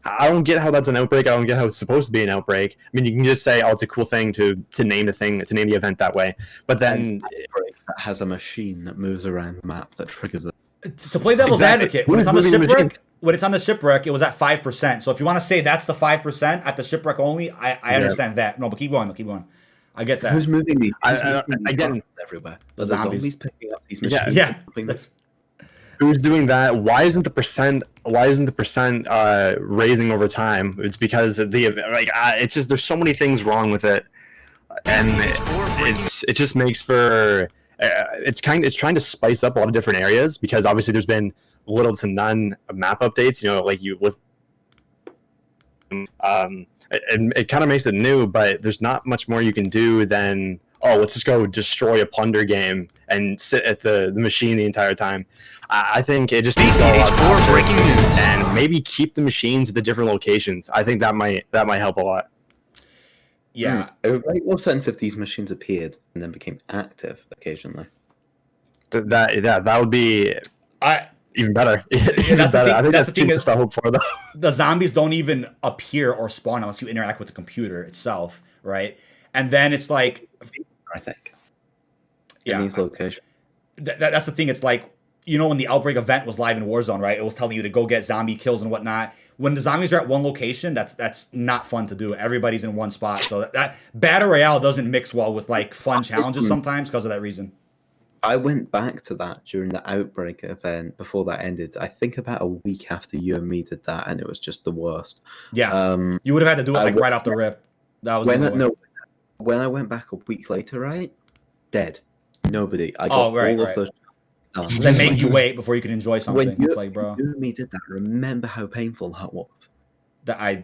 I don't get how that's an outbreak. I don't get how it's supposed to be an outbreak. I mean, you can just say, "Oh, it's a cool thing to name the event that way." But then it has a machine that moves around the map that triggers it. To play devil's advocate, when it's on the shipwreck, it was at 5%. So if you want to say that's the 5% at the shipwreck only, I understand that. No, but keep going. I get that. Who's moving these? I get everywhere. The zombies picking up these machines. Yeah. Who's doing that? Why isn't the percent raising over time? It's because it's just there's so many things wrong with it, and it just makes for it's trying to spice up a lot of different areas, because obviously there's been little to none map updates. It kind of makes it new, but there's not much more you can do than, let's just go destroy a plunder game and sit at the machine the entire time. I think it just needs a lot faster, breaking news, and maybe keep the machines at the different locations. I think that might help a lot. Yeah, it would make more sense if these machines appeared and then became active occasionally. That would be even better. That's the thing. I think that's the thing is to hope for, though. The zombies don't even appear or spawn unless you interact with the computer itself, right? And then it's like, I think, in these locations. That's the thing. It's like, when the outbreak event was live in Warzone, right? It was telling you to go get zombie kills and whatnot. When the zombies are at one location, that's not fun to do. Everybody's in one spot, so that Battle Royale doesn't mix well with fun challenges sometimes because of that reason. I went back to that during the outbreak event before that ended. I think about a week after you and me did that, and it was just the worst. Yeah, you would have had to do it right off the rip. That was when I went back a week later, right? Dead. Nobody. I got all of those. Then make you wait before you can enjoy something. When it's like, bro, you and me did that. Remember how painful that was. A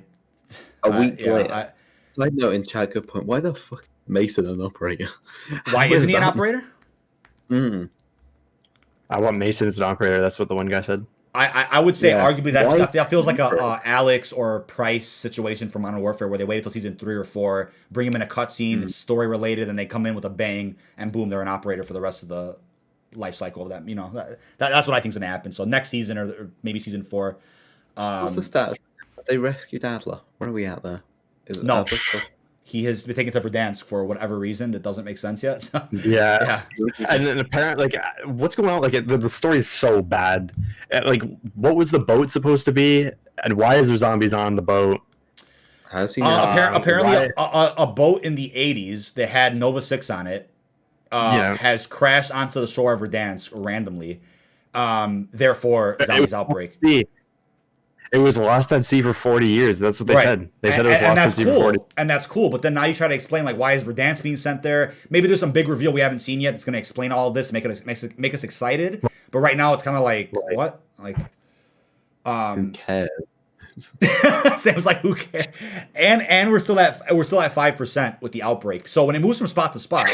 week later. Side note in chat, good point. Why the fuck is Mason an operator? Why isn't he an operator? I want Mason as an operator. That's what the one guy said. I would say arguably that feels like a Alex or Price situation from Modern Warfare, where they wait until season 3 or 4, bring him in a cutscene, it's story related, and they come in with a bang, and boom, they're an operator for the rest of the life cycle of that. That's what I think's gonna happen. So next season or maybe season 4. What's the status? They rescued Adler. Where are we at there? Is it No. other stuff? He has been taken to Verdansk for whatever reason that doesn't make sense yet. So, Yeah. And then apparently, like, what's going on? Like, the story is so bad. Like, what was the boat supposed to be? And why is there zombies on the boat? How's he know? Apparently, a boat in the 80s that had Nova 6 on it has crashed onto the shore of Verdansk randomly. Therefore, zombies outbreak. It was lost at sea for 40 years. That's what they said. They said it was lost at sea for 40 years. And that's cool. But then now you try to explain, like, why is Verdansk being sent there? Maybe there's some big reveal we haven't seen yet that's going to explain all of this, make us excited. But right now it's kind of like, what? Like, who cares? Sam's like, who cares? And we're still at 5% with the outbreak. So when it moves from spot to spot,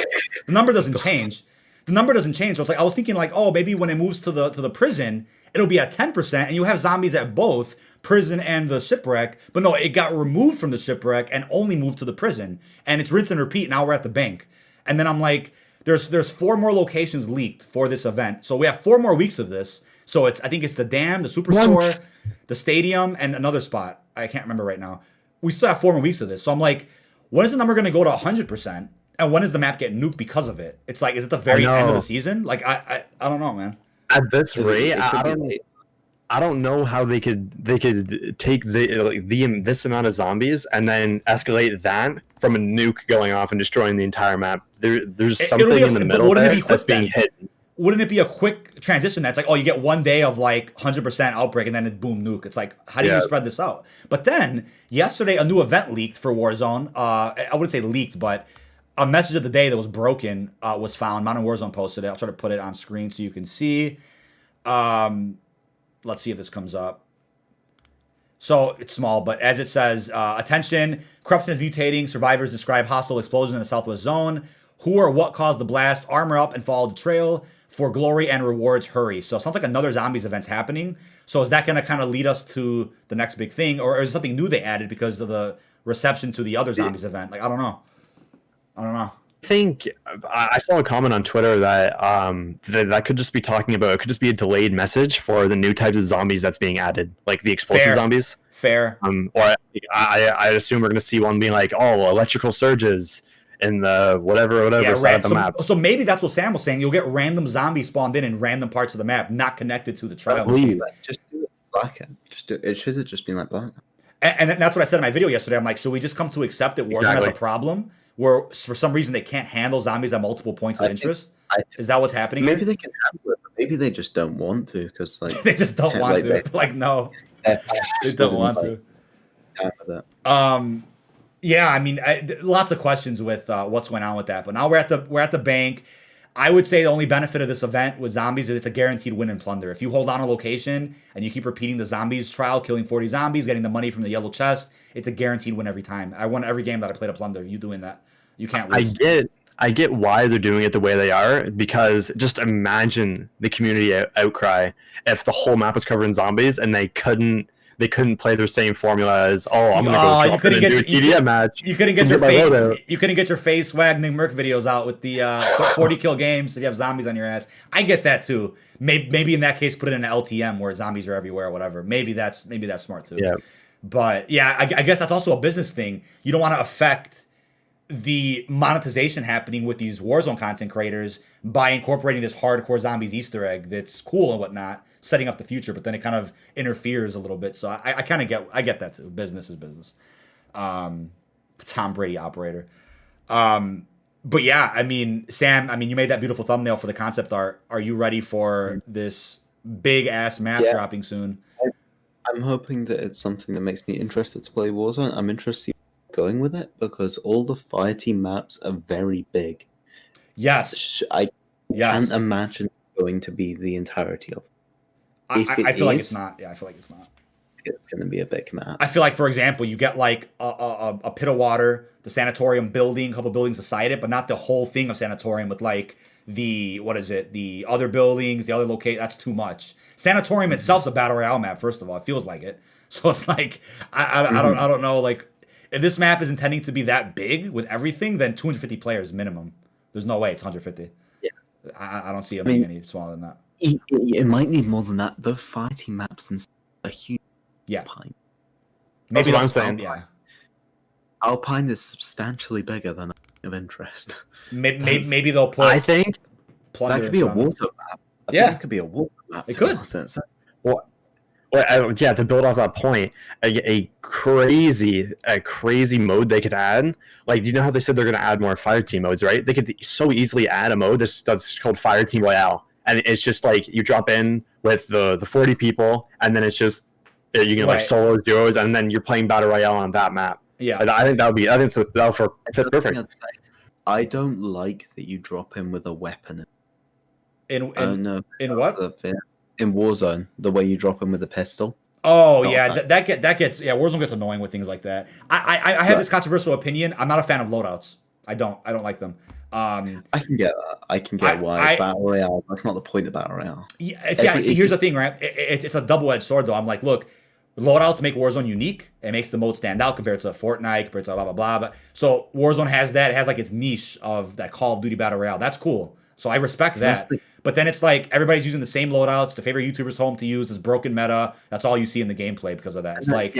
the number doesn't change. The number doesn't change. So it's like I was thinking, like, oh, maybe when it moves to the prison, it'll be at 10%, and you have zombies at both prison and the shipwreck. But no, it got removed from the shipwreck and only moved to the prison. And it's rinse and repeat. Now we're at the bank. And then I'm like, there's 4 more locations leaked for this event. So we have 4 more weeks of this. So I think it's the dam, the superstore, the stadium, and another spot. I can't remember right now. We still have 4 more weeks of this. So I'm like, when is the number going to go to 100%? And when does the map get nuked because of it? It's like, is it the very end of the season? Like, I don't know, man. At this rate, I don't know how they could take this amount of zombies and then escalate that from a nuke going off and destroying the entire map. There's something in the middle there that's being hidden. Wouldn't it be a quick transition? That's like, oh, you get 1 day of like 100% outbreak and then it boom nuke. It's like, how do you spread this out? But then yesterday, a new event leaked for Warzone. I wouldn't say leaked, but a message of the day that was broken was found. Modern Warzone posted it. I'll try to put it on screen so you can see. Let's see if this comes up. So it's small, but as it says, attention, corruption is mutating. Survivors describe hostile explosion in the southwest zone. Who or what caused the blast? Armor up and follow the trail. For glory and rewards, hurry. So it sounds like another zombies event's happening. So is that going to kind of lead us to the next big thing? Or is it something new they added because of the reception to the other zombies event? Like, I don't know. I think I saw a comment on Twitter that that could just be talking about, it could just be a delayed message for the new types of zombies that's being added, like the explosive zombies. Fair. Or I assume we're going to see one being like, oh, electrical surges in the whatever side of the map. So maybe that's what Sam was saying. You'll get random zombies spawned in random parts of the map, not connected to the trial. Just do it black. It should have just been like black. And that's what I said in my video yesterday. I'm like, should we just come to accept that Warzone has a problem where for some reason they can't handle zombies at multiple points of interest? Is that what's happening? Maybe they can handle it, but maybe they just don't want to because like they just don't want to. Like no, they don't want to. Yeah, I mean, lots of questions with what's going on with that. But now we're at the bank. I would say the only benefit of this event with zombies is it's a guaranteed win and plunder. If you hold on a location and you keep repeating the zombies trial, killing 40 zombies, getting the money from the yellow chest, it's a guaranteed win every time. I won every game that I played a plunder. You doing that? You can't lose. I get why they're doing it the way they are, because just imagine the community outcry if the whole map was covered in zombies and they couldn't play their same formula as, I'm gonna go drop in and do a TDM match. You couldn't get your face swag Nick Merc videos out with the 40 kill games if you have zombies on your ass. I get that too. Maybe in that case put it in an LTM where zombies are everywhere or whatever. Maybe that's smart too. Yeah. But yeah, I guess that's also a business thing. You don't want to affect the monetization happening with these Warzone content creators by incorporating this hardcore zombies Easter egg that's cool and whatnot, setting up the future, but then it kind of interferes a little bit. So I kind of get that too. Business is business. Tom Brady operator. But yeah, I mean, Sam, you made that beautiful thumbnail for the concept art. Are you ready for this big ass map dropping soon? I'm hoping that it's something that makes me interested to play Warzone. I'm interested in going with it because all the fire team maps are very big. Yes. I can't imagine it's going to be the entirety of it. I feel like it's not. Yeah, I feel like it's not. It's going to be a big map. I feel like, for example, you get like a pit of water, the sanatorium building, a couple buildings beside it, but not the whole thing of sanatorium with like the other buildings, the other locate. That's too much. Sanatorium itself's a battle royale map. First of all, it feels like it. So it's like I don't know. Like if this map is intending to be that big with everything, then 250 players minimum. There's no way it's 150. Yeah, I don't see it being any smaller than that. It might need more than that. The fighting maps are huge. Yeah, pint. maybe that's what I'm saying. Yeah, Alpine is substantially bigger than of interest. Maybe they'll put. I think plunder That could be a on them. water map. I Yeah. think it could be a water map. It to be could. honest. yeah, to build off that point, a crazy mode they could add. Like, do you know how they said they're going to add more fire team modes, right? They could so easily add a mode that's called Fire Team Royale, and it's just like you drop in with the 40 people, and then it's just you can like solos, duos, and then you're playing battle royale on that map. Yeah, and I think that would fit perfect. I don't like that you drop in with a weapon. In what? In Warzone, the way you drop in with a pistol. Oh yeah, that gets Warzone gets annoying with things like that. I have this controversial opinion. I'm not a fan of loadouts. I don't like them. I can get that. I can get why battle royale. That's not the point of battle royale. Yeah, see, here's the thing, right? It's a double-edged sword, though. I'm like, look, loadouts make Warzone unique. It makes the mode stand out compared to Fortnite, compared to blah blah blah. But so Warzone has that. It has like its niche of that Call of Duty battle royale. That's cool. So I respect that. But then it's like everybody's using the same loadouts. The favorite YouTuber's home to use is broken meta. That's all you see in the gameplay because of that. It's like,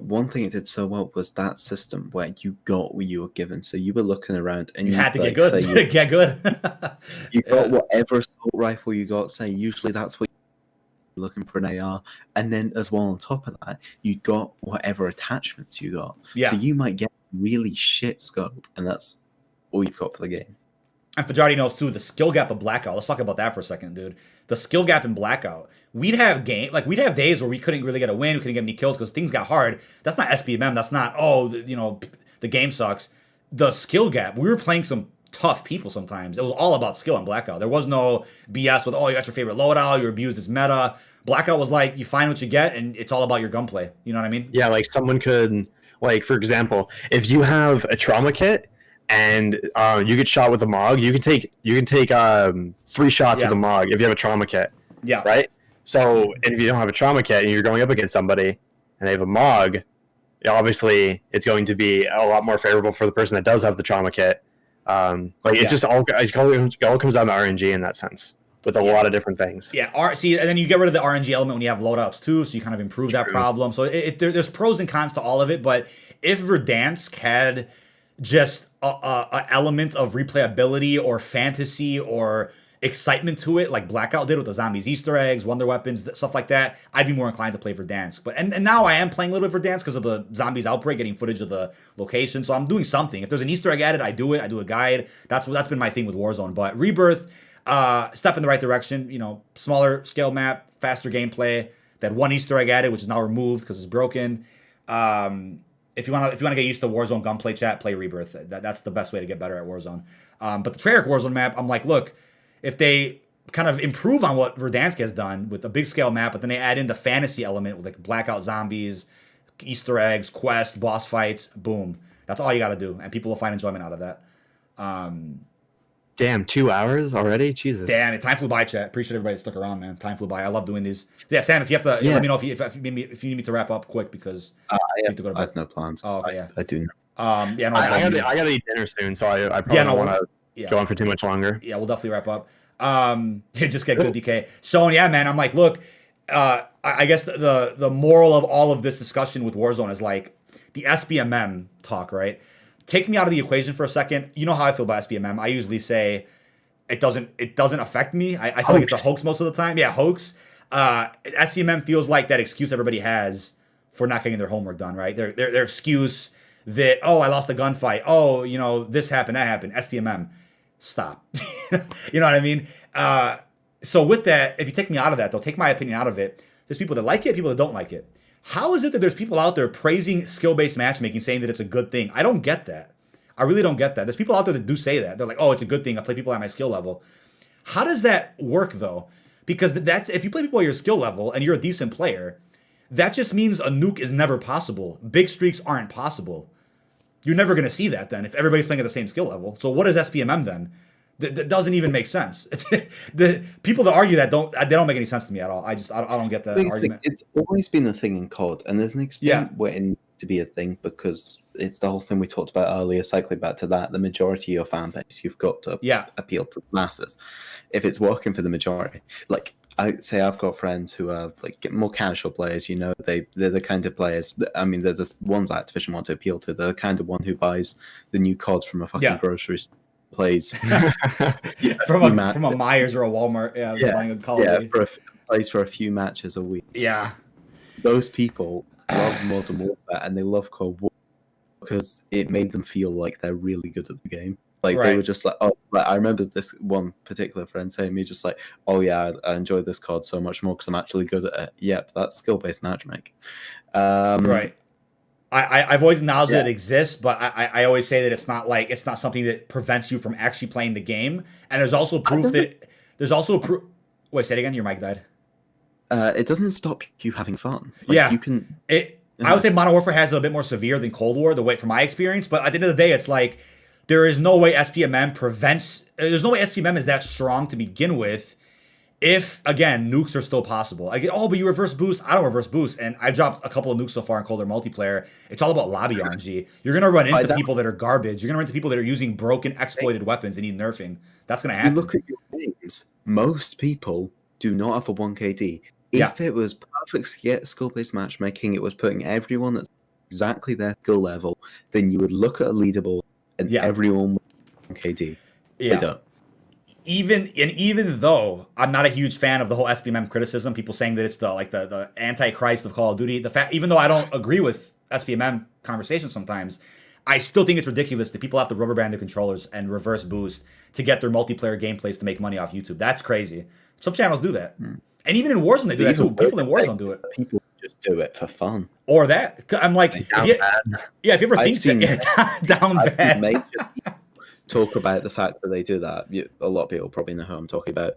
one thing it did so well was that system where you got what you were given. So you were looking around and you had to get good. Get good. You got whatever assault rifle you got. Say usually that's what you're looking for, an AR, and then as well on top of that, you got whatever attachments you got. Yeah. So you might get really shit scope, and that's all you've got for the game. And Fajardi knows too the skill gap of Blackout. Let's talk about that for a second, dude. The skill gap in Blackout. We'd have days where we couldn't really get a win, we couldn't get any kills because things got hard. That's not SBMM. That's not the game sucks. The skill gap. We were playing some tough people sometimes. It was all about skill in Blackout. There was no BS with you got your favorite loadout, you abuse this meta. Blackout was like you find what you get, and it's all about your gunplay. You know what I mean? Yeah, like someone could, like for example, if you have a trauma kit. And you get shot with a MOG. You can take 3 shots with a MOG if you have a trauma kit. Yeah. Right. So, and if you don't have a trauma kit and you're going up against somebody and they have a MOG, obviously it's going to be a lot more favorable for the person that does have the trauma kit. It just all comes down to RNG in that sense with a lot of different things. Yeah. And then you get rid of the RNG element when you have loadouts too, so you kind of improve that problem. So there's pros and cons to all of it. But if Verdansk had just a element of replayability or fantasy or excitement to it, like Blackout did with the zombies, Easter eggs, wonder weapons, stuff like that, I'd be more inclined to play Verdansk. But and now I am playing a little bit Verdansk because of the zombies outbreak, getting footage of the location. So I'm doing something. If there's an Easter egg added, I do it. I do a guide. That's been my thing with Warzone. But Rebirth, step in the right direction. Smaller scale map, faster gameplay. That one Easter egg added, which is now removed because it's broken. If you want to get used to Warzone gunplay chat, play Rebirth. That's the best way to get better at Warzone. But the Treyarch Warzone map, I'm like, look, if they kind of improve on what Verdansk has done with a big scale map, but then they add in the fantasy element with like Blackout zombies, Easter eggs, quests, boss fights, boom. That's all you got to do, and people will find enjoyment out of that. Damn, 2 hours already? Jesus. Damn, time flew by, chat. Appreciate everybody that stuck around, man. Time flew by. I love doing these. Yeah, Sam, if you have to, let me know if you need me to wrap up quick because I have to go to bed. I have no plans. Oh, okay, I do. I gotta eat dinner soon, so I probably don't want to go on for too much longer. Yeah, we'll definitely wrap up. Just get good, DK. So yeah, man, I'm like, look, I guess the moral of all of this discussion with Warzone is like the SBMM talk, right? Take me out of the equation for a second. You know how I feel about SBMM. I usually say it doesn't affect me. I feel like it's a hoax most of the time. Yeah, hoax. SBMM feels like that excuse everybody has for not getting their homework done, right? Their excuse that, I lost a gunfight. This happened, that happened. SBMM. Stop. You know what I mean? So with that, if you take me out of that, they'll take my opinion out of it. There's people that like it, people that don't like it. How is it that there's people out there praising skill-based matchmaking, saying that it's a good thing? I don't get that. I really don't get that. There's people out there that do say that. They're like, it's a good thing. I play people at my skill level. How does that work, though? Because if you play people at your skill level and you're a decent player, that just means a nuke is never possible. Big streaks aren't possible. You're never going to see that then if everybody's playing at the same skill level. So what is SPMM then? That doesn't even make sense. The people that argue that don't make any sense to me at all. I don't get that argument. It's always been a thing in COD, and there's an extent where it needs to be a thing because it's the whole thing we talked about earlier. Cycling back to that, the majority of your fan base, you've got to appeal to the masses. If it's working for the majority, like I've got friends who are like more casual players. You know, they're the kind of players. I mean, they're the ones that Activision want to appeal to. They're the kind of one who buys the new CODs from a fucking grocery store, plays from a Myers or a Walmart. Buying a Call of Duty. Plays for a few matches a week. Yeah, those people love Modern Warfare and they love Cold War because it made them feel like they're really good at the game. Like they were just like, oh, like, I remember this one particular friend saying to me just like, oh yeah, I enjoy this COD so much more because I'm actually good at it. Yep, that's skill-based matchmaking. Right. I've always acknowledged that it exists, but I always say that it's not something that prevents you from actually playing the game. And there's also proof Wait, say it again. Your mic died. It doesn't stop you having fun. Like, yeah, you can. I would say Modern Warfare has it a bit more severe than Cold War, from my experience. But at the end of the day, it's like there is no way SPMM prevents. There's no way SPMM is that strong to begin with. If again nukes are still possible, I get but you reverse boost. I don't reverse boost, and I dropped a couple of nukes so far in Cold War multiplayer. It's all about lobby RNG. You're gonna run into people that are garbage. You're gonna run into people that are using broken, exploited weapons and need nerfing. That's gonna happen. You look at your games. Most people do not have a 1KD. If it was perfect skill-based matchmaking, it was putting everyone at exactly their skill level, then you would look at a leaderboard and everyone with 1KD. Yeah. They don't. Even though I'm not a huge fan of the whole SPMM criticism, people saying that it's the antichrist of Call of Duty, even though I don't agree with SPMM conversations sometimes, I still think it's ridiculous that people have to rubber band their controllers and reverse boost to get their multiplayer gameplays to make money off YouTube. That's crazy. Some channels do that. And even in Warzone, they do that too. People in Warzone do it. People just do it for fun. Or that. I'm like, if you ever think down bad. Talk about the fact that they do that. A lot of people probably know who I'm talking about.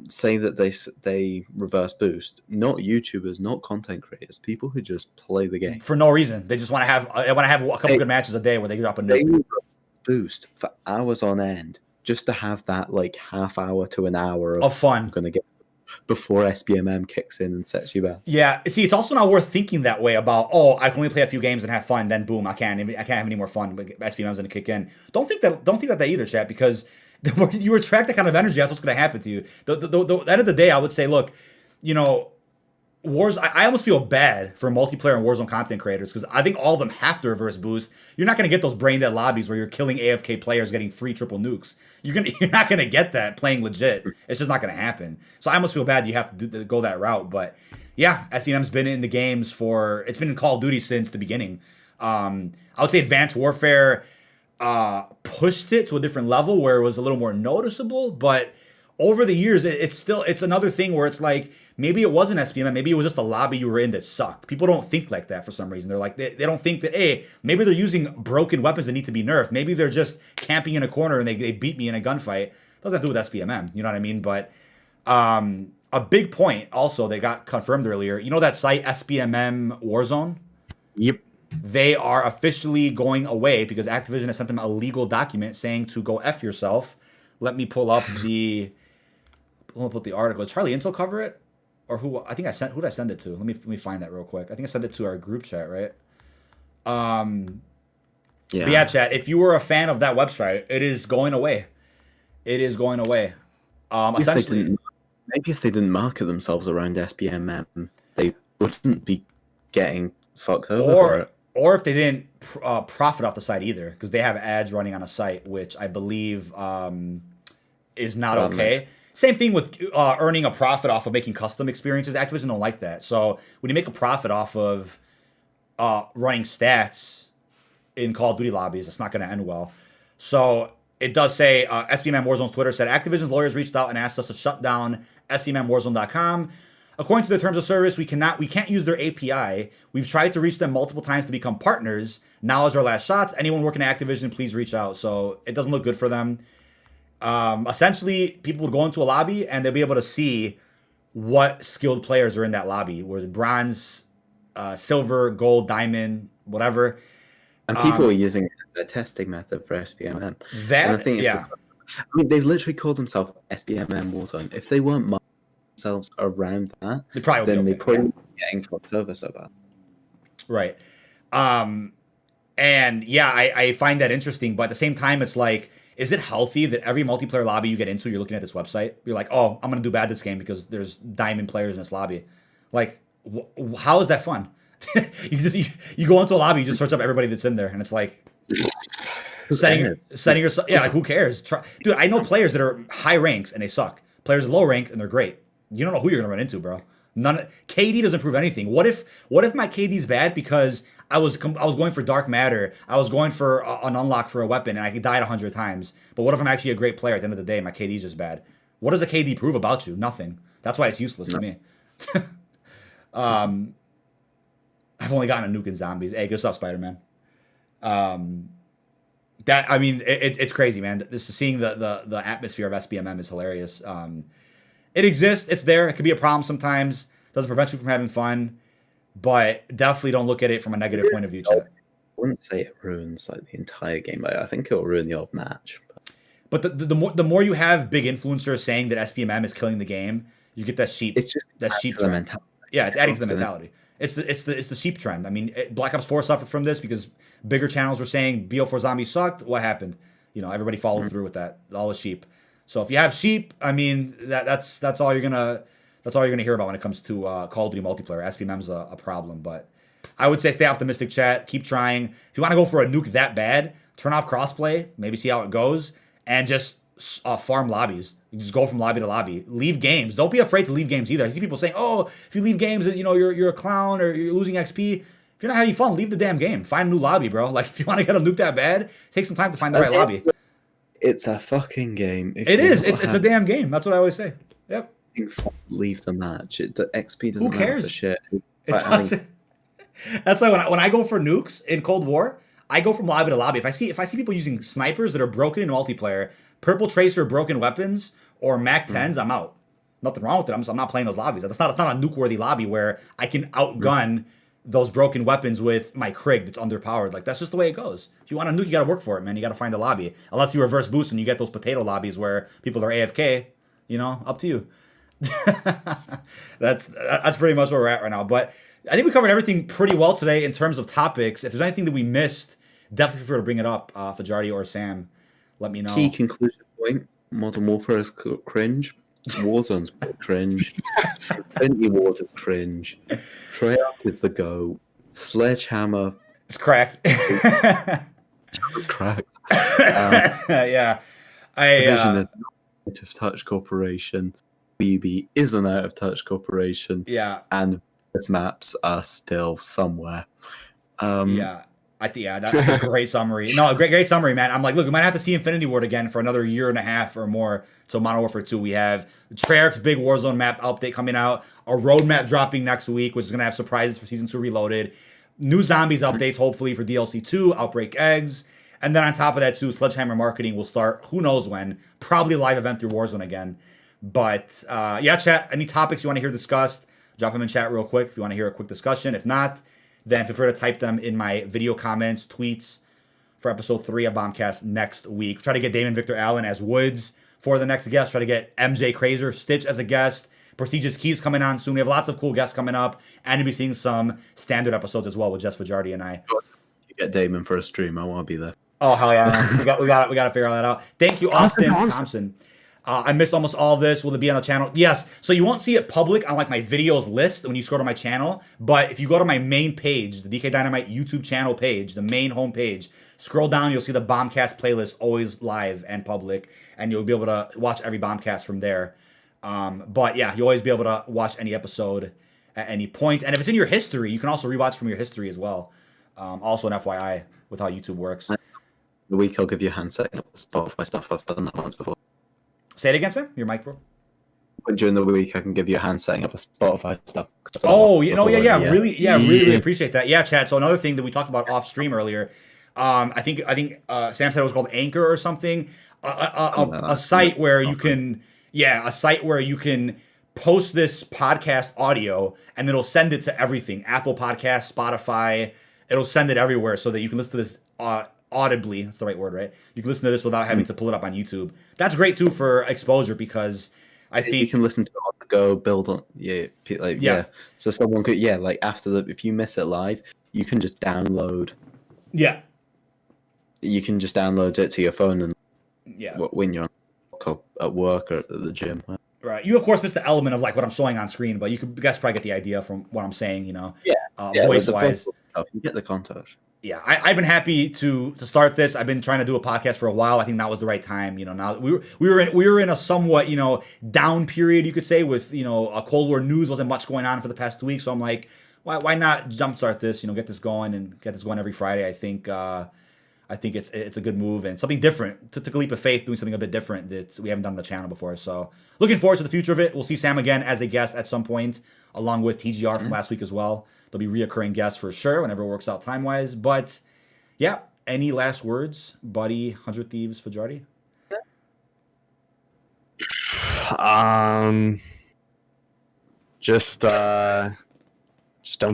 Say that they reverse boost. Not YouTubers, not content creators. People who just play the game for no reason. They just want to have a couple good matches a day where they drop a nuke. They boost for hours on end just to have that like half hour to an hour of fun. I'm gonna get before SPMM kicks in and sets you back. Yeah, see, it's also not worth thinking that way about, I can only play a few games and have fun, then boom, I can't have any more fun, but SPMM's gonna kick in. Don't think that either, chat, because the more you attract that kind of energy, that's what's gonna happen to you. The end of the day, I would say, look, I almost feel bad for multiplayer and Warzone content creators because I think all of them have to reverse boost. You're not going to get those brain dead lobbies where you're killing AFK players getting free triple nukes. You're not going to get that playing legit. It's just not going to happen. So I almost feel bad you have to go that route. But yeah, SPM's been in the games it's been in Call of Duty since the beginning. I would say Advanced Warfare pushed it to a different level where it was a little more noticeable. But over the years, it's another thing where it's like, maybe it wasn't SPMM. Maybe it was just the lobby you were in that sucked. People don't think like that for some reason. They're like, they don't think that, hey, maybe they're using broken weapons that need to be nerfed. Maybe they're just camping in a corner and they beat me in a gunfight. Doesn't have to do with SPMM. You know what I mean? But a big point also that got confirmed earlier. You know that site SPMM Warzone? Yep. They are officially going away because Activision has sent them a legal document saying to go F yourself. Let me pull up the article. Does Charlie Intel cover it? Or who did I send it to? Let me find that real quick. I think I sent it to our group chat, right? But yeah, chat. If you were a fan of that website, it is going away. It is going away. Essentially, maybe if they didn't market themselves around SPMM, they wouldn't be getting fucked over for it. Or if they didn't profit off the site either, because they have ads running on a site, which I believe is not okay. Same thing with earning a profit off of making custom experiences. Activision don't like that. So when you make a profit off of running stats in Call of Duty lobbies, it's not going to end well. So it does say, SPMM Warzone's Twitter said, Activision's lawyers reached out and asked us to shut down SPMMWarzone.com. According to their terms of service, we can't use their API. We've tried to reach them multiple times to become partners. Now is our last shot. Anyone working at Activision, please reach out. So it doesn't look good for them. Essentially, people would go into a lobby and they'll be able to see what skilled players are in that lobby. Whereas bronze, silver, gold, diamond, whatever. And people are using it as a testing method for SPMM. They've literally called themselves SPMM Warzone. If they weren't marketing themselves around that, they probably wouldn't be getting fucked over so bad. Right. And yeah, I find that interesting. But at the same time, it's like, is it healthy that every multiplayer lobby you get into, you're looking at this website? You're like, oh, I'm gonna do bad this game because there's diamond players in this lobby. Like, how is that fun? you go into a lobby, you just search up everybody that's in there, and it's like setting yourself. Yeah, like who cares? Dude, I know players that are high ranks and they suck. Players low rank and they're great. You don't know who you're gonna run into, bro. KD doesn't prove anything. What if my KD's bad because I was going for dark matter, I was going for an unlock for a weapon, and I died 100 times. But what if I'm actually a great player at the end of the day? My KD's just bad. What does a KD prove about you? Nothing. That's why it's useless to me. I've only gotten a nuke in zombies. Hey, good stuff, Spider-Man. It's crazy, man. This is seeing the atmosphere of SBMM is hilarious. It exists. It's there. It could be a problem sometimes. Doesn't prevent you from having fun, but definitely don't look at it from a negative point of view. Chat. I wouldn't say it ruins like the entire game. Like, I think it'll ruin the old match. But the more you have big influencers saying that SBMM is killing the game, you get that sheep. It's just that sheep trend. Yeah, it's adding to the mentality. It's the sheep trend. I mean, Black Ops 4 suffered from this because bigger channels were saying BO4 Zombies sucked. What happened? Everybody followed through with that. All the sheep. So if you have sheep, I mean, that's all you're gonna hear about when it comes to Call of Duty multiplayer. SBMM's a problem, but I would say stay optimistic, chat. Keep trying. If you want to go for a nuke that bad, turn off crossplay. Maybe see how it goes, and just farm lobbies. You just go from lobby to lobby. Leave games. Don't be afraid to leave games either. I see people saying, "Oh, if you leave games, you're a clown or you're losing XP." If you're not having fun, leave the damn game. Find a new lobby, bro. Like if you want to get a nuke that bad, take some time to find the right lobby. It's a fucking game. It is. It's a damn game. That's what I always say. Yep. Leave the match. The XP doesn't Who cares? matter for shit. It doesn't. That's why when I go for nukes in Cold War, I go from lobby to lobby. If I see people using snipers that are broken in multiplayer, purple tracer broken weapons, or Mac 10s, I'm out. Nothing wrong with it. I'm not playing those lobbies. It's not a nuke-worthy lobby where I can outgun those broken weapons with my Krig that's underpowered. Like, that's just the way it goes. If you want a nuke, you got to work for it, man. You got to find a lobby. Unless you reverse boost and you get those potato lobbies where people are AFK, up to you. That's pretty much where we're at right now. But I think we covered everything pretty well today in terms of topics. If there's anything that we missed, definitely feel free to bring it up. Fajardi or Sam, let me know. Key conclusion point. Modern Warfare is cringe. Warzone's cringe. Infinity Wars is cringe. Treyarch is the GOAT. Sledgehammer. It's cracked. It's cracked. Yeah. Division is out of Touch Corporation. BB is an out of Touch Corporation. Yeah. And its maps are still somewhere. That's a great summary. No, great summary, man. I'm like, look, we might have to see Infinity Ward again for another year and a half or more. So Modern Warfare 2, we have Treyarch's big Warzone map update coming out, a roadmap dropping next week, which is going to have surprises for Season 2 Reloaded, new Zombies updates, hopefully, for DLC 2, Outbreak Eggs, and then on top of that, too, Sledgehammer Marketing will start who knows when, probably a live event through Warzone again. But, chat, any topics you want to hear discussed, drop them in chat real quick if you want to hear a quick discussion. If not, then feel free to type them in my video comments, tweets for episode 3 of Bombcast next week. Try to get Damon Victor Allen as Woods for the next guest. Try to get MJ Crazer, Stitch as a guest. Prestigious Keys coming on soon. We have lots of cool guests coming up. And you'll be seeing some standard episodes as well with Jess Fajardi and I. You get Damon for a stream. I want to be there. Oh, hell yeah. we got to figure all that out. Thank you, Austin Thompson. I missed almost all of this. Will it be on the channel? Yes. So you won't see it public on like my videos list when you scroll to my channel. But if you go to my main page, the DK Dynamite YouTube channel page, the main homepage, scroll down, you'll see the Bombcast playlist always live and public. And you'll be able to watch every Bombcast from there. But yeah, you'll always be able to watch any episode at any point. And if it's in your history, you can also rewatch from your history as well. Also an FYI with how YouTube works. The week I'll give you a hand setting up the Spotify stuff. I've done that once before. Say it again, Sam. Your mic, bro. During the week, I can give you a hand setting up the Spotify stuff. Oh, really appreciate that. Yeah, Chad. So another thing that we talked about off stream earlier, I think Sam said it was called Anchor or something. A site where you can, post this podcast audio and it'll send it to everything. Apple Podcasts, Spotify. It'll send it everywhere so that you can listen to this audibly. That's the right word, right? You can listen to this without having to pull it up on YouTube. That's great too for exposure because I think you can listen to it on the go, build on, So someone could, if you miss it live, you can just download. Yeah. You can just download it to your phone and Yeah. when you're at work or at the gym. Right. You, of course, missed the element of like what I'm showing on screen, but you guys probably get the idea from what I'm saying, voice wise. You get the context. Yeah, I've been happy to start this. I've been trying to do a podcast for a while. I think that was the right time. Now we were in a somewhat down period, you could say, with a Cold War news. Wasn't much going on for the past 2 weeks, so I'm like, why not jumpstart this? Get this going every Friday. I think it's a good move and something different. Took a leap of faith doing something a bit different that we haven't done on the channel before. So looking forward to the future of it. We'll see Sam again as a guest at some point, along with TGR from last week as well. There'll be reoccurring guests for sure whenever it works out time-wise. But, yeah, any last words, buddy, 100 Thieves Fajardi? Just don't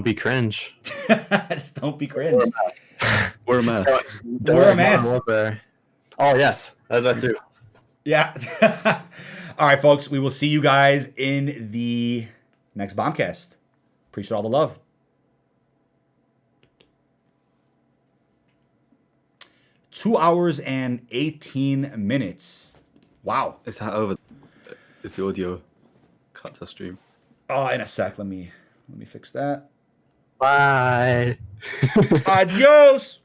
be cringe. Just don't be cringe. Wear a mask. Wear a mask. Oh, yes. That too. Yeah. All right, folks. We will see you guys in the next Bombcast. Appreciate all the love. 2 hours and 18 minutes. Wow. Is that over? Is the audio cut to stream? Oh, in a sec. Let me fix that. Bye. Adios.